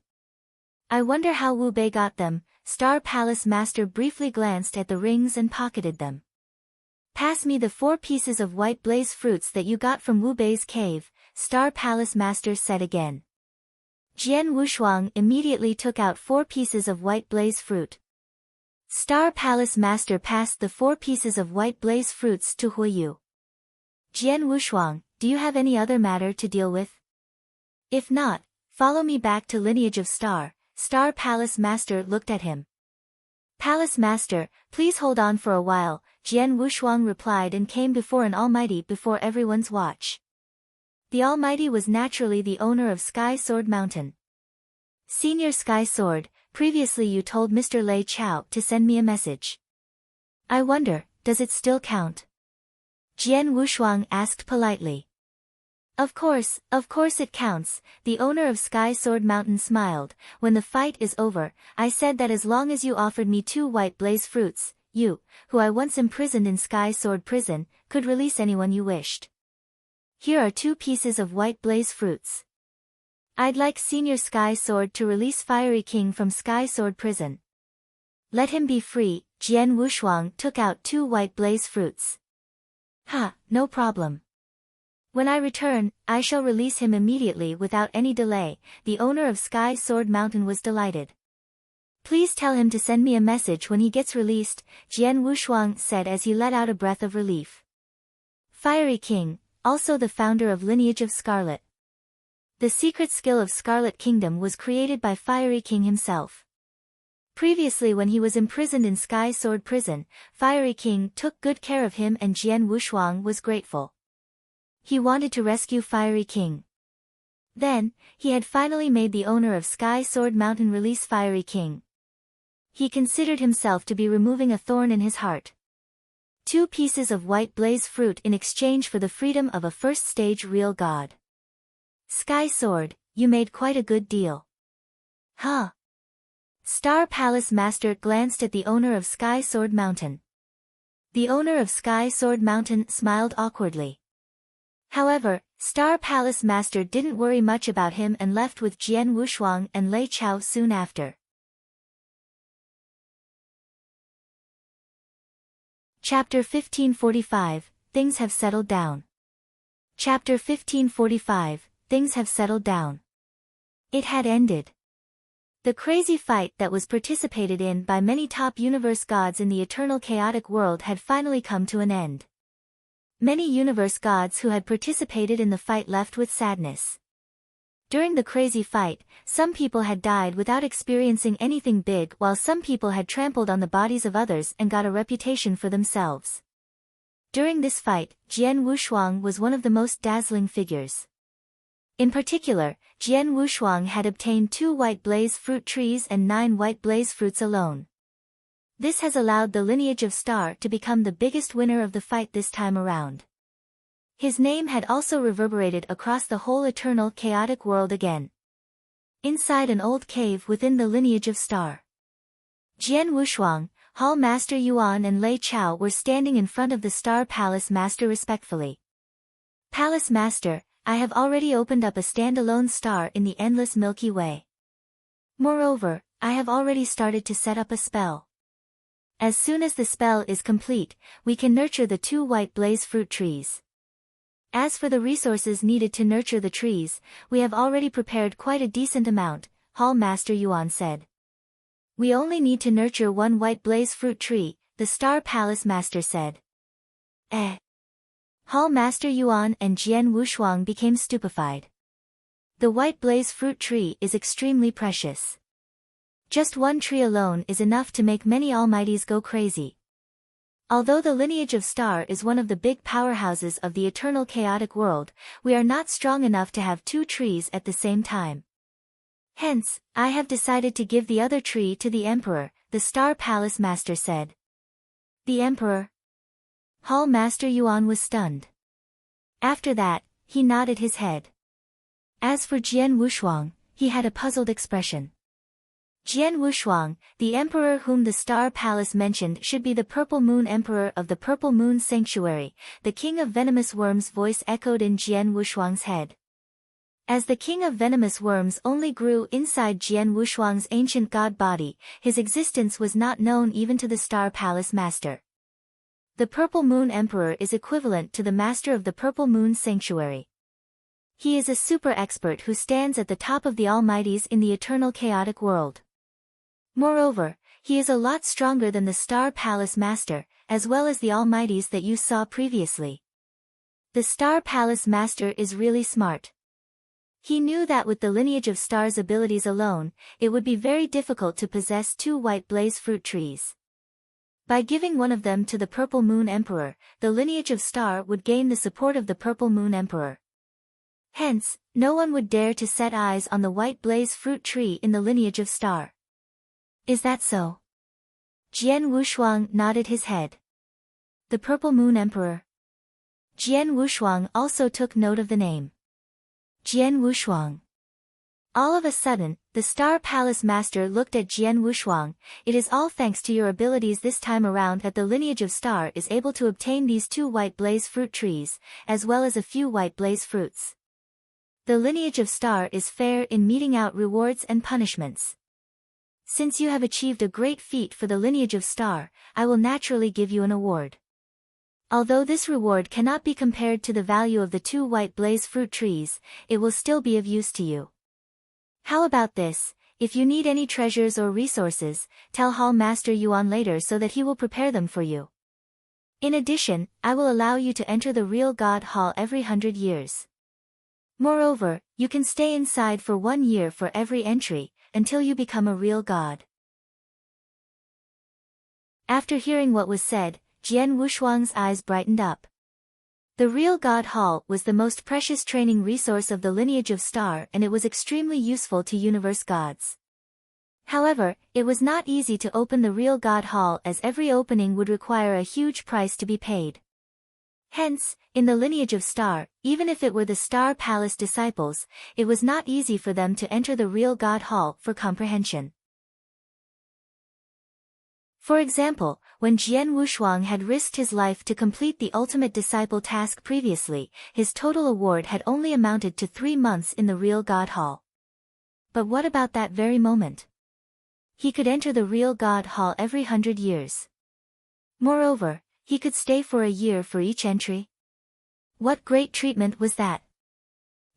Speaker 1: I wonder how Wu Bei got them. Star Palace Master briefly glanced at the rings and pocketed them. Pass me the 4 pieces of white blaze fruits that you got from Wu Bei's cave, Star Palace Master said again. Jian Wushuang immediately took out 4 pieces of white blaze fruit. Star Palace Master passed the 4 pieces of white blaze fruits to Huiyu. Jian Wushuang, do you have any other matter to deal with? If not, follow me back to Lineage of Star. Star Palace Master looked at him. Palace Master, please hold on for a while, Jian Wushuang replied and came before an Almighty before everyone's watch. The Almighty was naturally the owner of Sky Sword Mountain. Senior Sky Sword, previously you told Mr. Lei Chao to send me a message. I wonder, does it still count? Jian Wushuang asked politely. Of course it counts, the owner of Sky Sword Mountain smiled. When the fight is over, I said that as long as you offered me 2 white blaze fruits, you, who I once imprisoned in Sky Sword Prison, could release anyone you wished. Here are 2 pieces of white blaze fruits. I'd like Senior Sky Sword to release Fiery King from Sky Sword Prison. Let him be free. Jian Wushuang took out 2 white blaze fruits. No problem. When I return, I shall release him immediately without any delay. The owner of Sky Sword Mountain was delighted. Please tell him to send me a message when he gets released, Jian Wushuang said as he let out a breath of relief. Fiery King, also the founder of Lineage of Scarlet. The secret skill of Scarlet Kingdom was created by Fiery King himself. Previously when he was imprisoned in Sky Sword Prison, Fiery King took good care of him and Jian Wushuang was grateful. He wanted to rescue Fiery King. Then, he had finally made the owner of Sky Sword Mountain release Fiery King. He considered himself to be removing a thorn in his heart. 2 pieces of white blaze fruit in exchange for the freedom of a first-stage real god. Sky Sword, you made quite a good deal. Star Palace Master glanced at the owner of Sky Sword Mountain. The owner of Sky Sword Mountain smiled awkwardly. However, Star Palace Master didn't worry much about him and left with Jian Wushuang and Lei Chao soon after. Chapter 1545, Things Have Settled Down. Chapter 1545, Things Have Settled Down. It had ended. The crazy fight that was participated in by many top universe gods in the eternal chaotic world had finally come to an end. Many universe gods who had participated in the fight left with sadness. During the crazy fight, some people had died without experiencing anything big while some people had trampled on the bodies of others and got a reputation for themselves. During this fight, Jian Wushuang was one of the most dazzling figures. In particular, Jian Wushuang had obtained 2 white blaze fruit trees and 9 white blaze fruits alone. This has allowed the Lineage of Star to become the biggest winner of the fight this time around. His name had also reverberated across the whole eternal chaotic world again. Inside an old cave within the Lineage of Star, Jian Wushuang, Hall Master Yuan and Lei Chao were standing in front of the Star Palace Master respectfully. Palace Master, I have already opened up a standalone star in the endless Milky Way. Moreover, I have already started to set up a spell. As soon as the spell is complete, we can nurture the 2 white blaze fruit trees. As for the resources needed to nurture the trees, we have already prepared quite a decent amount, Hall Master Yuan said. We only need to nurture 1 white blaze fruit tree, the Star Palace Master said. Hall Master Yuan and Jian Wushuang became stupefied. The white blaze fruit tree is extremely precious. Just 1 tree alone is enough to make many almighties go crazy. Although the lineage of Star is one of the big powerhouses of the eternal chaotic world, we are not strong enough to have two trees at the same time. Hence, I have decided to give the other tree to the Emperor, the Star Palace Master said. The Emperor? Hall Master Yuan was stunned. After that, he nodded his head. As for Jian Wushuang, he had a puzzled expression. Jian Wushuang, the emperor whom the Star Palace mentioned should be the Purple Moon Emperor of the Purple Moon Sanctuary. The King of Venomous Worms' voice echoed in Jian Wushuang's head. As the King of Venomous Worms only grew inside Jian Wushuang's ancient god body, his existence was not known even to the Star Palace Master. The Purple Moon Emperor is equivalent to the Master of the Purple Moon Sanctuary. He is a super expert who stands at the top of the Almighties in the eternal chaotic world. Moreover, he is a lot stronger than the Star Palace Master, as well as the Almighties that you saw previously. The Star Palace Master is really smart. He knew that with the lineage of Star's abilities alone, it would be very difficult to possess two white blaze fruit trees. By giving one of them to the Purple Moon Emperor, the lineage of Star would gain the support of the Purple Moon Emperor. Hence, no one would dare to set eyes on the white blaze fruit tree in the lineage of Star. Is that so? Jian Wushuang nodded his head. The Purple Moon Emperor. Jian Wushuang also took note of the name. Jian Wushuang. All of a sudden, the Star Palace Master looked at Jian Wushuang. It is all thanks to your abilities this time around that the lineage of Star is able to obtain these two white blaze fruit trees, as well as a few white blaze fruits. The lineage of Star is fair in meting out rewards and punishments. Since you have achieved a great feat for the lineage of Star, I will naturally give you an award. Although this reward cannot be compared to the value of the two white blaze fruit trees, it will still be of use to you. How about this? If you need any treasures or resources, tell Hall Master Yuan later so that he will prepare them for you. In addition, I will allow you to enter the real God Hall every 100 years. Moreover, you can stay inside for 1 year for every entry, until you become a real god. After hearing what was said, Jian Wushuang's eyes brightened up. The real God Hall was the most precious training resource of the lineage of Star, and it was extremely useful to universe gods. However, it was not easy to open the real God Hall as every opening would require a huge price to be paid. Hence, in the lineage of Star, even if it were the Star Palace disciples, it was not easy for them to enter the real God Hall for comprehension. For example, when Jian Wushuang had risked his life to complete the ultimate disciple task previously, his total award had only amounted to 3 months in the real God Hall. But what about that very moment? He could enter the real God Hall every 100 years. Moreover, he could stay for a year for each entry. What great treatment was that?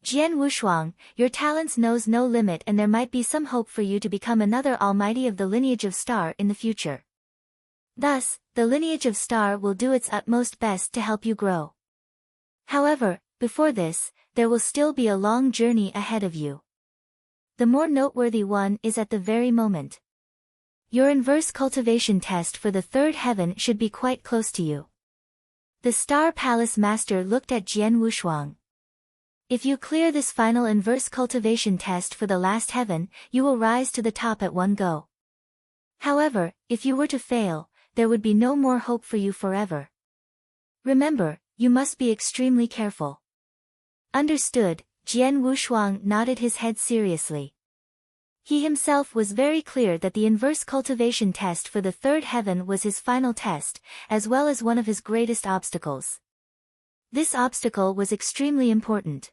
Speaker 1: Jian Wushuang, your talents knows no limit, and there might be some hope for you to become another Almighty of the lineage of Star in the future. Thus, the lineage of Star will do its utmost best to help you grow. However, before this, there will still be a long journey ahead of you. The more noteworthy one is at the very moment. Your inverse cultivation test for the third heaven should be quite close to you. The Star Palace Master looked at Jian Wushuang. If you clear this final inverse cultivation test for the last heaven, you will rise to the top at one go. However, if you were to fail, there would be no more hope for you forever. Remember, you must be extremely careful. Understood, Jian Wushuang nodded his head seriously. He himself was very clear that the inverse cultivation test for the third heaven was his final test, as well as one of his greatest obstacles. This obstacle was extremely important.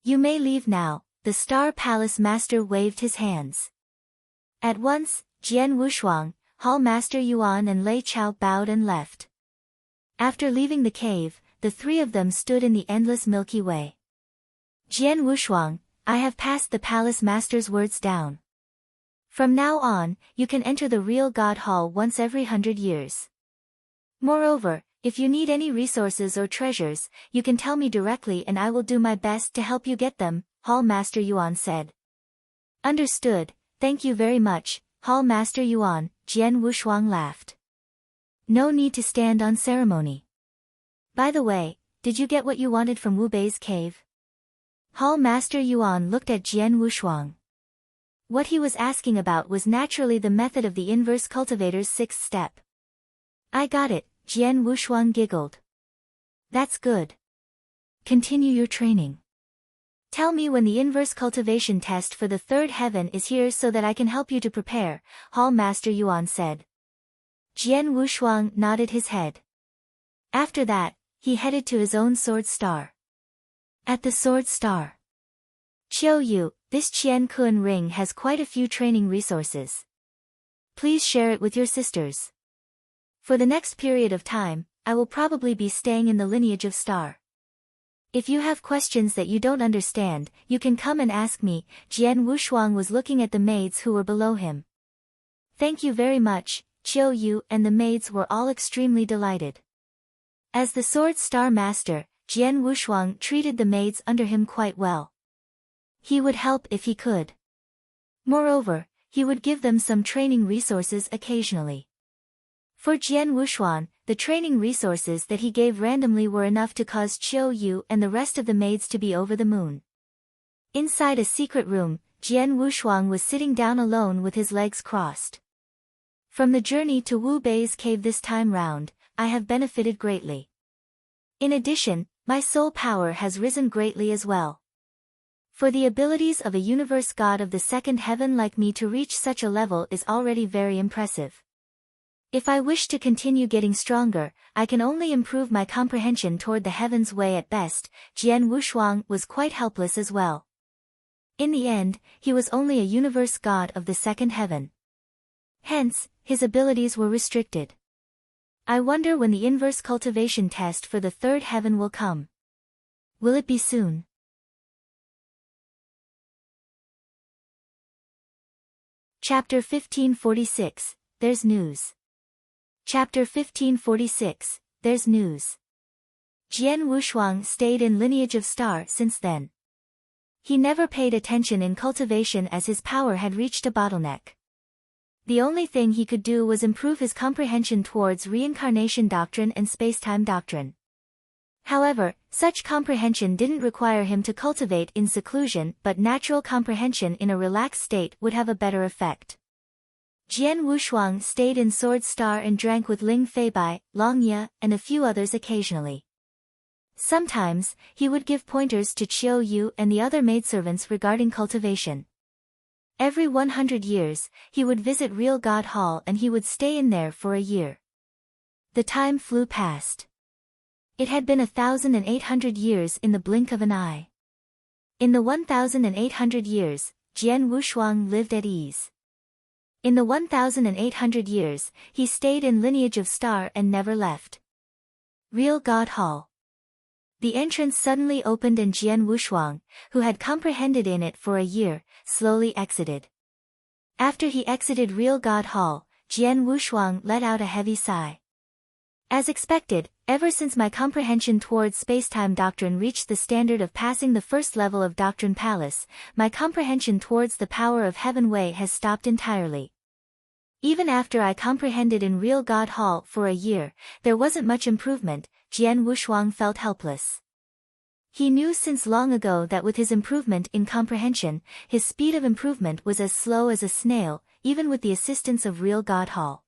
Speaker 1: You may leave now, the Star Palace Master waved his hands. At once, Jian Wushuang, Hall Master Yuan and Lei Chao bowed and left. After leaving the cave, the three of them stood in the endless Milky Way. Jian Wushuang, I have passed the Palace Master's words down. From now on, you can enter the real God Hall once every 100 years. Moreover, if you need any resources or treasures, you can tell me directly and I will do my best to help you get them, Hall Master Yuan said. Understood, thank you very much, Hall Master Yuan, Jian Wushuang laughed. No need to stand on ceremony. By the way, did you get what you wanted from Wu Bei's cave? Hall Master Yuan looked at Jian Wushuang. What he was asking about was naturally the method of the inverse cultivator's sixth step. I got it, Jian Wushuang giggled. That's good. Continue your training. Tell me when the inverse cultivation test for the third heaven is here so that I can help you to prepare, Hall Master Yuan said. Jian Wushuang nodded his head. After that, he headed to his own sword star. At the sword star. Qiu Yu, this Qian Kun ring has quite a few training resources. Please share it with your sisters. For the next period of time, I will probably be staying in the lineage of star. If you have questions that you don't understand, you can come and ask me. Jian Wushuang was looking at the maids who were below him. Thank you very much, Qiu Yu, and the maids were all extremely delighted. As the sword star master, Jian Wushuang treated the maids under him quite well. He would help if he could. Moreover, he would give them some training resources occasionally. For Jian Wushuang, the training resources that he gave randomly were enough to cause Qiu Yu and the rest of the maids to be over the moon. Inside a secret room, Jian Wushuang was sitting down alone with his legs crossed. From the journey to Wu Bei's cave this time round, I have benefited greatly. In addition, my soul power has risen greatly as well. For the abilities of a universe god of the second heaven like me to reach such a level is already very impressive. If I wish to continue getting stronger, I can only improve my comprehension toward the heaven's way at best. Jian Wushuang was quite helpless as well. In the end, he was only a universe god of the second heaven. Hence, his abilities were restricted. I wonder when the inverse cultivation test for the third heaven will come. Will it be soon? Chapter 1546, There's News. Chapter 1546, There's News. Jian Wushuang stayed in lineage of star since then. He never paid attention in cultivation as his power had reached a bottleneck. The only thing he could do was improve his comprehension towards reincarnation doctrine and spacetime doctrine. However, such comprehension didn't require him to cultivate in seclusion, but natural comprehension in a relaxed state would have a better effect. Jian Wushuang stayed in Sword Star and drank with Ling Feibai, Long Ye, and a few others occasionally. Sometimes, he would give pointers to Qiu Yu and the other maidservants regarding cultivation. Every 100 years, he would visit Real God Hall and he would stay in there for a year. The time flew past. It had been 1,800 years in the blink of an eye. In the 1,800 years, Jian Wushuang lived at ease. In the 1,800 years, he stayed in lineage of star and never left. Real God Hall. The entrance suddenly opened and Jian Wushuang, who had comprehended in it for a year, slowly exited. After he exited Real God Hall, Jian Wushuang let out a heavy sigh. As expected, ever since my comprehension towards spacetime doctrine reached the standard of passing the first level of Doctrine Palace, my comprehension towards the power of Heaven Way has stopped entirely. Even after I comprehended in Real God Hall for a year, there wasn't much improvement. Jian Wushuang felt helpless. He knew since long ago that with his improvement in comprehension, his speed of improvement was as slow as a snail, even with the assistance of Real God Hall.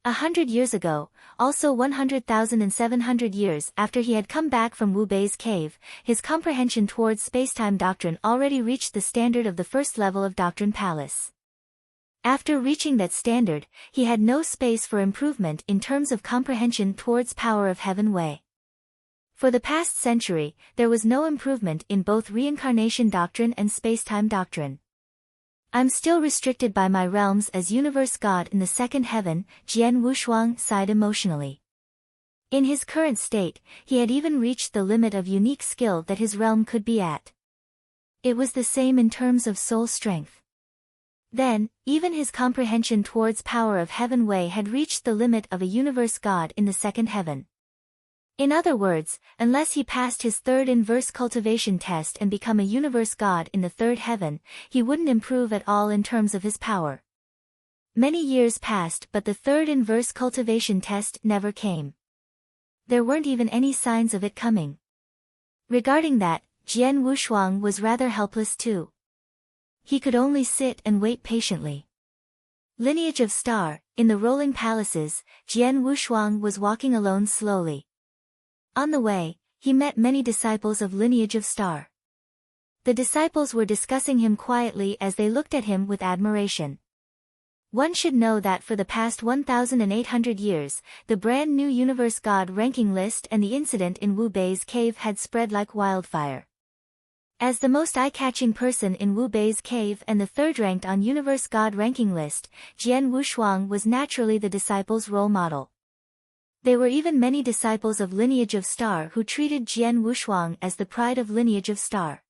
Speaker 1: 100 years ago, also 100,700 years after he had come back from Wu Bei's cave, his comprehension towards spacetime doctrine already reached the standard of the first level of Doctrine Palace. After reaching that standard, he had no space for improvement in terms of comprehension towards power of Heaven Way. For the past century, there was no improvement in both reincarnation doctrine and spacetime doctrine. I'm still restricted by my realms as universe god in the second heaven, Jian Wushuang sighed emotionally. In his current state, he had even reached the limit of unique skill that his realm could be at. It was the same in terms of soul strength. Then, even his comprehension towards power of Heaven Way had reached the limit of a universe god in the second heaven. In other words, unless he passed his third inverse cultivation test and become a universe god in the third heaven, he wouldn't improve at all in terms of his power. Many years passed but the third inverse cultivation test never came. There weren't even any signs of it coming. Regarding that, Jian Wushuang was rather helpless too. He could only sit and wait patiently. Lineage of Star, in the rolling palaces, Jian Wushuang was walking alone slowly. On the way, he met many disciples of Lineage of Star. The disciples were discussing him quietly as they looked at him with admiration. One should know that for the past 1,800 years, the brand new Universe God ranking list and the incident in Wu Bei's cave had spread like wildfire. As the most eye-catching person in Wu Bei's cave and the third ranked on Universe God ranking list, Jian Wushuang was naturally the disciples' role model. There were even many disciples of Lineage of Star who treated Jian Wushuang as the pride of Lineage of Star.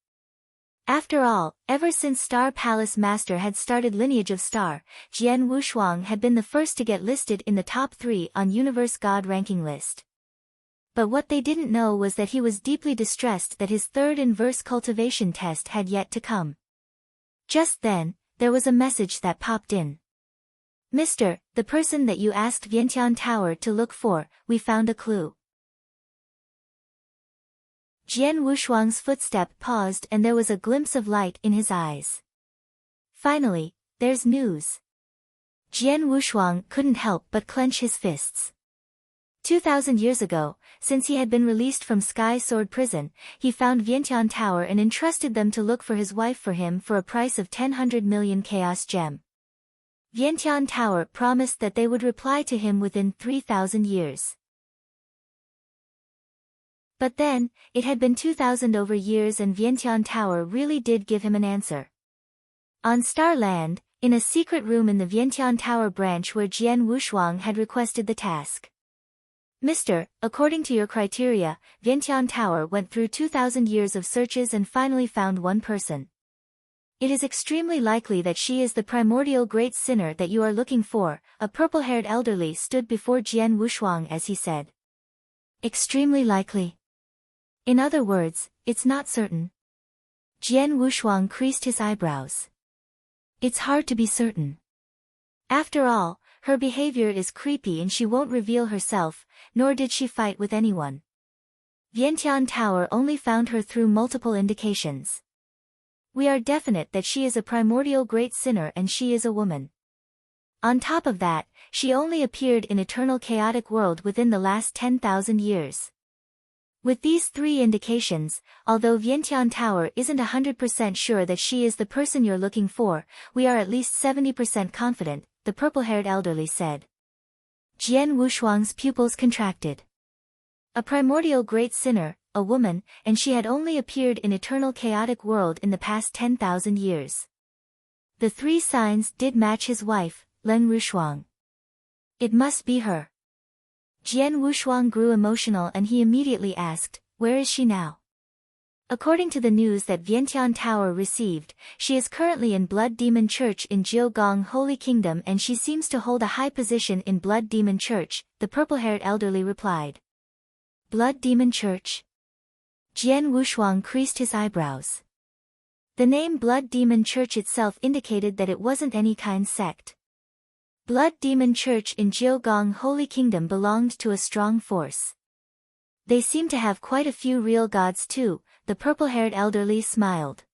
Speaker 1: After all, ever since Star Palace Master had started Lineage of Star, Jian Wushuang had been the first to get listed in the top 3 on Universe God ranking list. But what they didn't know was that he was deeply distressed that his third inverse cultivation test had yet to come. Just then, there was a message that popped in. "Mister, the person that you asked Vientiane Tower to look for, we found a clue." Jian Wushuang's footstep paused and there was a glimpse of light in his eyes. "Finally, there's news." Jian Wushuang couldn't help but clench his fists. 2,000 years ago, since he had been released from Sky Sword Prison, he found Vientiane Tower and entrusted them to look for his wife for him for a price of 10 million Chaos Gem. Vientiane Tower promised that they would reply to him within 3,000 years. But then, it had been 2,000 over years and Vientiane Tower really did give him an answer. On Star Land, in a secret room in the Vientiane Tower branch where Jian Wushuang had requested the task. "Mister, according to your criteria, Vientiane Tower went through 2,000 years of searches and finally found one person. It is extremely likely that she is the primordial great sinner that you are looking for." A purple-haired elderly stood before Jian Wushuang as he said. "Extremely likely. In other words, it's not certain." Jian Wushuang creased his eyebrows. "It's hard to be certain. After all, her behavior is creepy and she won't reveal herself, nor did she fight with anyone. Vientiane Tower only found her through multiple indications. We are definite that she is a primordial great sinner and she is a woman. On top of that, she only appeared in Eternal Chaotic World within the last 10,000 years. With these 3 indications, although Vientiane Tower isn't 100% sure that she is the person you're looking for, we are at least 70% confident," the purple-haired elderly said. Jian Wushuang's pupils contracted. A primordial great sinner, a woman, and she had only appeared in Eternal Chaotic World in the past 10,000 years. The 3 signs did match his wife, Len Wushuang. It must be her. Jian Wushuang grew emotional and he immediately asked, "Where is she now?" According to the news that Vientiane Tower received, she is currently in Blood Demon Church in Jiugong Holy Kingdom and she seems to hold a high position in Blood Demon Church, the purple-haired elderly replied. "Blood Demon Church?" Jian Wushuang creased his eyebrows. The name Blood Demon Church itself indicated that it wasn't any kind sect. Blood Demon Church in Jiugong Holy Kingdom belonged to a strong force. They seem to have quite a few real gods too, the purple-haired elderly smiled.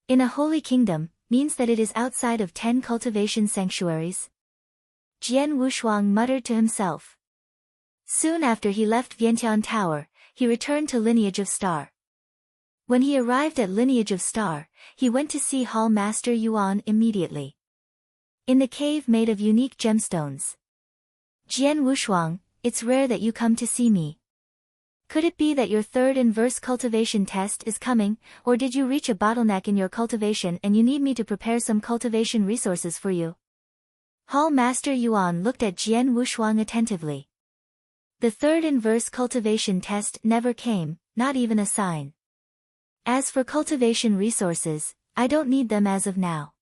Speaker 1: In a holy kingdom, means that it is outside of 10 cultivation sanctuaries? Jian Wushuang muttered to himself. Soon after he left Vientiane Tower, he returned to Lineage of Star. When he arrived at Lineage of Star, he went to see Hall Master Yuan immediately. In the cave made of unique gemstones. "Jian Wushuang, it's rare that you come to see me. Could it be that your third inverse cultivation test is coming, or did you reach a bottleneck in your cultivation and you need me to prepare some cultivation resources for you?" Hall Master Yuan looked at Jian Wushuang attentively. The third inverse cultivation test never came, not even a sign. "As for cultivation resources, I don't need them as of now.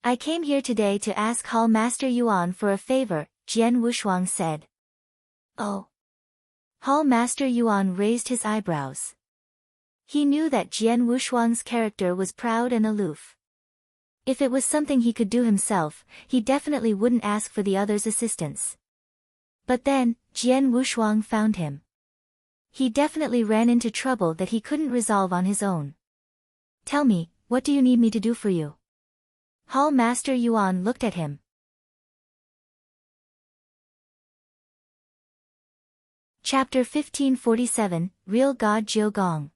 Speaker 1: I came here today to ask Hall Master Yuan for a favor," Jian Wushuang said. "Oh." Hall Master Yuan raised his eyebrows. He knew that Jian Wushuang's character was proud and aloof. If it was something he could do himself, he definitely wouldn't ask for the others' assistance. But then, Jian Wushuang found him. He definitely ran into trouble that he couldn't resolve on his own. Tell me, what do you need me to do for you? Hall Master Yuan looked at him. Chapter 1547, Real God Jiu Gong.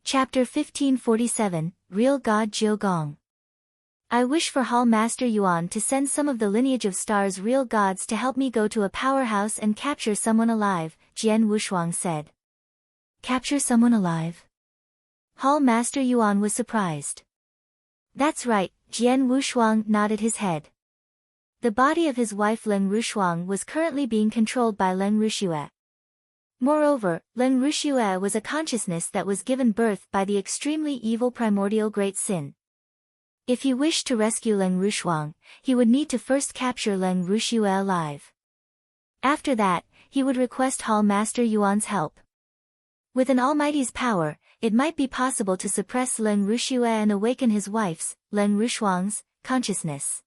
Speaker 1: Chapter 1547, Real God Jiu Gong. I wish for Hall Master Yuan to send some of the lineage of stars real gods to help me go to a powerhouse and capture someone alive, Jian Wushuang said. Capture someone alive? Hall Master Yuan was surprised. That's right, Jian Wushuang nodded his head. The body of his wife Leng Rushuang was currently being controlled by Leng Rushue. Moreover, Leng Rushue was a consciousness that was given birth by the extremely evil primordial Great Sin. If he wished to rescue Leng Rushuang, he would need to first capture Leng Rushue alive. After that, he would request Hall Master Yuan's help. With an almighty's power, it might be possible to suppress Leng Rushue and awaken his wife's, Leng Rushuang's, consciousness.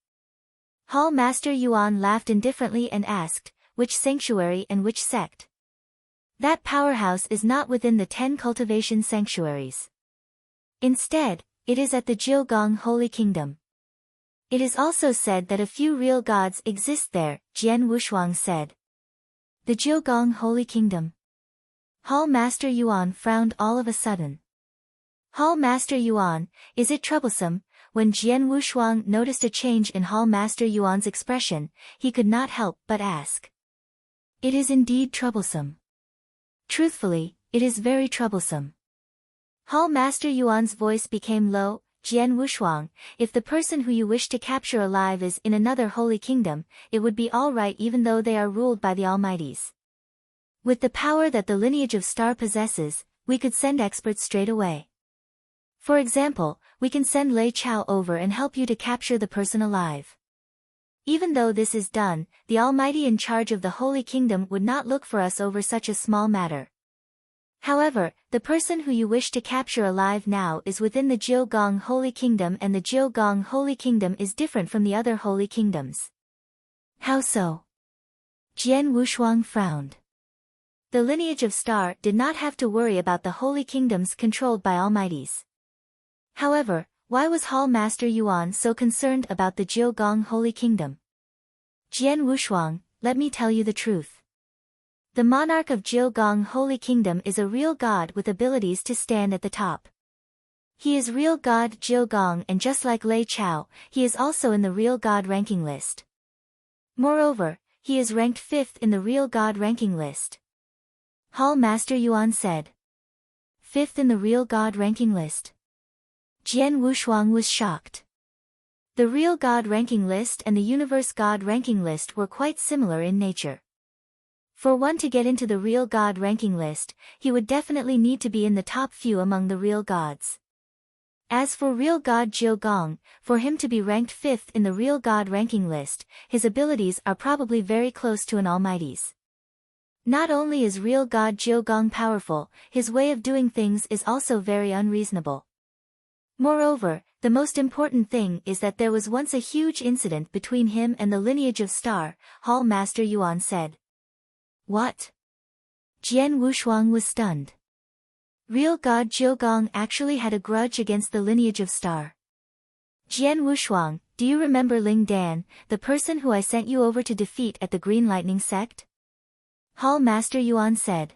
Speaker 1: Hall Master Yuan laughed indifferently and asked, which sanctuary and which sect? That powerhouse is not within the 10 cultivation sanctuaries. Instead, it is at the Jiu Gong Holy Kingdom. It is also said that a few real gods exist there, Jian Wushuang said. The Jiu Gong Holy Kingdom. Hall Master Yuan frowned all of a sudden. Hall Master Yuan, is it troublesome? When Jian Wushuang noticed a change in Hall Master Yuan's expression, he could not help but ask. It is indeed troublesome. Truthfully, it is very troublesome. Hall Master Yuan's voice became low. Jian Wushuang, if the person who you wish to capture alive is in another holy kingdom, it would be all right even though they are ruled by the Almighties. With the power that the lineage of Star possesses, we could send experts straight away. For example, we can send Lei Chao over and help you to capture the person alive. Even though this is done, the Almighty in charge of the Holy Kingdom would not look for us over such a small matter. However, the person who you wish to capture alive now is within the Jiu Gong Holy Kingdom, and the Jiu Gong Holy Kingdom is different from the other holy kingdoms. How so? Jian Wushuang frowned. The lineage of Star did not have to worry about the holy kingdoms controlled by Almighties. However, why was Hall Master Yuan so concerned about the Jiu Gong Holy Kingdom? Jian Wushuang, let me tell you the truth. The monarch of Jiu Gong Holy Kingdom is a real god with abilities to stand at the top. He is real god Jiu Gong, and just like Lei Chao, he is also in the real god ranking list. Moreover, he is ranked 5th in the real god ranking list. Hall Master Yuan said. 5th in the real god ranking list. Jian Wushuang was shocked. The real god ranking list and the universe god ranking list were quite similar in nature. For one to get into the real god ranking list, he would definitely need to be in the top few among the real gods. As for real god Jiu Gong, for him to be ranked 5th in the real god ranking list, his abilities are probably very close to an almighty's. Not only is real god Jiu Gong powerful, his way of doing things is also very unreasonable. Moreover, the most important thing is that there was once a huge incident between him and the lineage of Star, Hall Master Yuan said. What? Jian Wushuang was stunned. Real god Jiu Gong actually had a grudge against the lineage of Star. Jian Wushuang, do you remember Ling Dan, the person who I sent you over to defeat at the Green Lightning sect? Hall Master Yuan said.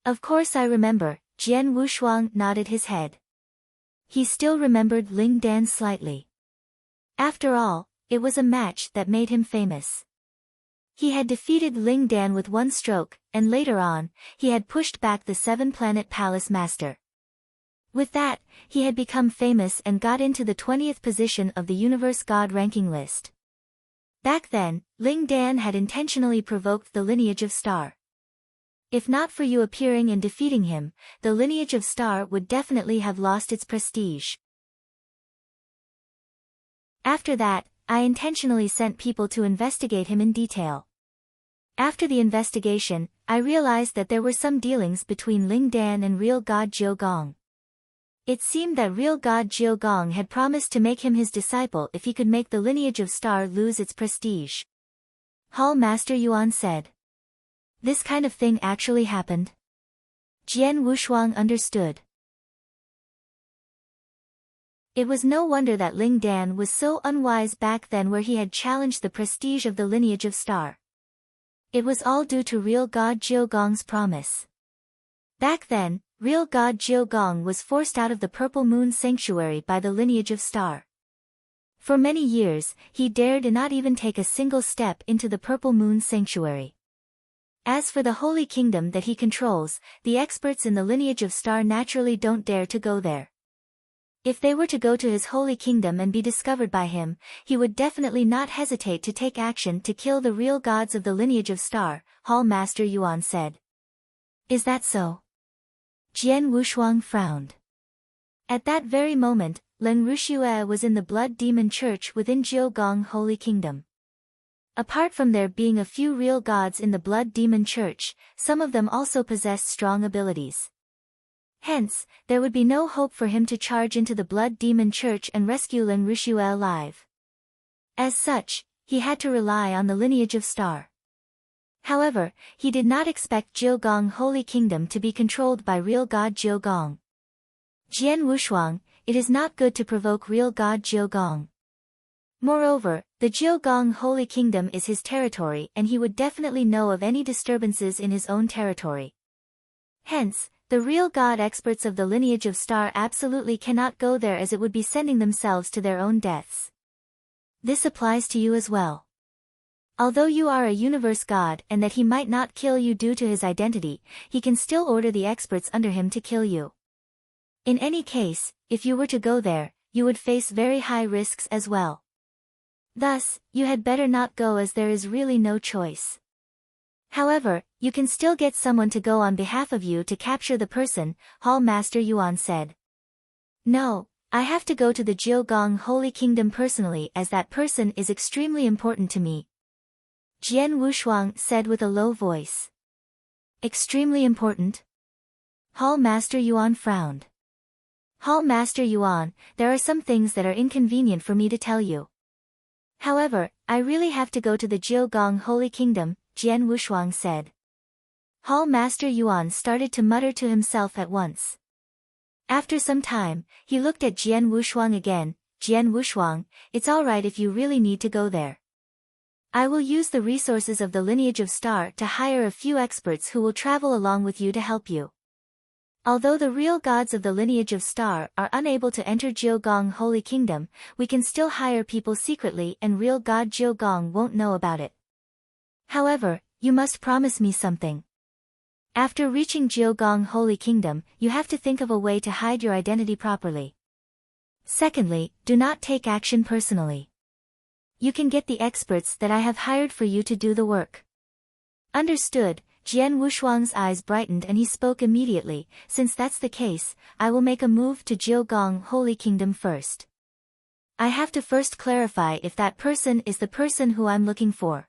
Speaker 1: Of course I remember, Jian Wushuang nodded his head. He still remembered Ling Dan slightly. After all, it was a match that made him famous. He had defeated Ling Dan with one stroke, and later on, he had pushed back the 7-planet palace master. With that, he had become famous and got into the 20th position of the universe god ranking list. Back then, Ling Dan had intentionally provoked the lineage of Star. If not for you appearing and defeating him, the lineage of Star would definitely have lost its prestige. After that, I intentionally sent people to investigate him in detail. After the investigation, I realized that there were some dealings between Ling Dan and real god Jiu Gong. It seemed that real god Jiogong had promised to make him his disciple if he could make the lineage of Star lose its prestige. Hall Master Yuan said. This kind of thing actually happened? Jian Wushuang understood. It was no wonder that Ling Dan was so unwise back then, where he had challenged the prestige of the lineage of Star. It was all due to real god Jiogong's promise. Back then, real god Jiogong was forced out of the Purple Moon Sanctuary by the lineage of Star. For many years, he dared not even take a single step into the Purple Moon Sanctuary. As for the Holy Kingdom that he controls, the experts in the lineage of Star naturally don't dare to go there. If they were to go to his Holy Kingdom and be discovered by him, he would definitely not hesitate to take action to kill the real gods of the lineage of Star, Hall Master Yuan said. Is that so? Jian Wushuang frowned. At that very moment, Len Rushue was in the Blood Demon Church within Jiogong Holy Kingdom. Apart from there being a few real gods in the Blood Demon Church, some of them also possessed strong abilities. Hence, there would be no hope for him to charge into the Blood Demon Church and rescue Len Rushue alive. As such, he had to rely on the lineage of Star. However, he did not expect Jiogong Holy Kingdom to be controlled by real god Jiogong. Jian Wushuang, it is not good to provoke real god Jiogong. Moreover, the Jiogong Holy Kingdom is his territory, and he would definitely know of any disturbances in his own territory. Hence, the real god experts of the lineage of Star absolutely cannot go there, as it would be sending themselves to their own deaths. This applies to you as well. Although you are a universe god and that he might not kill you due to his identity, he can still order the experts under him to kill you. In any case, if you were to go there, you would face very high risks as well. Thus, you had better not go, as there is really no choice. However, you can still get someone to go on behalf of you to capture the person, Hall Master Yuan said. No, I have to go to the Jiogong Holy Kingdom personally, as that person is extremely important to me. Jian Wushuang said with a low voice. Extremely important? Hall Master Yuan frowned. Hall Master Yuan, there are some things that are inconvenient for me to tell you. However, I really have to go to the Jiogong Holy Kingdom, Jian Wushuang said. Hall Master Yuan started to mutter to himself at once. After some time, he looked at Jian Wushuang again. Jian Wushuang, it's alright if you really need to go there. I will use the resources of the lineage of Star to hire a few experts who will travel along with you to help you. Although the real gods of the lineage of Star are unable to enter Jiogong Holy Kingdom, we can still hire people secretly, and real god Jiogong won't know about it. However, you must promise me something. After reaching Jiogong Holy Kingdom, you have to think of a way to hide your identity properly. Secondly, do not take action personally. You can get the experts that I have hired for you to do the work. Understood. Jian Wushuang's eyes brightened and he spoke immediately. Since that's the case, I will make a move to Jiogong Holy Kingdom first. I have to first clarify if that person is the person who I'm looking for.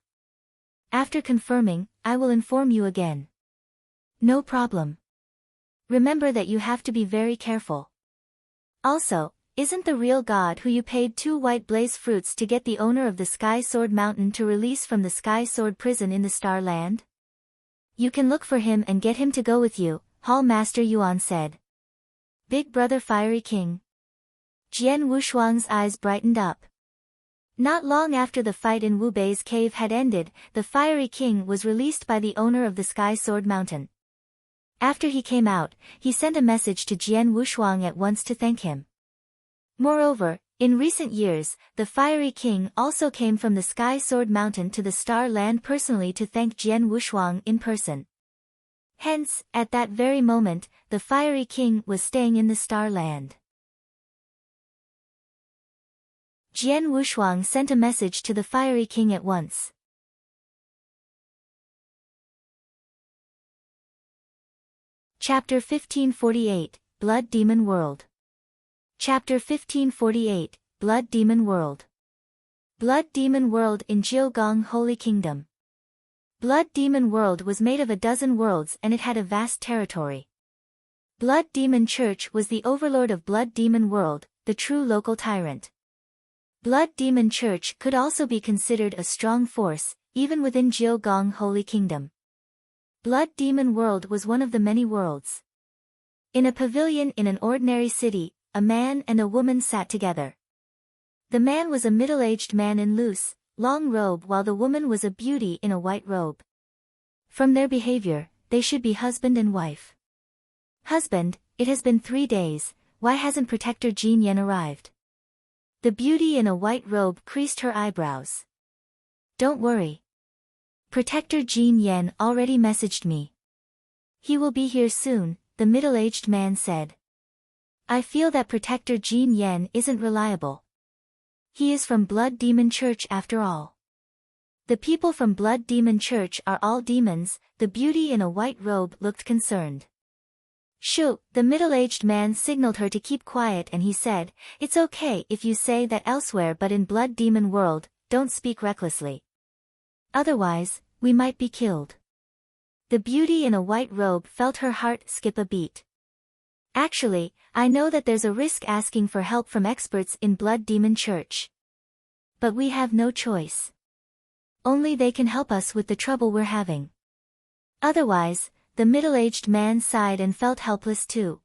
Speaker 1: After confirming, I will inform you again. No problem. Remember that you have to be very careful. Also, isn't the real god who you paid 2 white blaze fruits to get the owner of the Sky Sword Mountain to release from the Sky Sword prison in the Star Land? You can look for him and get him to go with you, Hall Master Yuan said. Big Brother Fiery King. Jian Wushuang's eyes brightened up. Not long after the fight in Wu Bei's cave had ended, the Fiery King was released by the owner of the Sky Sword Mountain. After he came out, he sent a message to Jian Wushuang at once to thank him. Moreover, in recent years, the Fiery King also came from the Sky Sword Mountain to the Star Land personally to thank Jian Wushuang in person. Hence, at that very moment, the Fiery King was staying in the Star Land. Jian Wushuang sent a message to the Fiery King at once. Chapter 1548, Blood Demon World. Chapter 1548, Blood Demon World. Blood Demon World in Jiogong Holy Kingdom. Blood Demon World was made of a dozen worlds and it had a vast territory. Blood Demon Church was the overlord of Blood Demon World, the true local tyrant. Blood Demon Church could also be considered a strong force, even within Jiogong Holy Kingdom. Blood Demon World was one of the many worlds. In a pavilion in an ordinary city, a man and a woman sat together. The man was a middle-aged man in loose, long robe while the woman was a beauty in a white robe. From their behavior, they should be husband and wife. Husband, it has been 3 days, why hasn't Protector Jean Yen arrived? The beauty in a white robe creased her eyebrows. Don't worry. Protector Jean Yen already messaged me. He will be here soon, the middle-aged man said. I feel that Protector Jean Yen isn't reliable. He is from Blood Demon Church after all. The people from Blood Demon Church are all demons, the beauty in a white robe looked concerned. Shoo, the middle-aged man signaled her to keep quiet and he said, it's okay if you say that elsewhere but in Blood Demon World, don't speak recklessly. Otherwise, we might be killed. The beauty in a white robe felt her heart skip a beat. Actually, I know that there's a risk asking for help from experts in Blood Demon Church. But we have no choice. Only they can help us with the trouble we're having. Otherwise, the middle-aged man sighed and felt helpless too.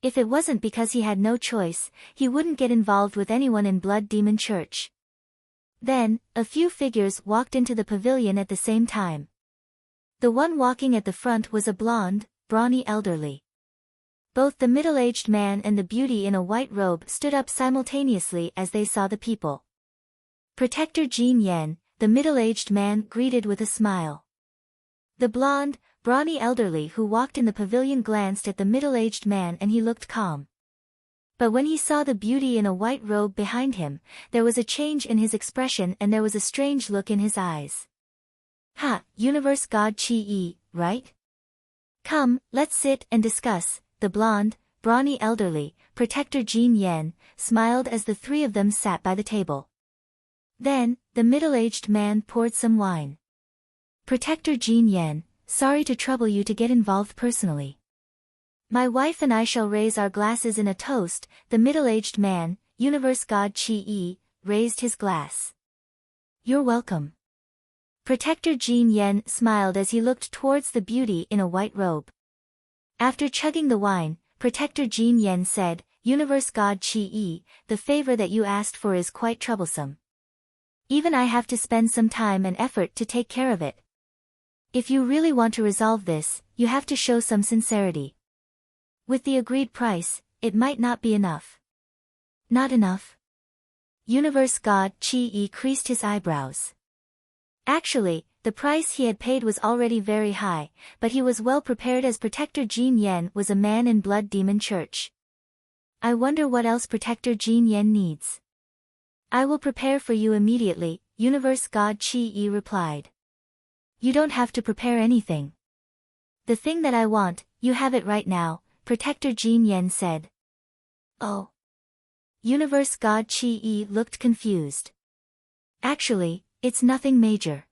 Speaker 1: If it wasn't because he had no choice, he wouldn't get involved with anyone in Blood Demon Church. Then, a few figures walked into the pavilion at the same time. The one walking at the front was a blonde, brawny elderly. Both the middle-aged man and the beauty in a white robe stood up simultaneously as they saw the people. Protector Jean Yen, the middle-aged man greeted with a smile. The blonde, brawny elderly who walked in the pavilion glanced at the middle-aged man and he looked calm. But when he saw the beauty in a white robe behind him, there was a change in his expression and there was a strange look in his eyes. Ha, Universe God Chi-E, right? Come, let's sit and discuss, the blonde, brawny elderly, Protector Jean Yen, smiled as the three of them sat by the table. Then, the middle-aged man poured some wine. Protector Jean Yen, sorry to trouble you to get involved personally. My wife and I shall raise our glasses in a toast, the middle-aged man, Universe God Chi-E, raised his glass. You're welcome. Protector Jean Yen smiled as he looked towards the beauty in a white robe. After chugging the wine, Protector Jean Yen said, Universe God Chi-E, the favor that you asked for is quite troublesome. Even I have to spend some time and effort to take care of it. If you really want to resolve this, you have to show some sincerity. With the agreed price, it might not be enough. Not enough? Universe God Chi-E creased his eyebrows. Actually, the price he had paid was already very high, but he was well prepared as Protector Jean Yen was a man in Blood Demon Church. I wonder what else Protector Jean Yen needs. I will prepare for you immediately, Universe God Chi-E replied. You don't have to prepare anything. The thing that I want, you have it right now, Protector Jean Yen said. Oh. Universe God Chi-E looked confused. Actually, it's nothing major.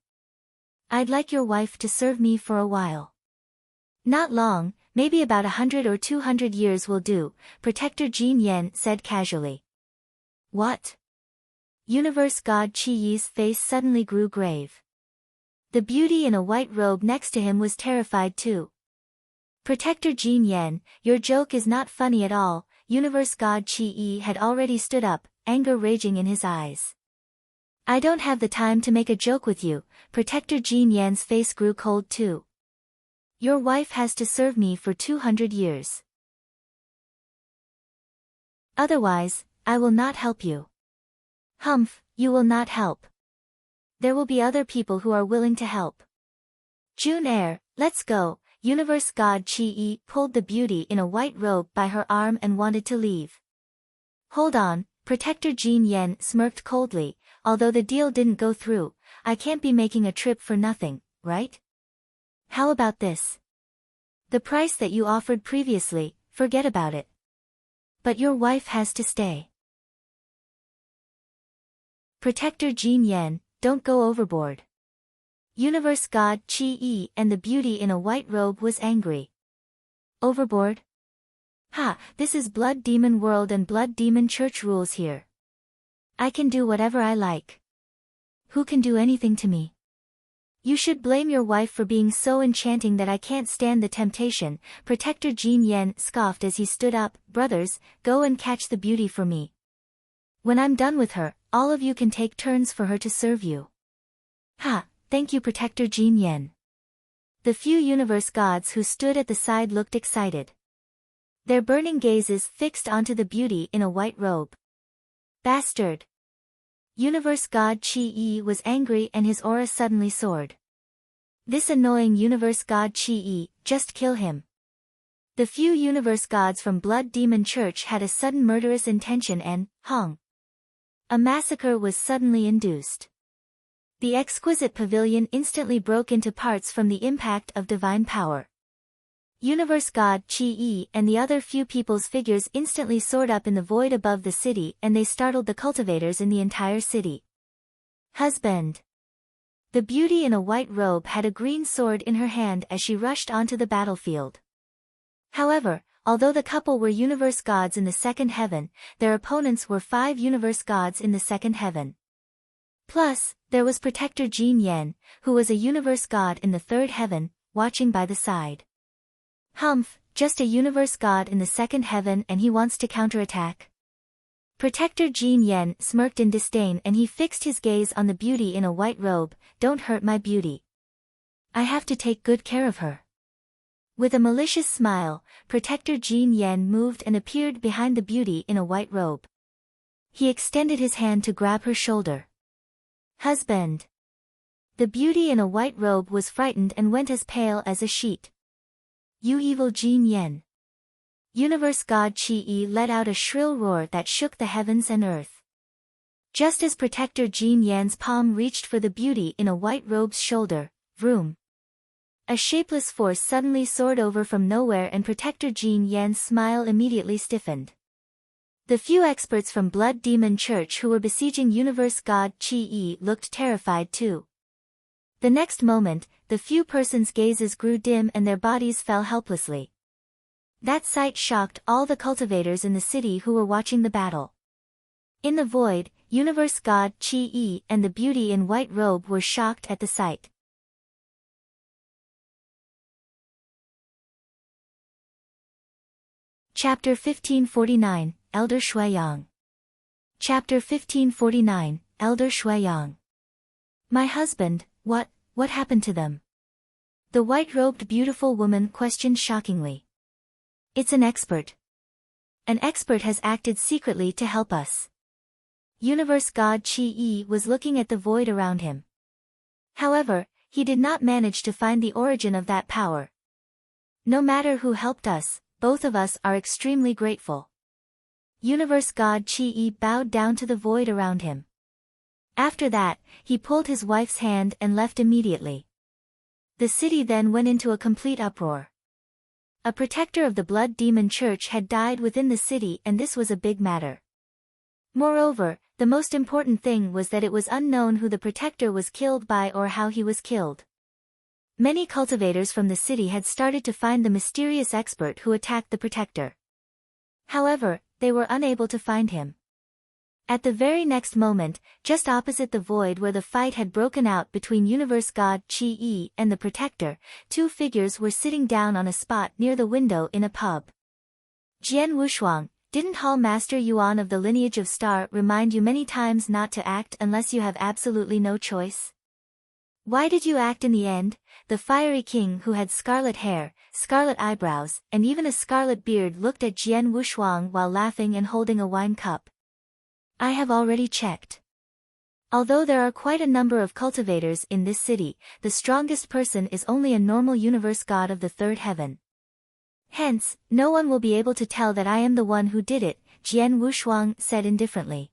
Speaker 1: I'd like your wife to serve me for a while. Not long, maybe about 100 or 200 years will do, Protector Jean Yen said casually. What? Universe God Chi-E's face suddenly grew grave. The beauty in a white robe next to him was terrified too. Protector Jean Yen, your joke is not funny at all, Universe God Chi-E had already stood up, anger raging in his eyes. I don't have the time to make a joke with you, Protector Jean Yen's face grew cold too. Your wife has to serve me for 200 years. Otherwise, I will not help you. Humph, you will not help. There will be other people who are willing to help. June Air, let's go, Universe God Chi-E pulled the beauty in a white robe by her arm and wanted to leave. Hold on, Protector Jean Yen smirked coldly, although the deal didn't go through, I can't be making a trip for nothing, right? How about this? The price that you offered previously, forget about it. But your wife has to stay. Protector Jean Yen, don't go overboard. Universe God Chi-E and the beauty in a white robe was angry. Overboard? Ha, this is Blood Demon World and Blood Demon Church rules here. I can do whatever I like. Who can do anything to me? You should blame your wife for being so enchanting that I can't stand the temptation, Protector Jin Yen scoffed as he stood up. Brothers, go and catch the beauty for me. When I'm done with her, all of you can take turns for her to serve you. Ha, thank you Protector Jin Yen. The few universe gods who stood at the side looked excited. Their burning gazes fixed onto the beauty in a white robe. Bastard! Universe god Chi-E was angry and his aura suddenly soared. This annoying universe god Chi-E, just kill him. The few universe gods from Blood Demon Church had a sudden murderous intention and, Hong. A massacre was suddenly induced. The exquisite pavilion instantly broke into parts from the impact of divine power. Universe god Chi-E and the other few people's figures instantly soared up in the void above the city and they startled the cultivators in the entire city. Husband. The beauty in a white robe had a green sword in her hand as she rushed onto the battlefield. However, although the couple were universe gods in the second heaven, their opponents were 5 universe gods in the second heaven. Plus, there was Protector Jin Yen, who was a universe god in the third heaven, watching by the side. Humph, just a universe god in the second heaven and he wants to counterattack? Protector Jin Yen smirked in disdain and he fixed his gaze on the beauty in a white robe. Don't hurt my beauty. I have to take good care of her. With a malicious smile, Protector Jin Yen moved and appeared behind the beauty in a white robe. He extended his hand to grab her shoulder. Husband. The beauty in a white robe was frightened and went as pale as a sheet. You evil Jin Yen. Universe god Chi-E let out a shrill roar that shook the heavens and earth. Just as Protector Jin Yan's palm reached for the beauty in a white robe's shoulder, vroom. A shapeless force suddenly soared over from nowhere and Protector Jin Yan's smile immediately stiffened. The few experts from Blood Demon Church who were besieging universe god Chi-E looked terrified too. The next moment, the few persons' gazes grew dim and their bodies fell helplessly. That sight shocked all the cultivators in the city who were watching the battle. In the void, universe god Chi-E and the beauty in white robe were shocked at the sight. Chapter 1549, Elder Shuiyang. Chapter 1549, Elder Shuiyang. My husband, what happened to them? The white-robed beautiful woman questioned shockingly. It's an expert. An expert has acted secretly to help us. Universe god Chi-E was looking at the void around him. However, he did not manage to find the origin of that power. No matter who helped us, both of us are extremely grateful. Universe god Chi-E bowed down to the void around him. After that, he pulled his wife's hand and left immediately. The city then went into a complete uproar. A protector of the Blood Demon Church had died within the city and this was a big matter. Moreover, the most important thing was that it was unknown who the protector was killed by or how he was killed. Many cultivators from the city had started to find the mysterious expert who attacked the protector. However, they were unable to find him. At the very next moment, just opposite the void where the fight had broken out between universe god Chi-E and the protector, 2 figures were sitting down on a spot near the window in a pub. Jian Wushuang, didn't Hall Master Yuan of the lineage of Star remind you many times not to act unless you have absolutely no choice? Why did you act in the end? The fiery king who had scarlet hair, scarlet eyebrows, and even a scarlet beard looked at Jian Wushuang while laughing and holding a wine cup. I have already checked. Although there are quite a number of cultivators in this city, the strongest person is only a normal universe god of the third heaven. Hence, no one will be able to tell that I am the one who did it, Jian Wushuang said indifferently.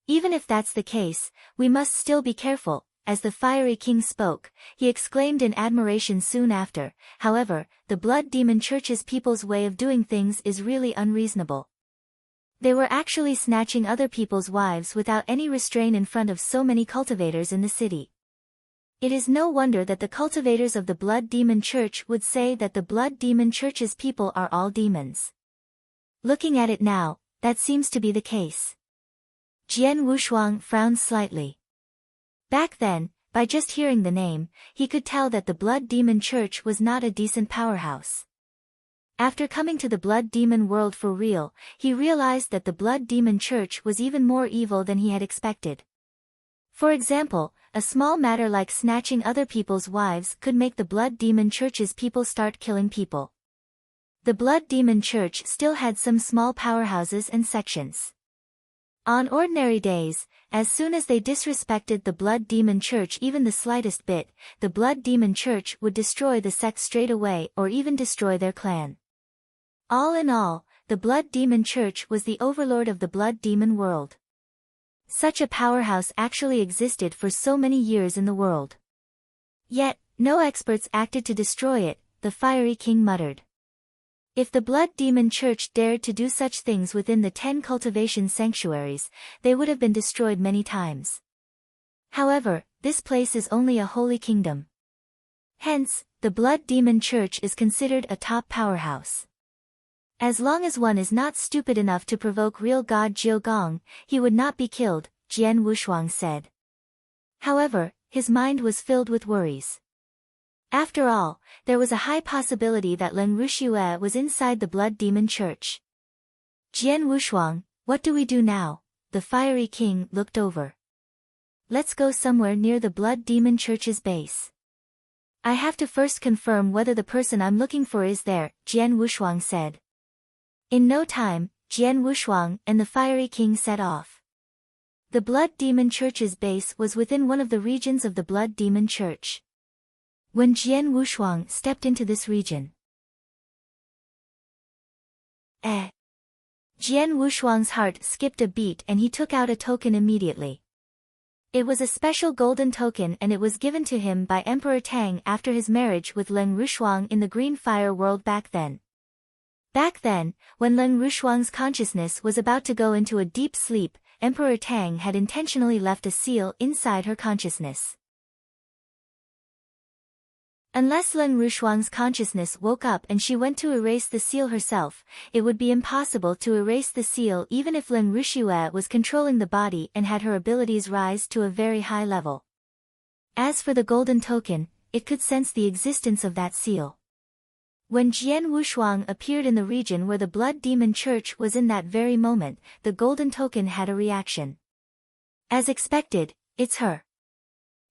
Speaker 1: Even if that's the case, we must still be careful. As the fiery king spoke, he exclaimed in admiration soon after. However, the Blood Demon Church's people's way of doing things is really unreasonable. They were actually snatching other people's wives without any restraint in front of so many cultivators in the city. It is no wonder that the cultivators of the Blood Demon Church would say that the Blood Demon Church's people are all demons. Looking at it now, that seems to be the case. Jian Wushuang frowned slightly. Back then, by just hearing the name, he could tell that the Blood Demon Church was not a decent powerhouse. After coming to the Blood Demon world for real, he realized that the Blood Demon Church was even more evil than he had expected. For example, a small matter like snatching other people's wives could make the Blood Demon Church's people start killing people. The Blood Demon Church still had some small powerhouses and sections. On ordinary days, as soon as they disrespected the Blood Demon Church even the slightest bit, the Blood Demon Church would destroy the sect straight away or even destroy their clan. All in all, the Blood Demon Church was the overlord of the Blood Demon world. Such a powerhouse actually existed for so many years in the world. Yet, no experts acted to destroy it, the fiery king muttered. If the Blood Demon Church dared to do such things within the 10 cultivation sanctuaries, they would have been destroyed many times. However, this place is only a holy kingdom. Hence, the Blood Demon Church is considered a top powerhouse. As long as one is not stupid enough to provoke real God Jiu Gong, he would not be killed, Jian Wushuang said. However, his mind was filled with worries. After all, there was a high possibility that Len Ruxue was inside the Blood Demon Church. Jian Wushuang, what do we do now? The fiery king looked over. Let's go somewhere near the Blood Demon Church's base. I have to first confirm whether the person I'm looking for is there, Jian Wushuang said. In no time, Jian Wushuang and the fiery king set off. The Blood Demon Church's base was within one of the regions of the Blood Demon Church. When Jian Wushuang stepped into this region, Jian Wushuang's heart skipped a beat and he took out a token immediately. It was a special golden token and it was given to him by Emperor Tang after his marriage with Len Rushuang in the Green Fire world back then. Back then, when Len Rushuang's consciousness was about to go into a deep sleep, Emperor Tang had intentionally left a seal inside her consciousness. Unless Len Rushuang's consciousness woke up and she went to erase the seal herself, it would be impossible to erase the seal even if Len Ruxue was controlling the body and had her abilities rise to a very high level. As for the golden token, it could sense the existence of that seal. When Jian Wushuang appeared in the region where the Blood Demon Church was in that very moment, the golden token had a reaction. As expected, it's her.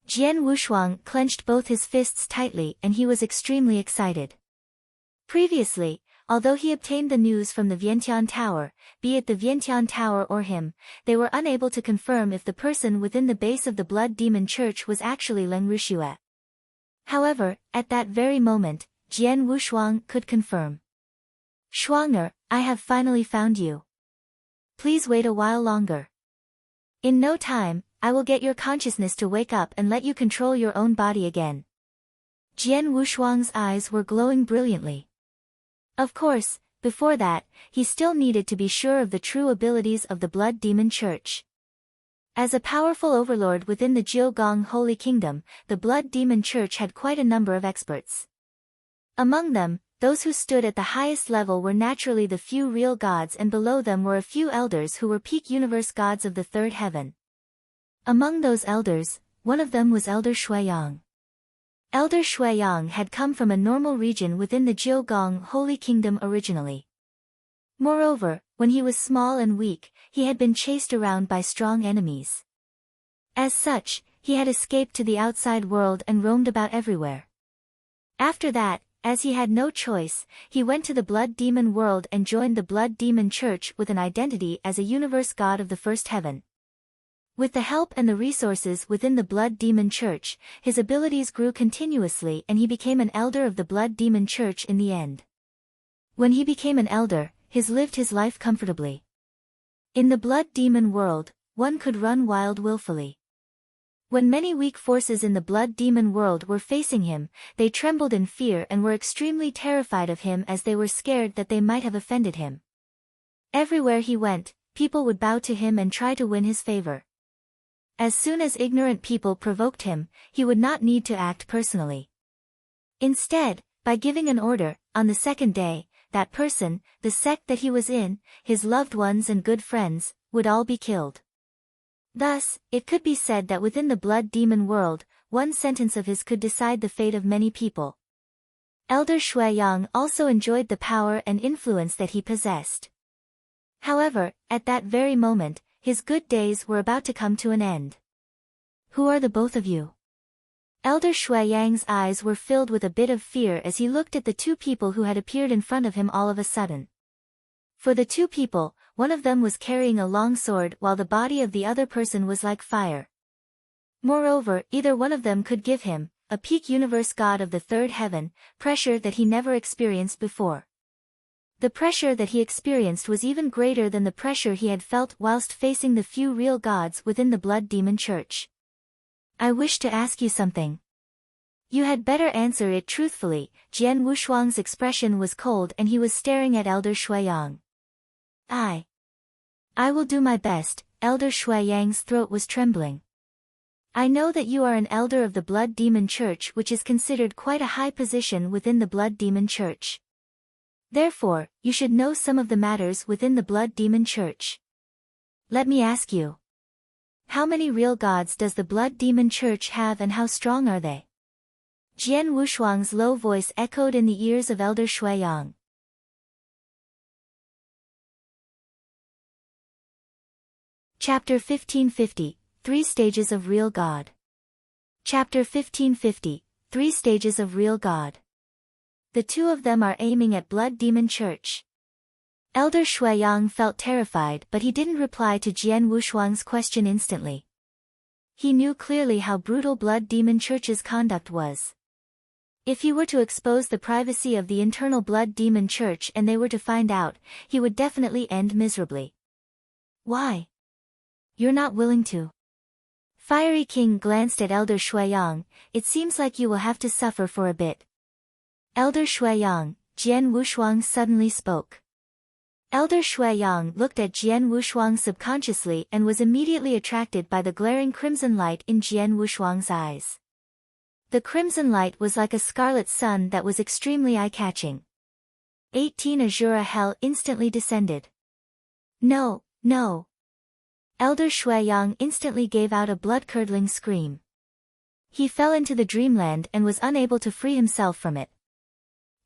Speaker 1: Jian Wushuang clenched both his fists tightly and he was extremely excited. Previously, although he obtained the news from the Vientiane Tower, be it the Vientiane Tower or him, they were unable to confirm if the person within the base of the Blood Demon Church was actually Len Ruxue. However, at that very moment, Jian Wushuang could confirm. Shuang'er, I have finally found you. Please wait a while longer. In no time, I will get your consciousness to wake up and let you control your own body again. Jian Wushuang's eyes were glowing brilliantly. Of course, before that, he still needed to be sure of the true abilities of the Blood Demon Church. As a powerful overlord within the Jiugong Holy Kingdom, the Blood Demon Church had quite a number of experts. Among them, those who stood at the highest level were naturally the few real gods and below them were a few elders who were peak universe gods of the third heaven. Among those elders, one of them was Elder Shuiyang. Elder Shuiyang had come from a normal region within the Jiugong Holy Kingdom originally. Moreover, when he was small and weak, he had been chased around by strong enemies. As such, he had escaped to the outside world and roamed about everywhere. After that, as he had no choice, he went to the Blood Demon world and joined the Blood Demon Church with an identity as a universe god of the first heaven. With the help and the resources within the Blood Demon Church, his abilities grew continuously and he became an elder of the Blood Demon Church in the end. When he became an elder, he lived his life comfortably. In the Blood Demon world, one could run wild willfully. When many weak forces in the Blood Demon world were facing him, they trembled in fear and were extremely terrified of him as they were scared that they might have offended him. Everywhere he went, people would bow to him and try to win his favor. As soon as ignorant people provoked him, he would not need to act personally. Instead, by giving an order, on the second day, that person, the sect that he was in, his loved ones and good friends, would all be killed. Thus, it could be said that within the blood demon world, one sentence of his could decide the fate of many people. Elder Shuai-yang also enjoyed the power and influence that he possessed. However, at that very moment, his good days were about to come to an end. "Who are the both of you?" Elder Shuai-yang's eyes were filled with a bit of fear as he looked at the two people who had appeared in front of him all of a sudden. For the two people, one of them was carrying a long sword while the body of the other person was like fire. Moreover, either one of them could give him, a peak universe god of the third heaven, pressure that he never experienced before. The pressure that he experienced was even greater than the pressure he had felt whilst facing the few real gods within the Blood Demon Church. "I wish to ask you something." "You had better answer it truthfully." Jian Wushuang's expression was cold and he was staring at Elder Shuai-yang. I will do my best." Elder Shuai-yang's throat was trembling. "I know that you are an elder of the Blood Demon Church, which is considered quite a high position within the Blood Demon Church. Therefore, you should know some of the matters within the Blood Demon Church. Let me ask you. How many real gods does the Blood Demon Church have and how strong are they?" Jian Wushuang's low voice echoed in the ears of Elder Shuai-yang. Chapter 1550, 3 Stages of Real God. Chapter 1550, 3 Stages of Real God. The two of them are aiming at Blood Demon Church. Elder Shuai-yang felt terrified but he didn't reply to Jian Wushuang's question instantly. He knew clearly how brutal Blood Demon Church's conduct was. If he were to expose the privacy of the internal Blood Demon Church and they were to find out, he would definitely end miserably. "Why? You're not willing to?" Fiery King glanced at Elder Shuai-yang. "It seems like you will have to suffer for a bit." "Elder Shuai-yang," Jian Wushuang suddenly spoke. Elder Shuai-yang looked at Jian Wushuang subconsciously and was immediately attracted by the glaring crimson light in Jian Wushuang's eyes. The crimson light was like a scarlet sun that was extremely eye-catching. 18 Azura hell instantly descended. "No, no." Elder Shuai-yang instantly gave out a blood-curdling scream. He fell into the dreamland and was unable to free himself from it.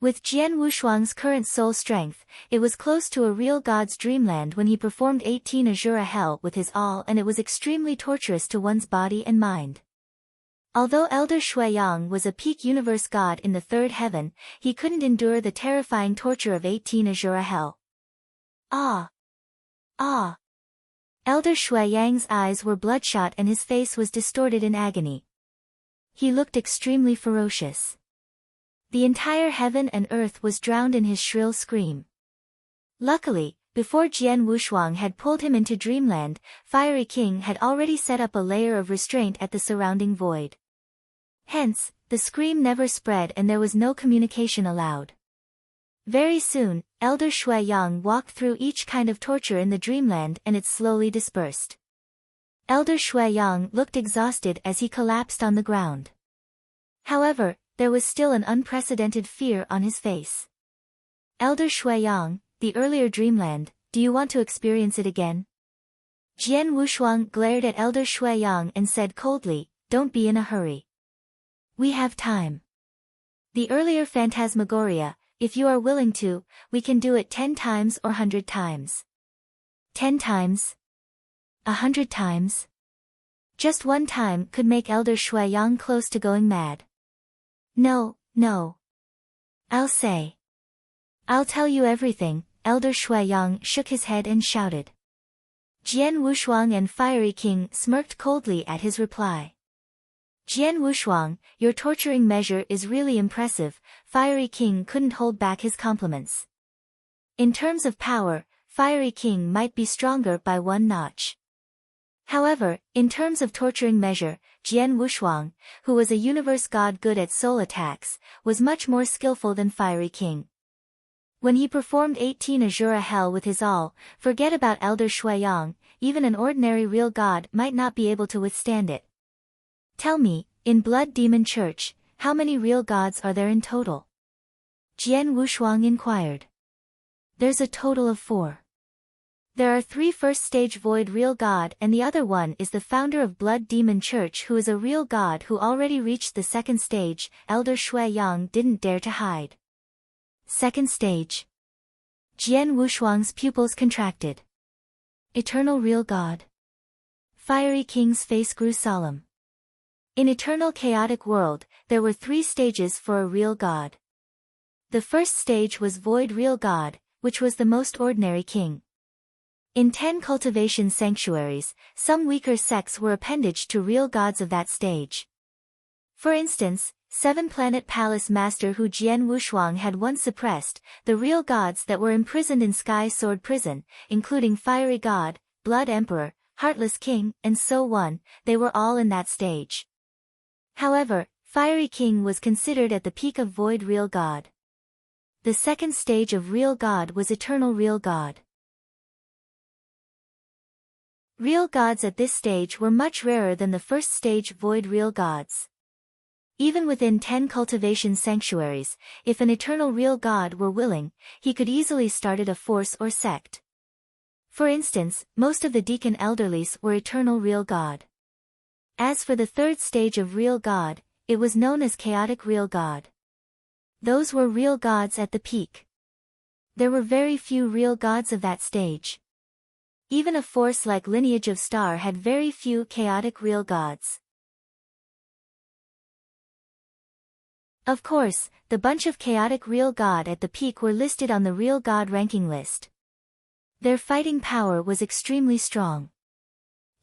Speaker 1: With Jian Wushuang's current soul strength, it was close to a real god's dreamland when he performed 18 Azura hell with his all, and it was extremely torturous to one's body and mind. Although Elder Shuai-yang was a peak universe god in the third heaven, he couldn't endure the terrifying torture of 18 Azura hell. Ah! Ah! Elder Shuai-yang's eyes were bloodshot and his face was distorted in agony. He looked extremely ferocious. The entire heaven and earth was drowned in his shrill scream. Luckily, before Jian Wushuang had pulled him into dreamland, Fiery King had already set up a layer of restraint at the surrounding void. Hence, the scream never spread and there was no communication allowed. Very soon, Elder Shuai-yang walked through each kind of torture in the dreamland and it slowly dispersed. Elder Shuai-yang looked exhausted as he collapsed on the ground. However, there was still an unprecedented fear on his face. "Elder Shuai-yang, the earlier dreamland, do you want to experience it again?" Jian Wushuang glared at Elder Shuai-yang and said coldly, "Don't be in a hurry. We have time. The earlier Phantasmagoria, if you are willing to, we can do it 10 times or 100 times. 10 times? 100 times? Just one time could make Elder Shuai-yang close to going mad. No, no. I'll tell you everything." Elder Shuai-yang shook his head and shouted. Jian Wushuang and Fiery King smirked coldly at his reply. "Jian Wushuang, your torturing measure is really impressive." Fiery King couldn't hold back his compliments. In terms of power, Fiery King might be stronger by one notch. However, in terms of torturing measure, Jian Wushuang, who was a universe god good at soul attacks, was much more skillful than Fiery King. When he performed 18 Azura hell with his all, forget about Elder Shuai-yang, even an ordinary real god might not be able to withstand it. "Tell me, in Blood Demon Church, how many real gods are there in total?" Jian Wushuang inquired. There's a total of 4. There are 3 first-stage void real god and the other one is the founder of Blood Demon Church who is a real god who already reached the 2nd stage. Elder Shui Yang didn't dare to hide. 2nd stage. Jian Wushuang's pupils contracted. Eternal real god. Fiery King's face grew solemn. In eternal chaotic world, there were 3 stages for a real god. The first stage was void real god, which was the most ordinary king. In 10 cultivation sanctuaries, some weaker sects were appendage to real gods of that stage. For instance, 7-planet palace master Hu Jian Wushuang had once suppressed the real gods that were imprisoned in Sky Sword Prison, including Fiery God, Blood Emperor, Heartless King, and so on. They were all in that stage. However, Fiery King was considered at the peak of void real god. The 2nd stage of real god was eternal real god. Real gods at this stage were much rarer than the first stage void real gods. Even within 10 cultivation sanctuaries, if an eternal real god were willing, he could easily start a force or sect. For instance, most of the deacon elderlies were eternal real god. As for the 3rd stage of real god, it was known as chaotic real god. Those were real gods at the peak. There were very few real gods of that stage. Even a force like Lineage of Star had very few chaotic real gods. Of course, the bunch of chaotic real god at the peak were listed on the real god ranking list. Their fighting power was extremely strong.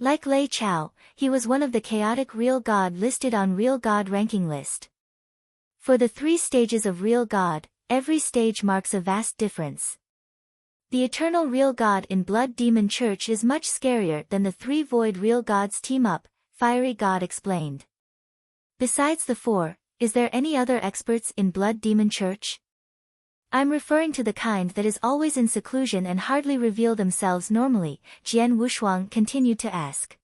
Speaker 1: Like Lei Chao, he was one of the chaotic real god listed on real god ranking list. For the 3 stages of real god, every stage marks a vast difference. The eternal real god in Blood Demon Church is much scarier than the 3 void real gods team up, Fiery God explained. Besides the 4, is there any other experts in Blood Demon Church? I'm referring to the kind that is always in seclusion and hardly reveal themselves normally, Jian Wushuang continued to ask.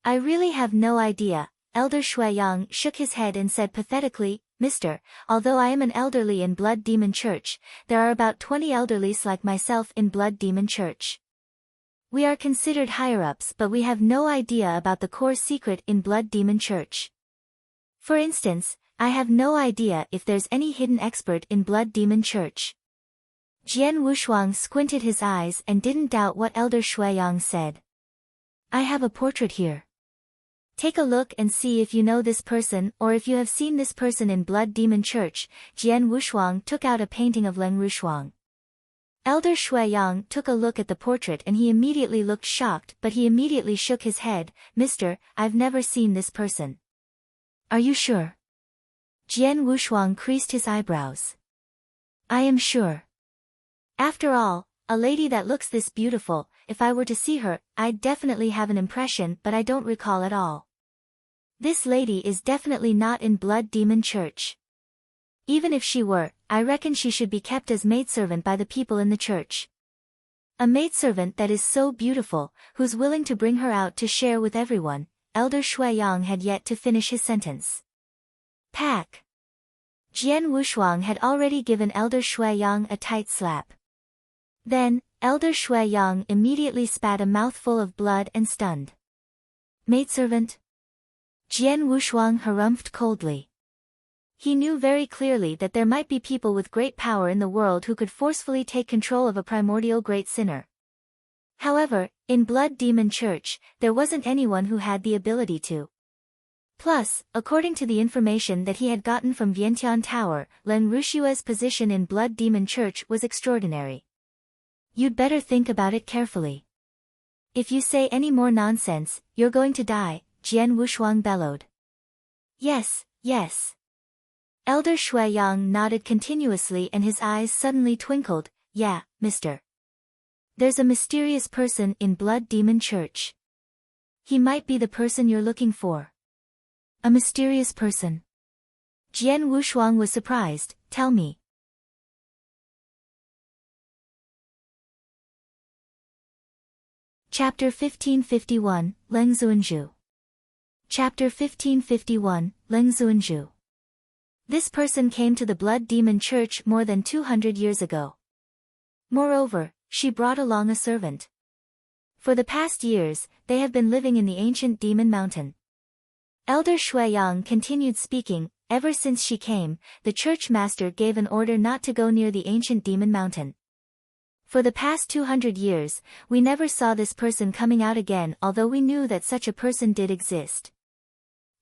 Speaker 1: I really have no idea. Elder Shui Yang shook his head and said pathetically, Mister, although I am an elderly in Blood Demon Church, there are about 20 elderlies like myself in Blood Demon Church. We are considered higher-ups but we have no idea about the core secret in Blood Demon Church. For instance, I have no idea if there's any hidden expert in Blood Demon Church. Jian Wushuang squinted his eyes and didn't doubt what Elder Shui Yang said. I have a portrait here. Take a look and see if you know this person or if you have seen this person in Blood Demon Church. Jian Wushuang took out a painting of Leng Rushuang. Elder Shui Yang took a look at the portrait and he immediately looked shocked but he immediately shook his head. Mister, I've never seen this person. Are you sure? Jian Wushuang creased his eyebrows. I am sure. After all, a lady that looks this beautiful, if I were to see her, I'd definitely have an impression but I don't recall at all. This lady is definitely not in Blood Demon Church. Even if she were, I reckon she should be kept as maidservant by the people in the church. A maidservant that is so beautiful, who's willing to bring her out to share with everyone. Elder Shui Yang had yet to finish his sentence. Pack. Jian Wushuang had already given Elder Shui Yang a tight slap. Then, Elder Shui Yang immediately spat a mouthful of blood and stunned. Maidservant? Jian Wushuang harumphed coldly. He knew very clearly that there might be people with great power in the world who could forcefully take control of a primordial great sinner. However, in Blood Demon Church, there wasn't anyone who had the ability to. Plus, according to the information that he had gotten from Vientiane Tower, Leng Rushua's position in Blood Demon Church was extraordinary. You'd better think about it carefully. If you say any more nonsense, you're going to die, Jian Wushuang bellowed. Yes, yes. Elder Shui Yang nodded continuously and his eyes suddenly twinkled. Yeah, mister. There's a mysterious person in Blood Demon Church. He might be the person you're looking for. A mysterious person. Jian Wushuang was surprised. Tell me. Chapter 1551, Leng Zuanzhu. Chapter 1551, Leng Zuanzhu. This person came to the Blood Demon Church more than 200 years ago. Moreover, she brought along a servant. For the past years, they have been living in the ancient demon mountain. Elder Shuiyang continued speaking. Ever since she came, the church master gave an order not to go near the ancient demon mountain. For the past 200 years, we never saw this person coming out again, although we knew that such a person did exist.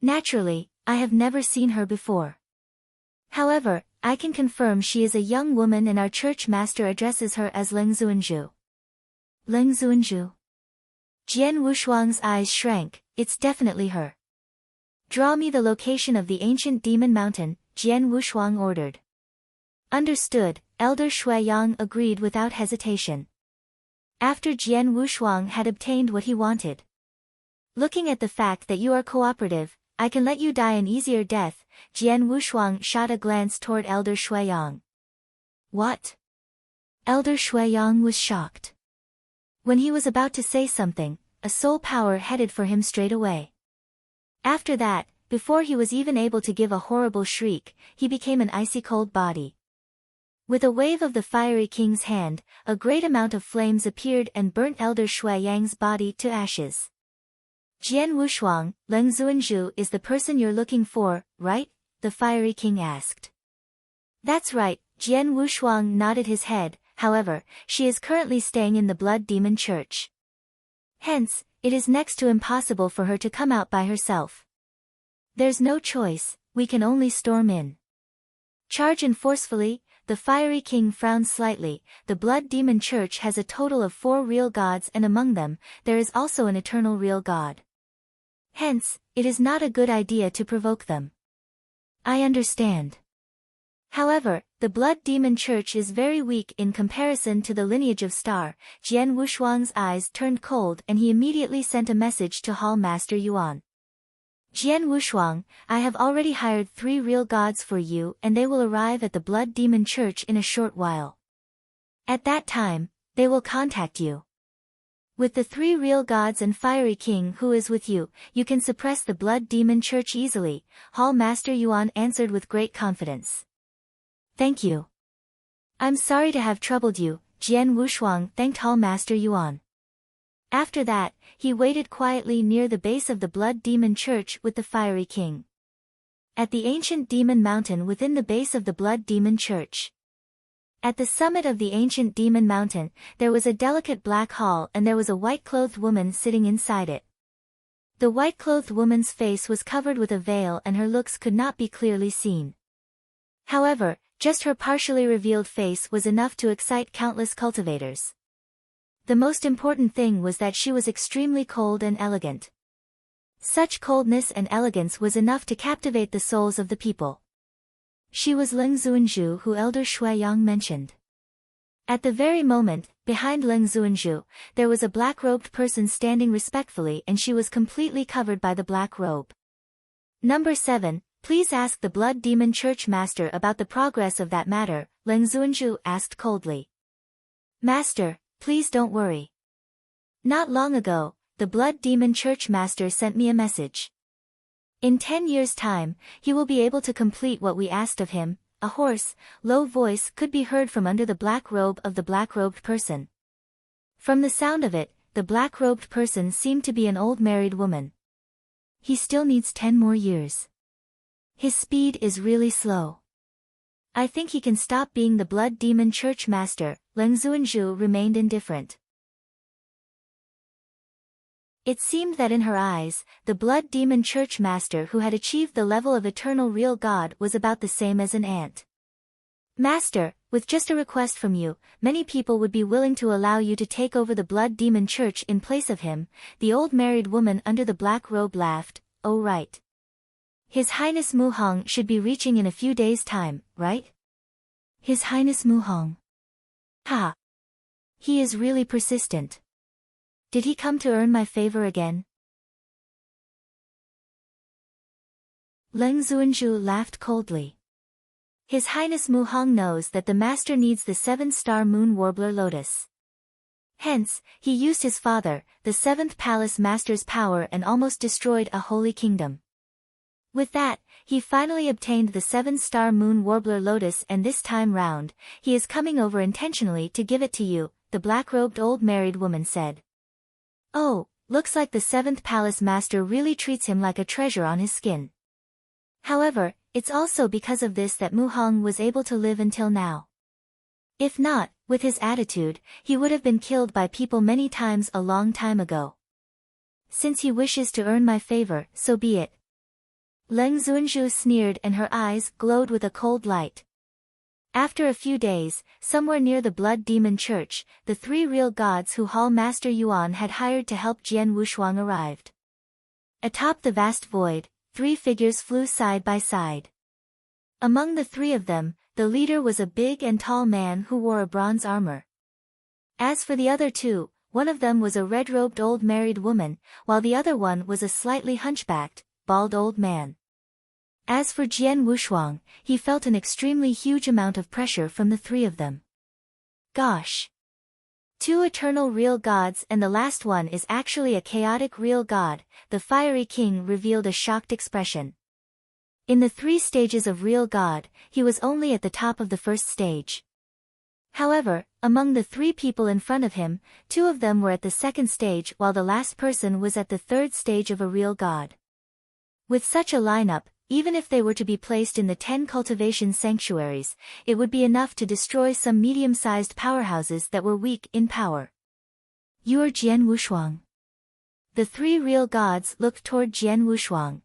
Speaker 1: Naturally, I have never seen her before. However, I can confirm she is a young woman and our church master addresses her as Leng Zuanzhu. Leng Zuanzhu? Jian Wushuang's eyes shrank. It's definitely her. Draw me the location of the ancient demon mountain, Jian Wushuang ordered. Understood, Elder Shuiyang agreed without hesitation. After Jian Wushuang had obtained what he wanted. Looking at the fact that you are cooperative, I can let you die an easier death, Jian Wushuang shot a glance toward Elder Shuiyang. What? Elder Shuiyang was shocked. When he was about to say something, a soul power headed for him straight away. After that, before he was even able to give a horrible shriek, he became an icy cold body. With a wave of the fiery king's hand, a great amount of flames appeared and burnt Elder Shuiyang's body to ashes. Jian Wushuang, Leng Zuanzhu is the person you're looking for, right? The fiery king asked. That's right, Jian Wushuang nodded his head. However, she is currently staying in the Blood Demon Church. Hence, it is next to impossible for her to come out by herself. There's no choice, we can only storm in. Charge in forcefully, the fiery king frowned slightly. The Blood Demon Church has a total of 4 real gods and among them, there is also an eternal real god. Hence, it is not a good idea to provoke them. I understand. However, the Blood Demon Church is very weak in comparison to the lineage of Star. Jian Wushuang's eyes turned cold and he immediately sent a message to Hall Master Yuan. Jian Wushuang, I have already hired 3 real gods for you and they will arrive at the Blood Demon Church in a short while. At that time, they will contact you. With the 3 real gods and fiery king who is with you, you can suppress the Blood Demon Church easily, Hall Master Yuan answered with great confidence. Thank you. I'm sorry to have troubled you, Jian Wushuang thanked Hall Master Yuan. After that, he waited quietly near the base of the Blood Demon Church with the fiery king. At the ancient demon mountain within the base of the Blood Demon Church. At the summit of the ancient demon mountain, there was a delicate black hall and there was a white-clothed woman sitting inside it. The white-clothed woman's face was covered with a veil and her looks could not be clearly seen. However, just her partially revealed face was enough to excite countless cultivators. The most important thing was that she was extremely cold and elegant. Such coldness and elegance was enough to captivate the souls of the people. She was Leng Zuanzhu who Elder Shuiyang mentioned. At the very moment, behind Leng Zuanzhu, there was a black-robed person standing respectfully and she was completely covered by the black robe. Number 7. Please ask the Blood Demon Church Master about the progress of that matter, Leng Zuanzhu asked coldly. Master, please don't worry. Not long ago, the Blood Demon Church Master sent me a message. In 10 years' time, he will be able to complete what we asked of him. A hoarse, low voice could be heard from under the black robe of the black-robed person. From the sound of it, the black-robed person seemed to be an old married woman. He still needs 10 more years. His speed is really slow. I think he can stop being the Blood Demon Church Master. Leng Zuanzhu remained indifferent. It seemed that in her eyes, the Blood Demon Church Master who had achieved the level of eternal real god was about the same as an ant. Master, with just a request from you, many people would be willing to allow you to take over the Blood Demon Church in place of him. The old married woman under the black robe laughed. Oh right. His Highness Mu Hong should be reaching in a few days' time, right? His Highness Mu Hong. Ha! He is really persistent. Did he come to earn my favor again? Leng Zuanzhu laughed coldly. His Highness Mu Hong knows that the master needs the 7-star moon warbler lotus. Hence, he used his father, the 7th palace master's power and almost destroyed a holy kingdom. With that, he finally obtained the 7-star moon warbler lotus, and this time round, he is coming over intentionally to give it to you, the black-robed old married woman said. Oh, looks like the 7th palace master really treats him like a treasure on his skin. However, it's also because of this that Mu Hong was able to live until now. If not, with his attitude, he would have been killed by people many times a long time ago. Since he wishes to earn my favor, so be it. Leng Zuanzhu sneered and her eyes glowed with a cold light. After a few days, somewhere near the Blood Demon Church, the 3 real gods who Hall Master Yuan had hired to help Jian Wushuang arrived. Atop the vast void, 3 figures flew side by side. Among the 3 of them, the leader was a big and tall man who wore a bronze armor. As for the other 2, one of them was a red-robed old married woman, while the other one was a slightly hunchbacked, bald old man. As for Jian Wushuang, he felt an extremely huge amount of pressure from the 3 of them. Gosh! 2 eternal real gods, and the last one is actually a chaotic real god, the fiery king revealed a shocked expression. In the 3 stages of real god, he was only at the top of the first stage. However, among the 3 people in front of him, 2 of them were at the second stage while the last person was at the third stage of a real god. With such a lineup, even if they were to be placed in the 10 cultivation sanctuaries, it would be enough to destroy some medium-sized powerhouses that were weak in power. You are Jian Wushuang. The 3 real gods looked toward Jian Wushuang.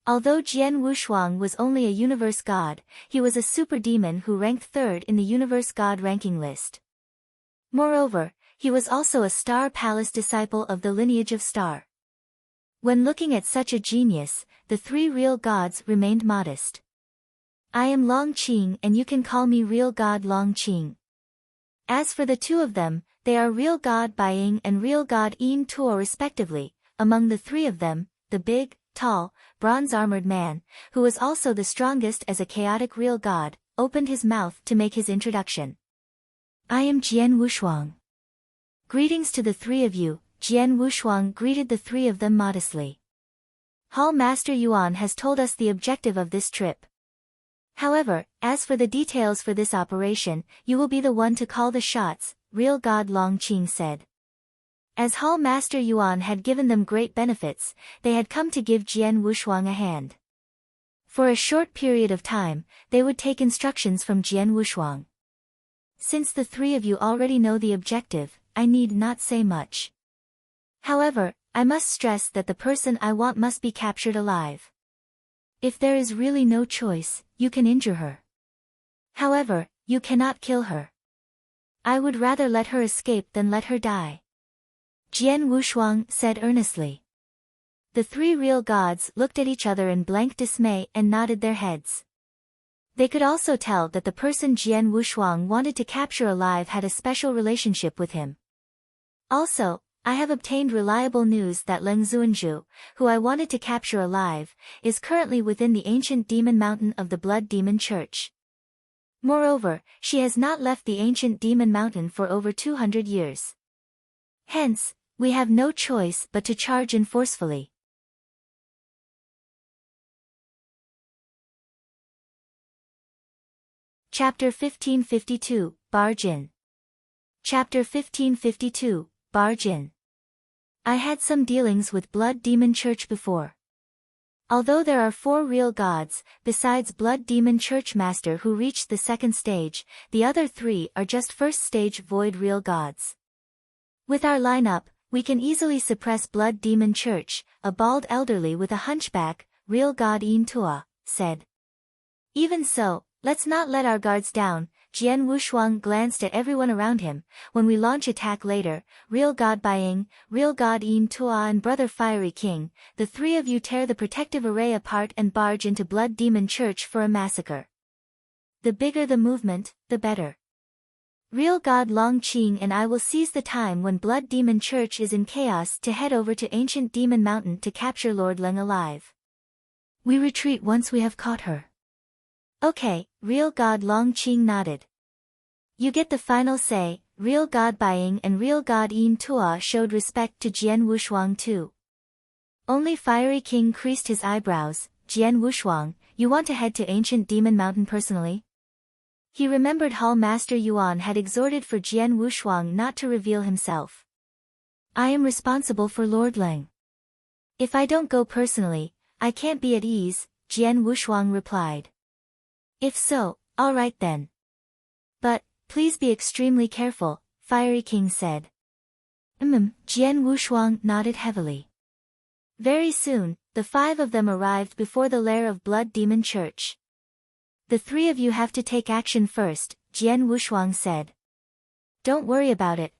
Speaker 1: Although Jian Wushuang was only a universe god, he was a super demon who ranked 3rd in the universe god ranking list. Moreover, he was also a Star Palace disciple of the lineage of Star. When looking at such a genius, the 3 real gods remained modest. I am Long Qing and you can call me real god Long Qing. As for the 2 of them, they are real god Baiying and real god Yin Tuo respectively. Among the 3 of them, the big, tall, bronze-armored man, who was also the strongest as a chaotic real god, opened his mouth to make his introduction. I am Jian Wushuang. Greetings to the 3 of you. Jian Wushuang greeted the 3 of them modestly. Hall Master Yuan has told us the objective of this trip. However, as for the details for this operation, you will be the one to call the shots, real god Long Qing said. As Hall Master Yuan had given them great benefits, they had come to give Jian Wushuang a hand. For a short period of time, they would take instructions from Jian Wushuang. Since the 3 of you already know the objective, I need not say much. However, I must stress that the person I want must be captured alive. If there is really no choice, you can injure her. However, you cannot kill her. I would rather let her escape than let her die. Jian Wushuang said earnestly. The 3 real gods looked at each other in blank dismay and nodded their heads. They could also tell that the person Jian Wushuang wanted to capture alive had a special relationship with him. Also, I have obtained reliable news that Leng Zuanzhu, who I wanted to capture alive, is currently within the ancient demon mountain of the Blood Demon Church. Moreover, she has not left the ancient demon mountain for over 200 years. Hence, we have no choice but to charge in forcefully. Chapter 1552, Barge In. Chapter 1552, Barge In. I had some dealings with Blood Demon Church before. Although there are 4 real gods, besides Blood Demon Church Master who reached the 2nd stage, the other 3 are just 1st stage Void real gods. With our lineup, we can easily suppress Blood Demon Church, a bald elderly with a hunchback, real god Yin Tuo, said. Even so, let's not let our guards down. Jian Wushuang glanced at everyone around him. When we launch attack later, real god Baiying, real god Yin Tuo and brother Fiery King, the 3 of you tear the protective array apart and barge into Blood Demon Church for a massacre. The bigger the movement, the better. Real god Long Qing and I will seize the time when Blood Demon Church is in chaos to head over to Ancient Demon Mountain to capture Lord Leng alive. We retreat once we have caught her. Okay, real god Long Qing nodded. You get the final say. Real god Baiying and real god Yin Tuo showed respect to Jian Wushuang too. Only Fiery King creased his eyebrows. Jian Wushuang, you want to head to Ancient Demon Mountain personally? He remembered Hall Master Yuan had exhorted for Jian Wushuang not to reveal himself. I am responsible for Lord Leng. If I don't go personally, I can't be at ease, Jian Wushuang replied. If so, all right then. But, please be extremely careful, Fiery King said. Jian Wushuang nodded heavily. Very soon, the 5 of them arrived before the lair of Blood Demon Church. The 3 of you have to take action first, Jian Wushuang said. Don't worry about it.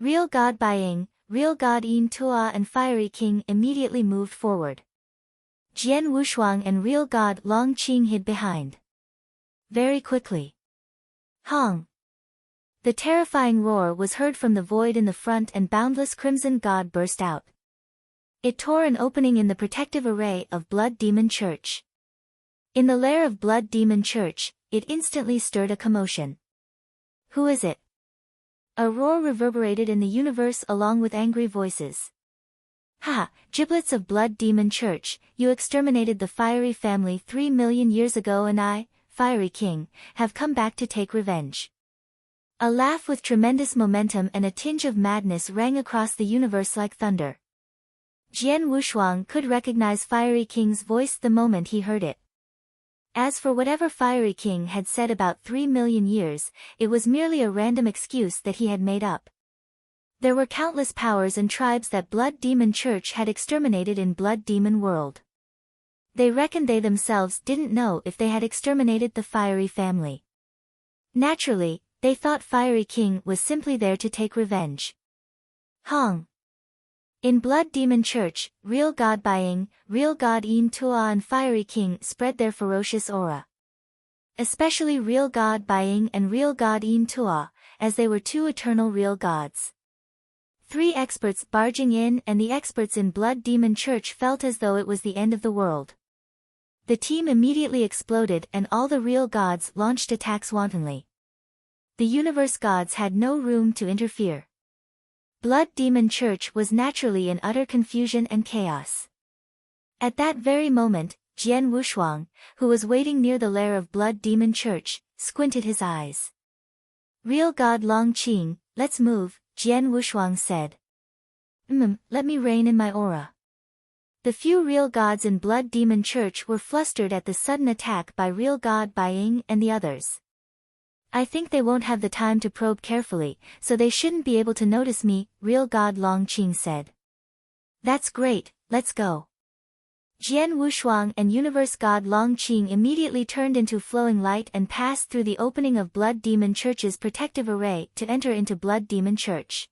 Speaker 1: Real God Baiying, Real God Yin Tua and Fiery King immediately moved forward. Jian Wushuang and Real God Long Qing hid behind. Very quickly. Hong! The terrifying roar was heard from the void in the front and boundless crimson god burst out. It tore an opening in the protective array of Blood Demon Church. In the lair of Blood Demon Church, it instantly stirred a commotion. Who is it? A roar reverberated in the universe along with angry voices. Ha! Giblets of Blood Demon Church, you exterminated the fiery family 3 million years ago and I, Fiery King, have come back to take revenge. A laugh with tremendous momentum and a tinge of madness rang across the universe like thunder. Jian Wushuang could recognize Fiery King's voice the moment he heard it. As for whatever Fiery King had said about 3 million years, it was merely a random excuse that he had made up. There were countless powers and tribes that Blood Demon Church had exterminated in Blood Demon World. They reckoned they themselves didn't know if they had exterminated the fiery family. Naturally, they thought Fiery King was simply there to take revenge. Hong! In Blood Demon Church, Real God Baiying, Real God Yin Tua and Fiery King spread their ferocious aura. Especially Real God Baiying and Real God Yin Tua, as they were 2 eternal real gods. 3 experts barging in and the experts in Blood Demon Church felt as though it was the end of the world. The team immediately exploded and all the real gods launched attacks wantonly. The universe gods had no room to interfere. Blood Demon Church was naturally in utter confusion and chaos. At that very moment, Jian Wushuang, who was waiting near the lair of Blood Demon Church, squinted his eyes. Real God Long Qing, let's move, Jian Wushuang said. Let me reign in my aura. The few real gods in Blood Demon Church were flustered at the sudden attack by Real God Baiying and the others. I think they won't have the time to probe carefully, so they shouldn't be able to notice me, Real God Long Qing said. That's great, let's go. Jian Wushuang and Universe God Long Qing immediately turned into flowing light and passed through the opening of Blood Demon Church's protective array to enter into Blood Demon Church.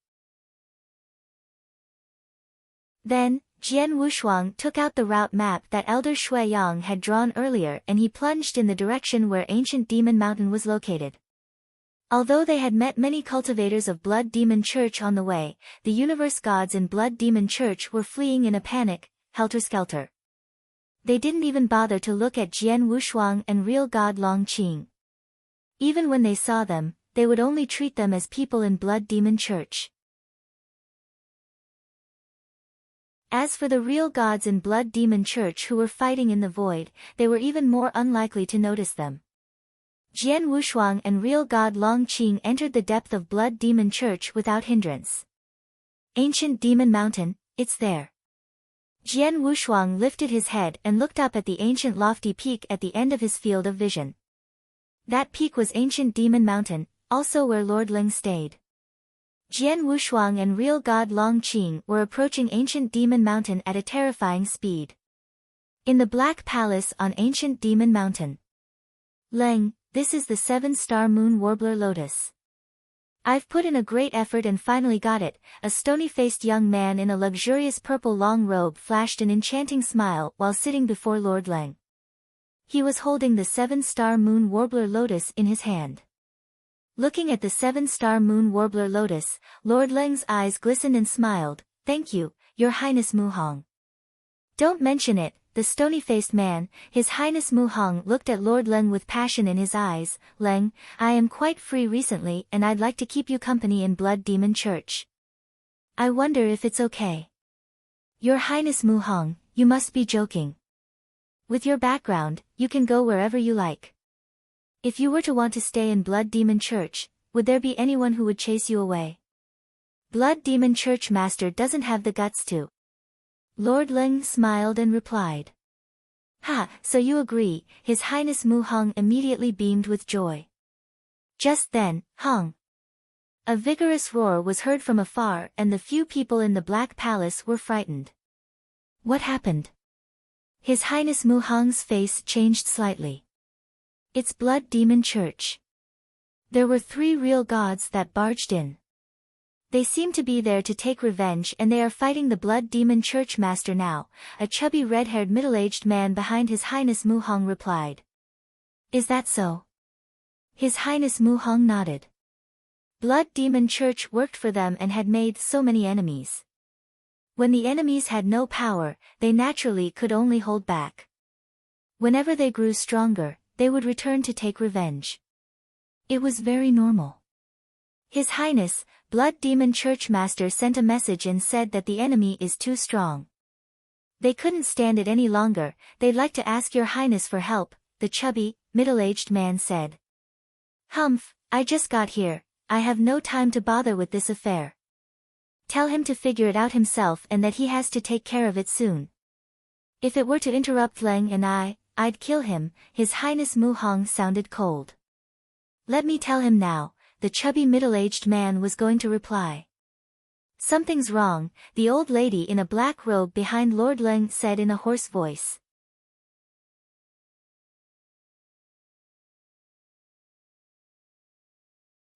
Speaker 1: Then, Jian Wushuang took out the route map that Elder Shui Yang had drawn earlier and he plunged in the direction where Ancient Demon Mountain was located. Although they had met many cultivators of Blood Demon Church on the way, the universe gods in Blood Demon Church were fleeing in a panic, helter-skelter. They didn't even bother to look at Jian Wushuang and Real God Long Qing. Even when they saw them, they would only treat them as people in Blood Demon Church. As for the real gods in Blood Demon Church who were fighting in the void, they were even more unlikely to notice them. Jian Wushuang and Real God Long Qing entered the depth of Blood Demon Church without hindrance. Ancient Demon Mountain, it's there. Jian Wushuang lifted his head and looked up at the ancient lofty peak at the end of his field of vision. That peak was Ancient Demon Mountain, also where Lord Ling stayed. Jian Wushuang and Real God Long Qing were approaching Ancient Demon Mountain at a terrifying speed. In the Black Palace on Ancient Demon Mountain. Leng, this is the 7-star moon warbler lotus. I've put in a great effort and finally got it. A stony-faced young man in a luxurious purple long robe flashed an enchanting smile while sitting before Lord Leng. He was holding the 7-star moon warbler lotus in his hand. Looking at the 7-star moon warbler lotus, Lord Leng's eyes glistened and smiled. Thank you, Your Highness Mu Hong. Don't mention it, the stony-faced man, His Highness Mu Hong looked at Lord Leng with passion in his eyes. Leng, I am quite free recently and I'd like to keep you company in Blood Demon Church. I wonder if it's okay. Your Highness Mu Hong, you must be joking. With your background, you can go wherever you like. If you were to want to stay in Blood Demon Church, would there be anyone who would chase you away? Blood Demon Church Master doesn't have the guts to. Lord Ling smiled and replied. Ha, so you agree, His Highness Mu Hong immediately beamed with joy. Just then, Hong. A vigorous roar was heard from afar and the few people in the Black Palace were frightened. What happened? His Highness Mu Hong's face changed slightly. It's Blood Demon Church. There were 3 real gods that barged in. They seem to be there to take revenge and they are fighting the Blood Demon Church Master now, a chubby red-haired middle-aged man behind His Highness Mu Hong replied. Is that so? His Highness Mu Hong nodded. Blood Demon Church worked for them and had made so many enemies. When the enemies had no power, they naturally could only hold back. Whenever they grew stronger, they would return to take revenge. It was very normal. His Highness, Blood Demon Church Master sent a message and said that the enemy is too strong. They couldn't stand it any longer, they'd like to ask your Highness for help, the chubby, middle-aged man said. Humph, I just got here, I have no time to bother with this affair. Tell him to figure it out himself and that he has to take care of it soon. If it were to interrupt Leng and I'd kill him, His Highness Mu Hong sounded cold. Let me tell him now, the chubby middle-aged man was going to reply. Something's wrong, the old lady in a black robe behind Lord Leng said in a hoarse voice.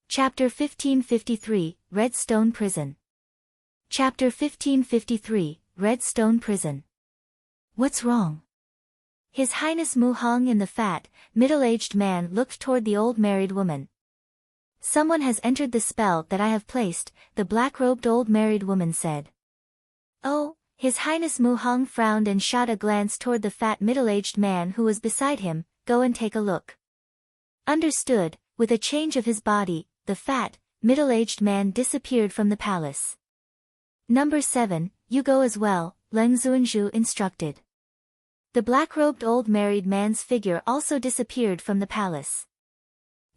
Speaker 1: Chapter 1553, Red Stone Prison. Chapter 1553, Red Stone Prison. What's wrong? His Highness Mu Hong and the fat, middle-aged man looked toward the old married woman. Someone has entered the spell that I have placed, the black-robed old married woman said. Oh, His Highness Mu Hong frowned and shot a glance toward the fat middle-aged man who was beside him, go and take a look. Understood, with a change of his body, the fat, middle-aged man disappeared from the palace. Number 7, you go as well, Leng Zuanzhu instructed. The black-robed old married man's figure also disappeared from the palace.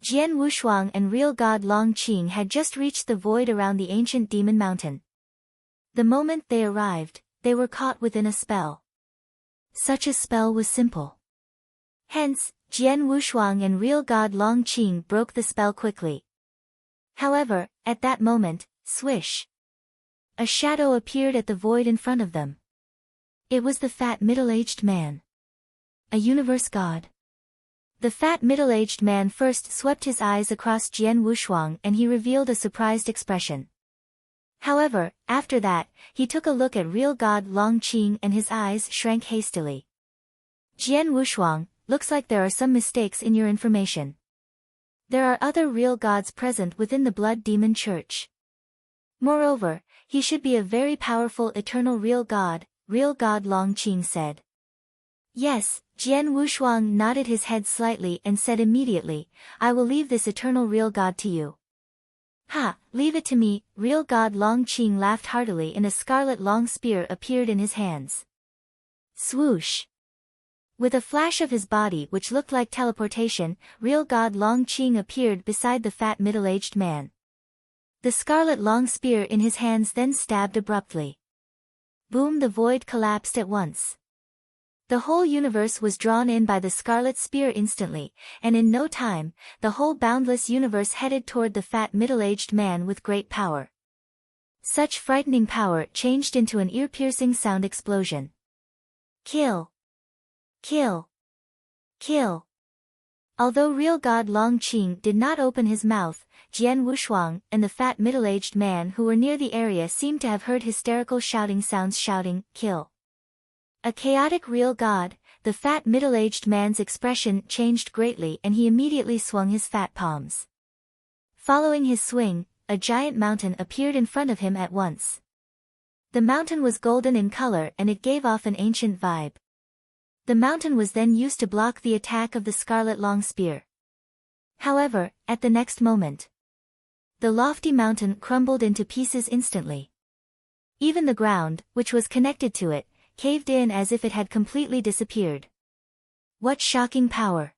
Speaker 1: Jian Wushuang and real god Long Qing had just reached the void around the ancient demon mountain. The moment they arrived, they were caught within a spell. Such a spell was simple. Hence, Jian Wushuang and real god Long Qing broke the spell quickly. However, at that moment, swish! A shadow appeared at the void in front of them. It was the fat middle-aged man. A universe god. The fat middle-aged man first swept his eyes across Jian Wushuang and he revealed a surprised expression. However, after that, he took a look at real god Long Qing and his eyes shrank hastily. Jian Wushuang, looks like there are some mistakes in your information. There are other real gods present within the Blood Demon Church. Moreover, he should be a very powerful eternal real god Long Qing said. Yes, Jian Wushuang nodded his head slightly and said immediately, I will leave this eternal real god to you. Ha, leave it to me, real god Long Qing laughed heartily and a scarlet long spear appeared in his hands. Swoosh! With a flash of his body which looked like teleportation, real god Long Qing appeared beside the fat middle-aged man. The scarlet long spear in his hands then stabbed abruptly. Boom! The void collapsed at once. The whole universe was drawn in by the scarlet spear instantly, and in no time, the whole boundless universe headed toward the fat middle-aged man with great power. Such frightening power changed into an ear-piercing sound explosion. Kill! Kill! Kill! Although real god Long Qing did not open his mouth, Jian Wushuang and the fat middle-aged man who were near the area seemed to have heard hysterical shouting sounds shouting, kill. A chaotic real god, the fat middle-aged man's expression changed greatly and he immediately swung his fat palms. Following his swing, a giant mountain appeared in front of him at once. The mountain was golden in color and it gave off an ancient vibe. The mountain was then used to block the attack of the scarlet long spear. However, at the next moment, the lofty mountain crumbled into pieces instantly. Even the ground, which was connected to it, caved in as if it had completely disappeared. What shocking power!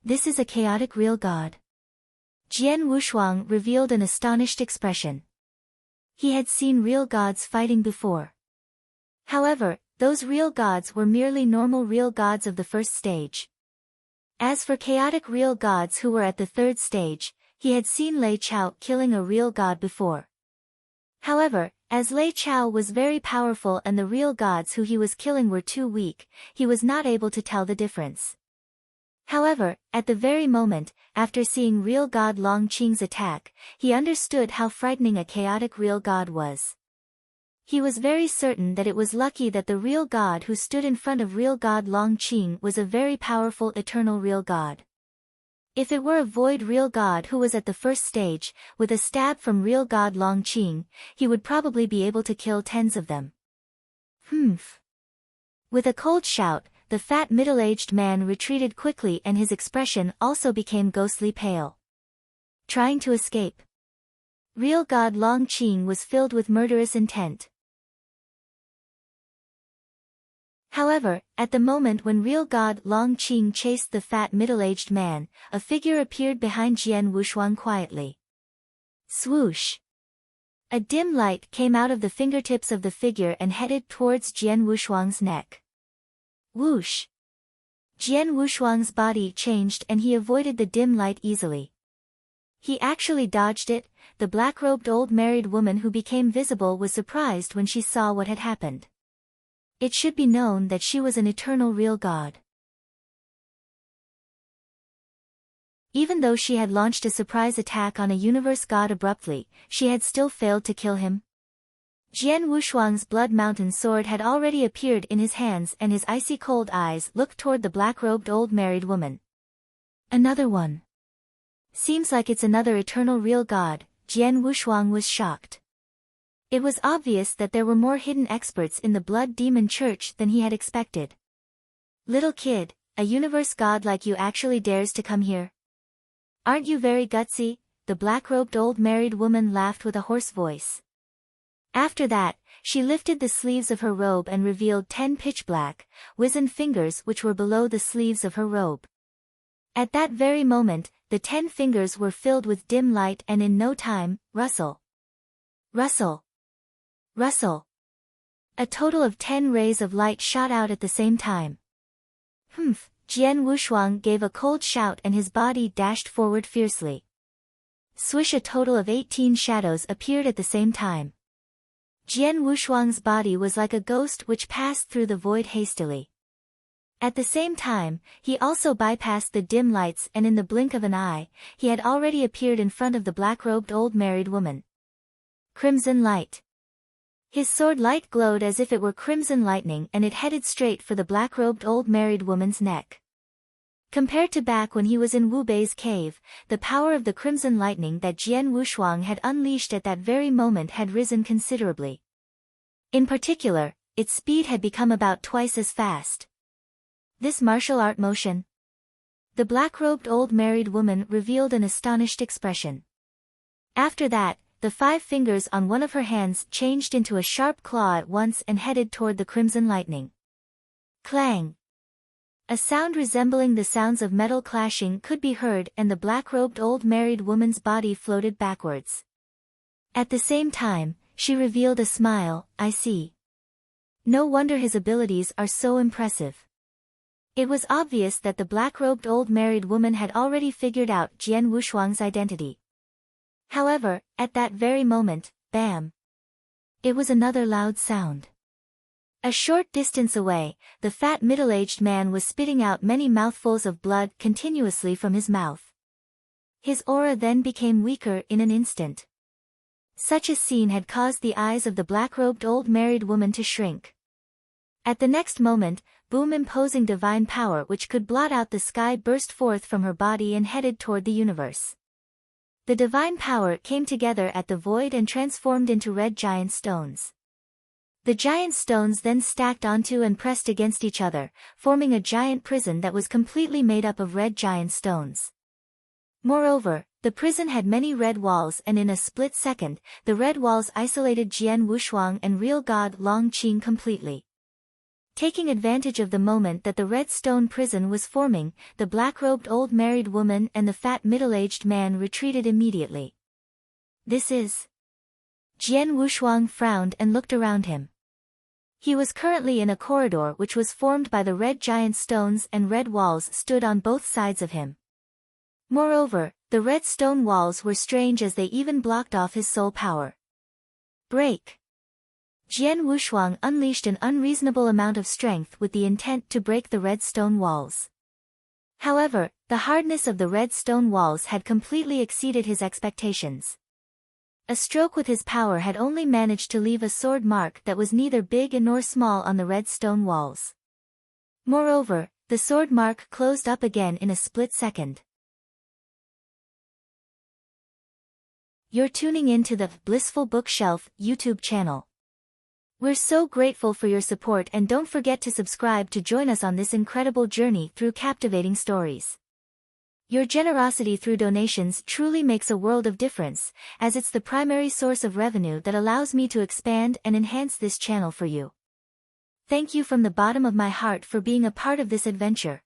Speaker 1: This is a chaotic real god. Jian Wushuang revealed an astonished expression. He had seen real gods fighting before. However, those real gods were merely normal real gods of the first stage. As for chaotic real gods who were at the third stage, he had seen Lei Chao killing a real god before. However, as Lei Chao was very powerful and the real gods who he was killing were too weak, he was not able to tell the difference. However, at the very moment, after seeing real god Long Qing's attack, he understood how frightening a chaotic real god was. He was very certain that it was lucky that the real god who stood in front of real god Long Qing was a very powerful eternal real god. If it were a void real god who was at the first stage, with a stab from real god Long Qing, he would probably be able to kill tens of them. Humph. With a cold shout, the fat middle-aged man retreated quickly and his expression also became ghostly pale. Trying to escape. Real god Long Qing was filled with murderous intent. However, at the moment when real god Long Qing chased the fat middle-aged man, a figure appeared behind Jian Wushuang quietly. Swoosh! A dim light came out of the fingertips of the figure and headed towards Jian Wushuang's neck. Whoosh! Jian Wushuang's body changed and he avoided the dim light easily. He actually dodged it. The black-robed old married woman who became visible was surprised when she saw what had happened. It should be known that she was an eternal real god. Even though she had launched a surprise attack on a universe god abruptly, she had still failed to kill him. Jian Wushuang's blood mountain sword had already appeared in his hands and his icy cold eyes looked toward the black-robed old married woman. Another one. Seems like it's another eternal real god. Jian Wushuang was shocked. It was obvious that there were more hidden experts in the Blood Demon Church than he had expected. Little kid, a universe god like you actually dares to come here? Aren't you very gutsy? The black-robed old married woman laughed with a hoarse voice. After that, she lifted the sleeves of her robe and revealed 10 pitch-black, wizened fingers which were below the sleeves of her robe. At that very moment, the 10 fingers were filled with dim light and in no time, rustle. Rustle. Rustle. A total of 10 rays of light shot out at the same time. Humph! Jian Wushuang gave a cold shout and his body dashed forward fiercely. Swish! A total of 18 shadows appeared at the same time. Jian Wushuang's body was like a ghost which passed through the void hastily. At the same time, he also bypassed the dim lights and in the blink of an eye, he had already appeared in front of the black-robed old married woman. Crimson light. His sword light glowed as if it were crimson lightning and it headed straight for the black-robed old married woman's neck. Compared to back when he was in Wu Bei's cave, the power of the crimson lightning that Jian Wushuang had unleashed at that very moment had risen considerably. In particular, its speed had become about twice as fast. This martial art motion? The black-robed old married woman revealed an astonished expression. After that, the 5 fingers on one of her hands changed into a sharp claw at once and headed toward the crimson lightning. Clang! A sound resembling the sounds of metal clashing could be heard and the black-robed old married woman's body floated backwards. At the same time, she revealed a smile. I see. No wonder his abilities are so impressive. It was obvious that the black-robed old married woman had already figured out Jian Wushuang's identity. However, at that very moment, bam! It was another loud sound. A short distance away, the fat middle-aged man was spitting out many mouthfuls of blood continuously from his mouth. His aura then became weaker in an instant. Such a scene had caused the eyes of the black-robed old married woman to shrink. At the next moment, boom! Imposing divine power which could blot out the sky burst forth from her body and headed toward the universe. The divine power came together at the void and transformed into red giant stones. The giant stones then stacked onto and pressed against each other, forming a giant prison that was completely made up of red giant stones. Moreover, the prison had many red walls and in a split second, the red walls isolated Jian Wushuang and real god Long Qing completely. Taking advantage of the moment that the red stone prison was forming, the black-robed old married woman and the fat middle-aged man retreated immediately. This is... Jian Wushuang frowned and looked around him. He was currently in a corridor which was formed by the red giant stones, and red walls stood on both sides of him. Moreover, the red stone walls were strange as they even blocked off his soul power. Break! Jian Wushuang unleashed an unreasonable amount of strength with the intent to break the red stone walls. However, the hardness of the red stone walls had completely exceeded his expectations. A stroke with his power had only managed to leave a sword mark that was neither big nor small on the red stone walls. Moreover, the sword mark closed up again in a split second. You're tuning in to the Blissful Bookshelf YouTube channel. We're so grateful for your support, and don't forget to subscribe to join us on this incredible journey through captivating stories. Your generosity through donations truly makes a world of difference, as it's the primary source of revenue that allows me to expand and enhance this channel for you. Thank you from the bottom of my heart for being a part of this adventure.